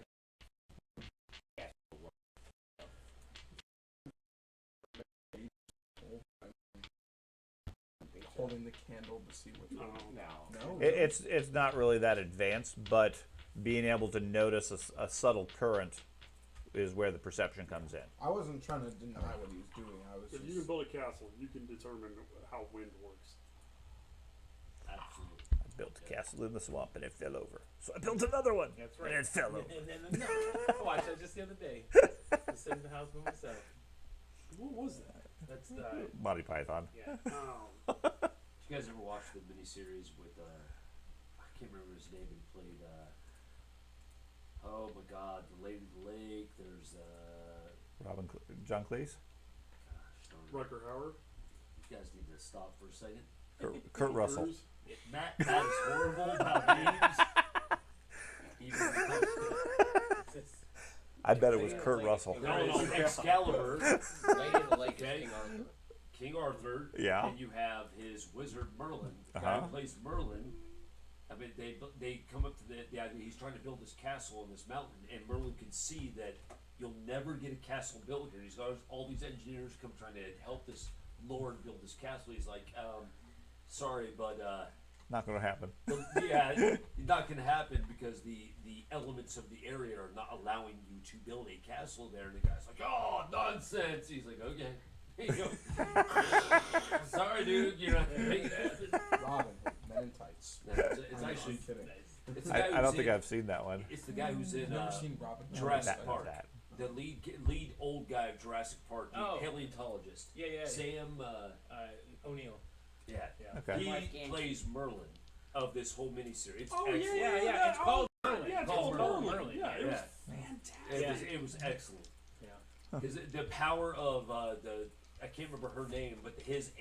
Holding the candle to see what. No. No. It's not really that advanced, but being able to notice a subtle current is where the perception comes in. I wasn't trying to deny what he was doing. I was If just. you can build a castle, you can determine how wind works. Absolutely. I built a castle in the swamp and it fell over. So I built another one. That's right. And it fell over. And I watched that just the other day. Just sitting in the house by myself. What was that? That's Monty Python. yeah. Oh. Did you guys ever watch the miniseries with I can't remember his name, but he played oh my god, The Lady of the Lake, there's John Cleese? gosh darn it. Rucker Hauer? You guys need to stop for a second. Kurt Russell. Cruise? Matt is horrible about names. Even when it comes to I bet it was Kurt Russell. no, it's Excalibur, Lady of the Lake is Okay. King Arthur. King Arthur, Yeah. and you have his wizard Merlin. The guy Uh-huh. who plays Merlin. I mean, they come up to the idea he's trying to build this castle on this mountain, and Merlin can see that you'll never get a castle built here. He's got all these engineers come trying to help this lord build this castle. He's like, sorry, but Not going to happen. yeah, it's not going to happen because the elements of the area are not allowing you to build a castle there. And the guy's like, oh, nonsense. He's like, okay. Here you go. Sorry, dude. You're not going to make it happen. Robin Hood, Men in Tights. No, it's I'm actually. kidding. It's the guy I don't who's think in- I've seen that one. It's the guy who's in Never seen Robin Hood. Jurassic That- Park. that. The lead old guy of Jurassic Park, the Oh. paleontologist. Yeah. Sam. O'Neill. Yeah. Yeah. Okay. He plays Merlin of this whole miniseries. It's Oh, excellent. Yeah. It's called Merlin. Yeah, it's Called called Merlin. Merlin. Yeah, it was Yeah. fantastic. It was excellent. Yeah. Because the power of I can't remember her name, but his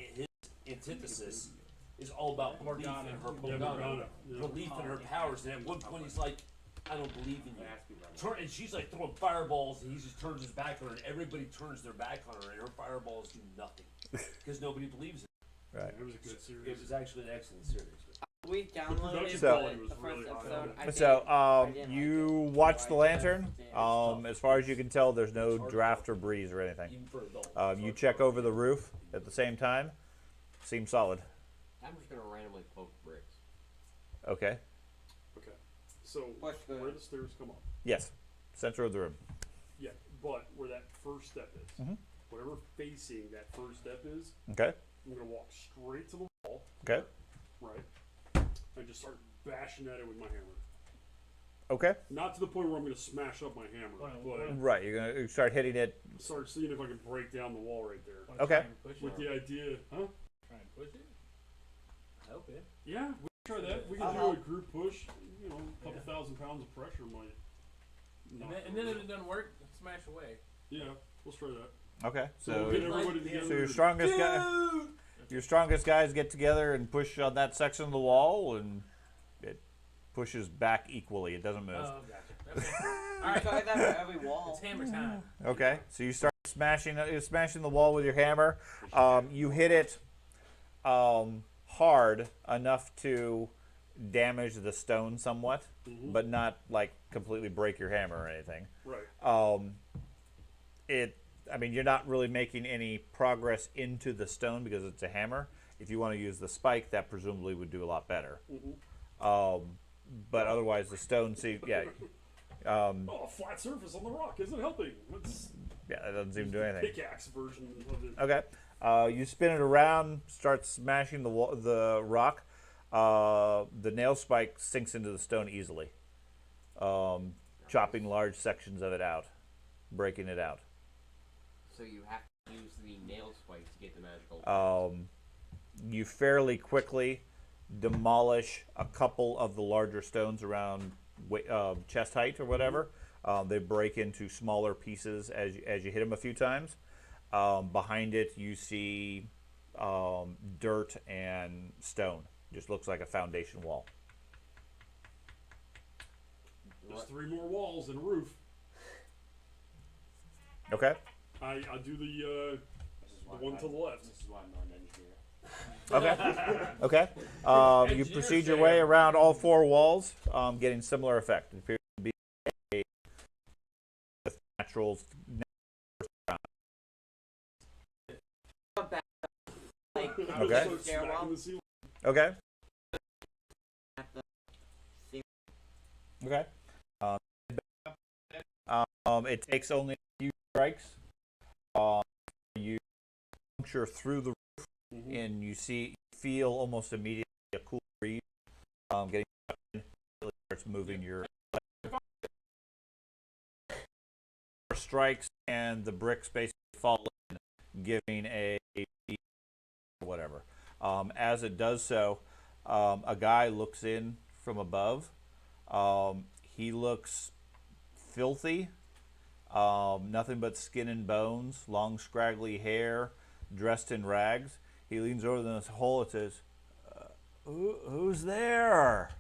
antithesis is all about belief in her Yeah, Morgana, Morgana, yeah. belief in her powers. And at one point he's like, I don't believe in you. And she's like throwing fireballs, and he just turns his back on her, and everybody turns their back on her, and her fireballs do nothing because nobody believes it. Right. It was a good series. It was actually an excellent series. We downloaded production So- quality was the first really high. episode. I So, didn't- I didn't you like it. watch the I lantern. didn't. As far as you can tell, there's no draft or breeze or anything. Even for adults. You check over the roof at the same time. Seems solid. I'm just gonna randomly poke bricks. Okay. Okay. So, What's the- where the stairs come up. Yes. Center of the room. Yeah, but where that first step is, Mhm. whatever facing that first step is, Okay. I'm gonna walk straight to the wall, Okay. right, and just start bashing at it with my hammer. Okay. Not to the point where I'm gonna smash up my hammer, but Right. You're gonna start hitting it. start seeing if I can break down the wall right there. Wanna Okay. try and push With it? the idea, huh? Try and push it? I hope it. Yeah, we can try that. We can I'll do help. a group push. You know, a couple Yeah. thousand pounds of pressure might. And then if it doesn't work, smash away. Yeah, let's try that. Okay. So So, we'll get everybody together. so your strongest guy. Your strongest guys get together and push on that section of the wall, and it pushes back equally. It doesn't move. Oh, gotcha. Okay. I try that for every wall. It's hammer time. Okay, so you start smashing the wall with your hammer. You hit it hard enough to damage the stone somewhat, but not like completely break your hammer or anything. Right. I mean, you're not really making any progress into the stone because it's a hammer. If you want to use the spike, that presumably would do a lot better. But otherwise, the stone, Oh, a flat surface on the rock isn't helping. Yeah, that doesn't seem to do anything. Pickaxe version of it. Okay. You spin it around, start smashing the rock. The nail spike sinks into the stone easily, chopping large sections of it out, breaking it out. So you have to use the nail spike to get the magical. You fairly quickly demolish a couple of the larger stones around chest height or whatever. They break into smaller pieces as you hit them a few times. Behind it, you see dirt and stone. Just looks like a foundation wall. There's 3 more walls and a roof. Okay. I do the one to the left. This is why I'm not an engineer. Okay. Okay. You proceed your way around all 4 walls, getting similar effect. It appears to be a natural. Like, Okay. So it's smacking the ceiling. Okay. at the Okay. It takes only a few strikes. You puncture through the roof, and you feel almost immediately a cool breeze. Getting in, really starts moving your strikes, and the bricks basically fall in, giving a whatever. As it does so, a guy looks in from above. He looks filthy. Nothing but skin and bones, long scraggly hair, dressed in rags. He leans over this hole and says, who's there?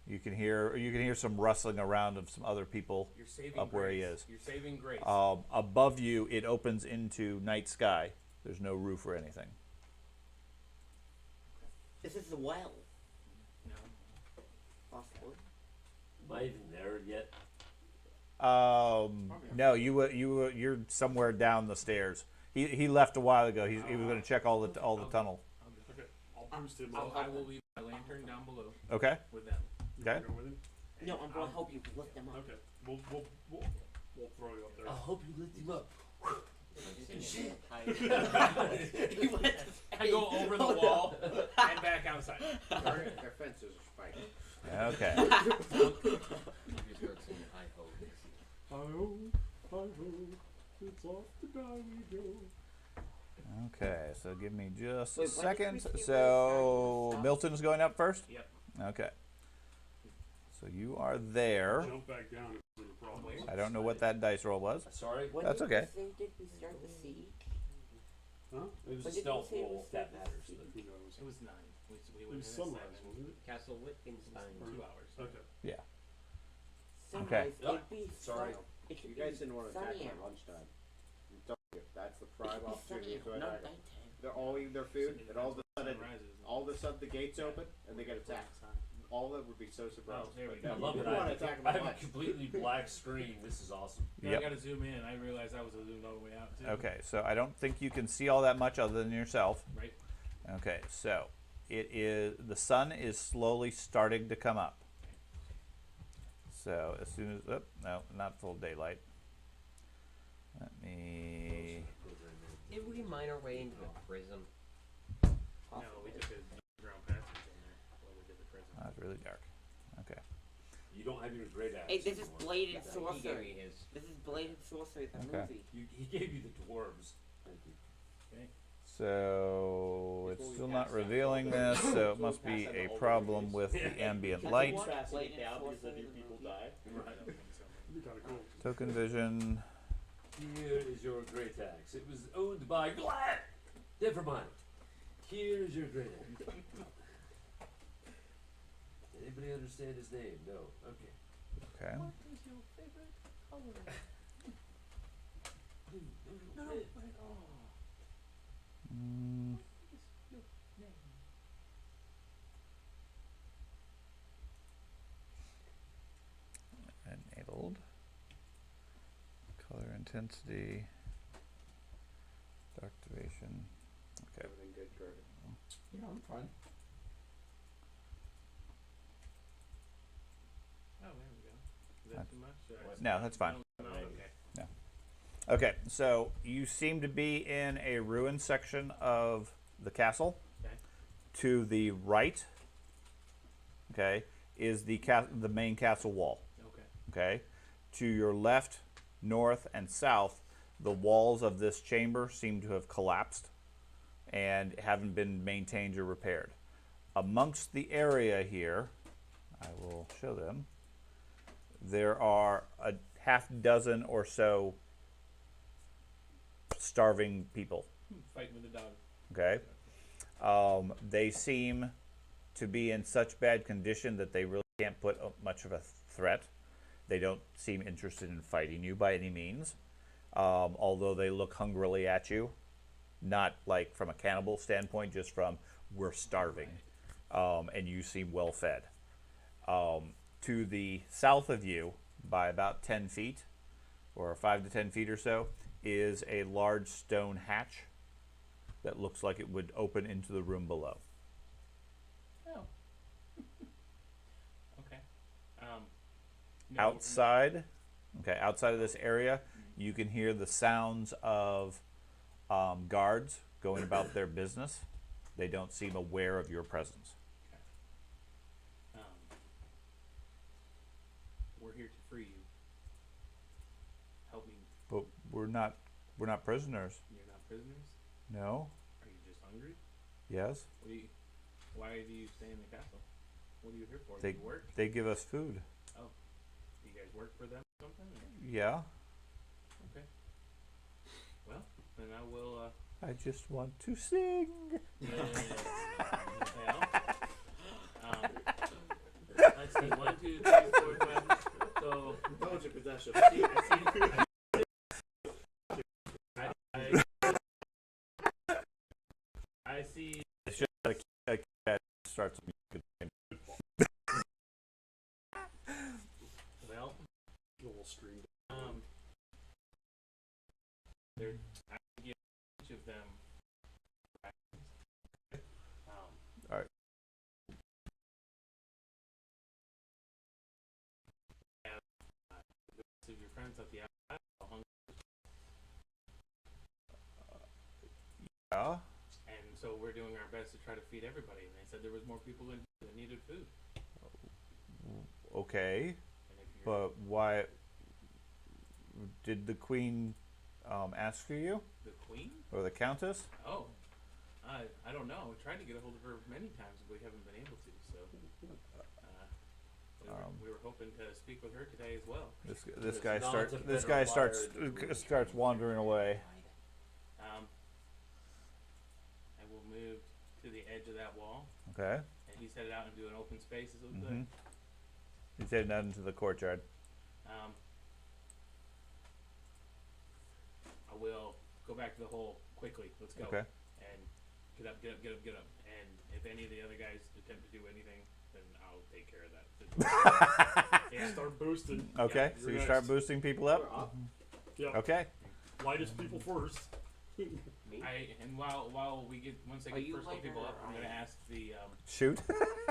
You can hear some rustling around of some other people You're saving up grace. where he is. You're saving grace. Above you, it opens into night sky. There's no roof or anything. This is the well. No. Possibly. Am I even there yet? No, you're somewhere down the stairs. He left a while ago. He was going to check all the tunnel. Okay. I'll boost him I up. will leave my lantern down below Okay. with them. Okay. Go with him? No, I'm going to help you lift them up. Okay. We'll throw you up there. I hope you lift him up. He went to I go over the wall and back outside. Their fences are spiked. Okay. You start singing "I hope." Hi-ho, it's off to die we go. Okay. So give me just Wait, a when did second. we see where So it started? Milton's going up first. Yep. Okay. So you are there. Jump back down if there's a problem. I don't know what that dice roll was. Sorry? When That's did okay. you say did we start the siege? Huh? It was When a did stealth you say roll, we if that started matters. the But Who knows? It was 9. We It went was in at sunrise, 7. wasn't it? Castle Wittgenstein. 2 hours. Okay. Yeah. Sunrise, Oh, it'd be sorry. It should You guys be didn't want to attack sunny at out. lunchtime. I'm telling you, that's the prime It'd be opportunity sunny to out, not attack. nighttime. They're all eating their food, and all of a sudden, Sunrises. the gates open, and they get attacked. All of them would be so surprised. Oh, there we But go. no, I love you it. don't want to attack them I at have a lunch. completely black screen. This is awesome. Now Yep. I gotta zoom in. I realized I was zoomed all the way out too. Okay. So I don't think you can see all that much other than yourself. Right. Okay. So the sun is slowly starting to come up. So as soon as no, not full daylight. Let me. Did we mine our way into a prison? No, we took a ground passage in there when we did the prison. Oh, it's really dark. Okay. You don't have your great axe. Hey, this is anymore. bladed He gave me sorcery. his. This is bladed sorcery, the Okay. movie. He gave you the dwarves. Thank you. So it's still not revealing this, so it must be a problem with the ambient light. Bladed sorcery, the movie. Right. That'd be kind of cool. Token vision. Here is your great axe. It was owned by Glad. Never mind. Here's your great axe. Anybody understand his name? No. Okay. Okay. What is your favorite color? No, but Mm, what is your name? enabled. Color intensity. Activation. Okay. Everything good, Kurt? Yeah, I'm fine. Oh, there we go. Is that No, that's fine. No, okay. Okay, so you seem to be in a ruined section of the castle. Okay. To the right, okay, is the main castle wall. Okay. Okay. To your left, north, and south, the walls of this chamber seem to have collapsed and haven't been maintained or repaired. Amongst the area here, I will show them, there are a half dozen or so starving people. Fighting with the dog. Okay. They seem to be in such bad condition that they really can't put up much of a threat. They don't seem interested in fighting you by any means, although they look hungrily at you, not like from a cannibal standpoint, just from we're starving, and you seem well fed. To the south of you, by about 10 feet, or 5 to 10 feet or so, is a large stone hatch that looks like it would open into the room below. Oh. Okay. No, Outside of this area, you can hear the sounds of guards going about their business. They don't seem aware of your presence. We're here to free you. Help me. But we're not prisoners. You're not prisoners? No. Are you just hungry? Yes. Why do you stay in the castle? What are you here for? Do They you work? they give us food. Oh. Do you guys work for them or something? Or? Yeah. Okay. Well, then I will, I just want to sing. Let's see. 1, 2, 3, 4, 5. So, Knowledge and possession. I see. It's just a cat starts a good game. Well, A little stream. they're. I can give each of them. Alright. The rest of your friends at the outside are hungry. Yeah. And so we're doing our best to try to feed everybody. And they said there was more people that needed food. Okay. And if you're, But why did the queen ask for you, the queen? or the countess? Oh, I don't know. We tried to get a hold of her many times, but we haven't been able to. So we were hoping to speak with her today as well. This It's guy not starts. a This better guy starts liar. starts wandering away. I will move to the edge of that wall, Okay. and he's headed out into an open space. It looks Mhm. He's heading out into the courtyard. I will go back to the hole quickly. Let's go. Okay. And get up. And if any of the other guys attempt to do anything, then I'll take care of that. Yeah. Start boosting. Okay. Yeah, So you're you start next. boosting people up. Yeah. Okay. Lightest people first. And while we get once I Are get you first couple lighter people or up, I'm gonna higher? ask the Shoot.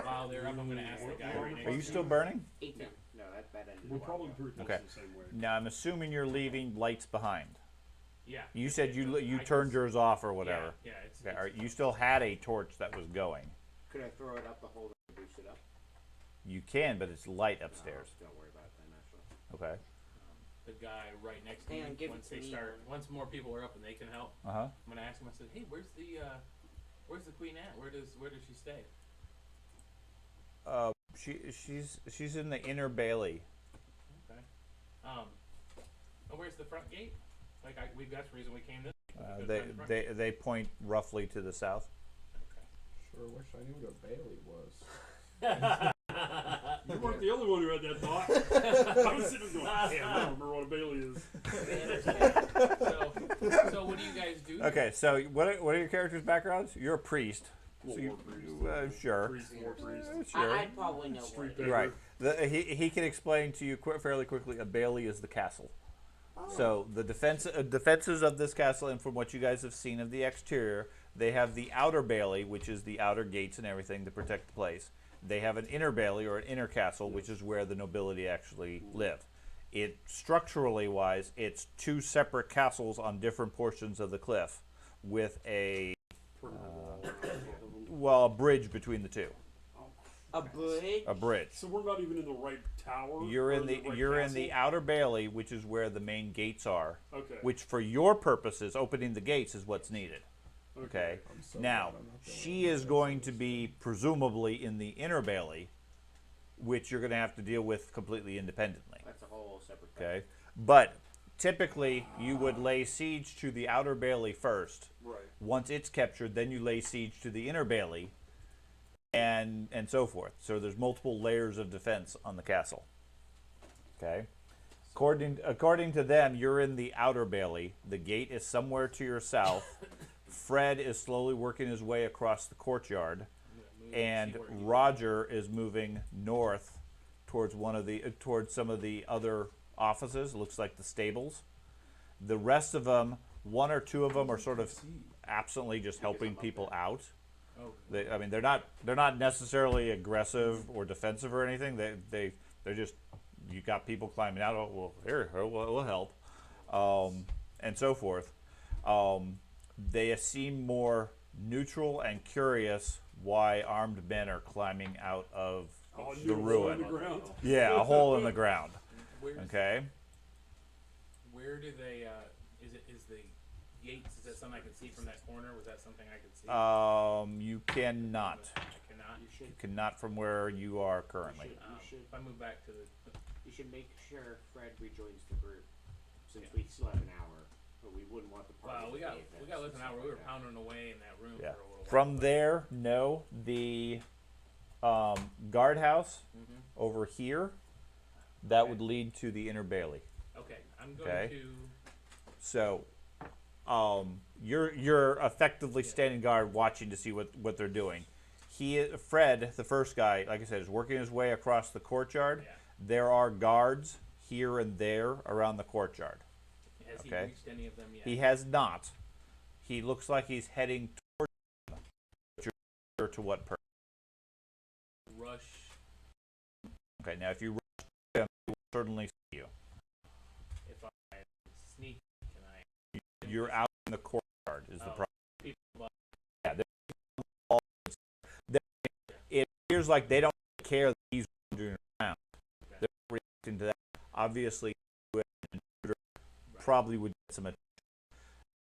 while they're up, I'm gonna ask the guy right next Are you to still me. burning? 18. No, that ended. We're a while probably ago. pretty close Okay. the same way. Now I'm assuming you're leaving lights behind. Yeah. You said you I turned can- yours off or whatever. Yeah. It's, Okay. All right, you still had a torch that was going. Could I throw it up the hole and boost it up? You can, but it's light upstairs. No, don't worry about it then, actually. Okay. the guy right next to Hang on, me. give Once it to they me. start, once more people are up and they can help, Uh huh. I'm gonna ask him. I said, "Hey, where's the queen at? Where does she stay?" She's in the inner bailey. Okay. And where's the front gate? Like that's the reason we came this way. We couldn't find the front They point roughly to the south. Okay. Sure wish I knew what a Bailey was. You weren't the only one who had that thought. I was sitting there going, damn, I don't remember what a Bailey is. So what do you guys do? Okay, so what are your characters' backgrounds? You're a priest. Well, So you, war priest. sure. Priest, war priest. Sure. I'd probably know what Street it is. Right. He can explain to you fairly quickly. A bailey is the castle. So the defenses of this castle, and from what you guys have seen of the exterior, they have the outer bailey, which is the outer gates and everything to protect the place. They have an inner bailey or an inner castle, which is where the nobility actually live. It structurally wise, it's two separate castles on different portions of the cliff, with a a bridge between the two. A bridge? A bridge. So we're not even in the right tower. You're or in the right you're in castle? the outer bailey, which is where the main gates are. Okay. Which, for your purposes, opening the gates is what's needed. Okay. I'm so Now, glad I'm not going she is going to be presumably in the inner bailey, which you're going to have to deal with completely independently. That's a whole separate thing. Okay. But typically, you would lay siege to the outer bailey first. Right. Once it's captured, then you lay siege to the inner bailey, and so forth. So there's multiple layers of defense on the castle. Okay. According to them, you're in the outer bailey. The gate is somewhere to your south. Fred is slowly working his way across the courtyard, and Roger is moving north towards towards some of the other offices. It looks like the stables. The rest of them, one or two of them, are sort of absently just helping people out. I mean, they're not necessarily aggressive or defensive or anything. They're just, you got people climbing out. Oh, well, here we'll help, and so forth. They seem more neutral and curious why armed men are climbing out of the ruin. In the ground. Yeah, a hole in the ground. Where's, Okay. Where do they? Is the gates? Is that something I can see from that corner? Was that something I could see? You cannot. I cannot. You cannot from where you are currently. If I move back to the. You should make sure Fred rejoins the group, since we still have an hour. But we wouldn't want the party. Well, we to got be less than an hour. We were like that. pounding away in that room Yeah. for a little while. From there, no. The guardhouse over here, that would lead to the inner bailey. Okay, I'm going Okay. to. So, you're effectively standing guard, watching to see what they're doing. Fred, the first guy, like I said, is working his way across the courtyard. Yeah. There are guards here and there around the courtyard. Has Okay. he reached any of them yet? He has not. He looks like he's heading towards them. But you're not sure to what purpose. Rush. Okay, now if you rush him, he will certainly see you. If I sneak, can I? You're out in the courtyard is the problem. People, Yeah, it appears like they don't care that he's wandering around. Okay. They're reacting to that. Obviously, an intruder probably would get some attention.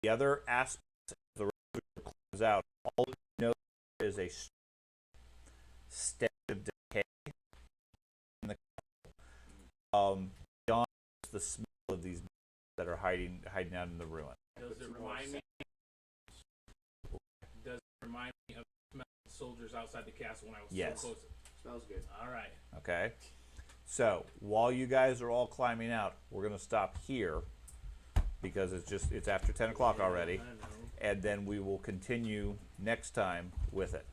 The other aspect of the road closes out. All you know is a stench of decay in the beyond the smell of these that are hiding out in the ruin. does it remind me? Does it remind me of the smell of soldiers outside the castle when I was Yes. so close? Smells good. All right. Okay, so while you guys are all climbing out, we're gonna stop here because it's after 10 o'clock already, I know. and then we will continue next time with it.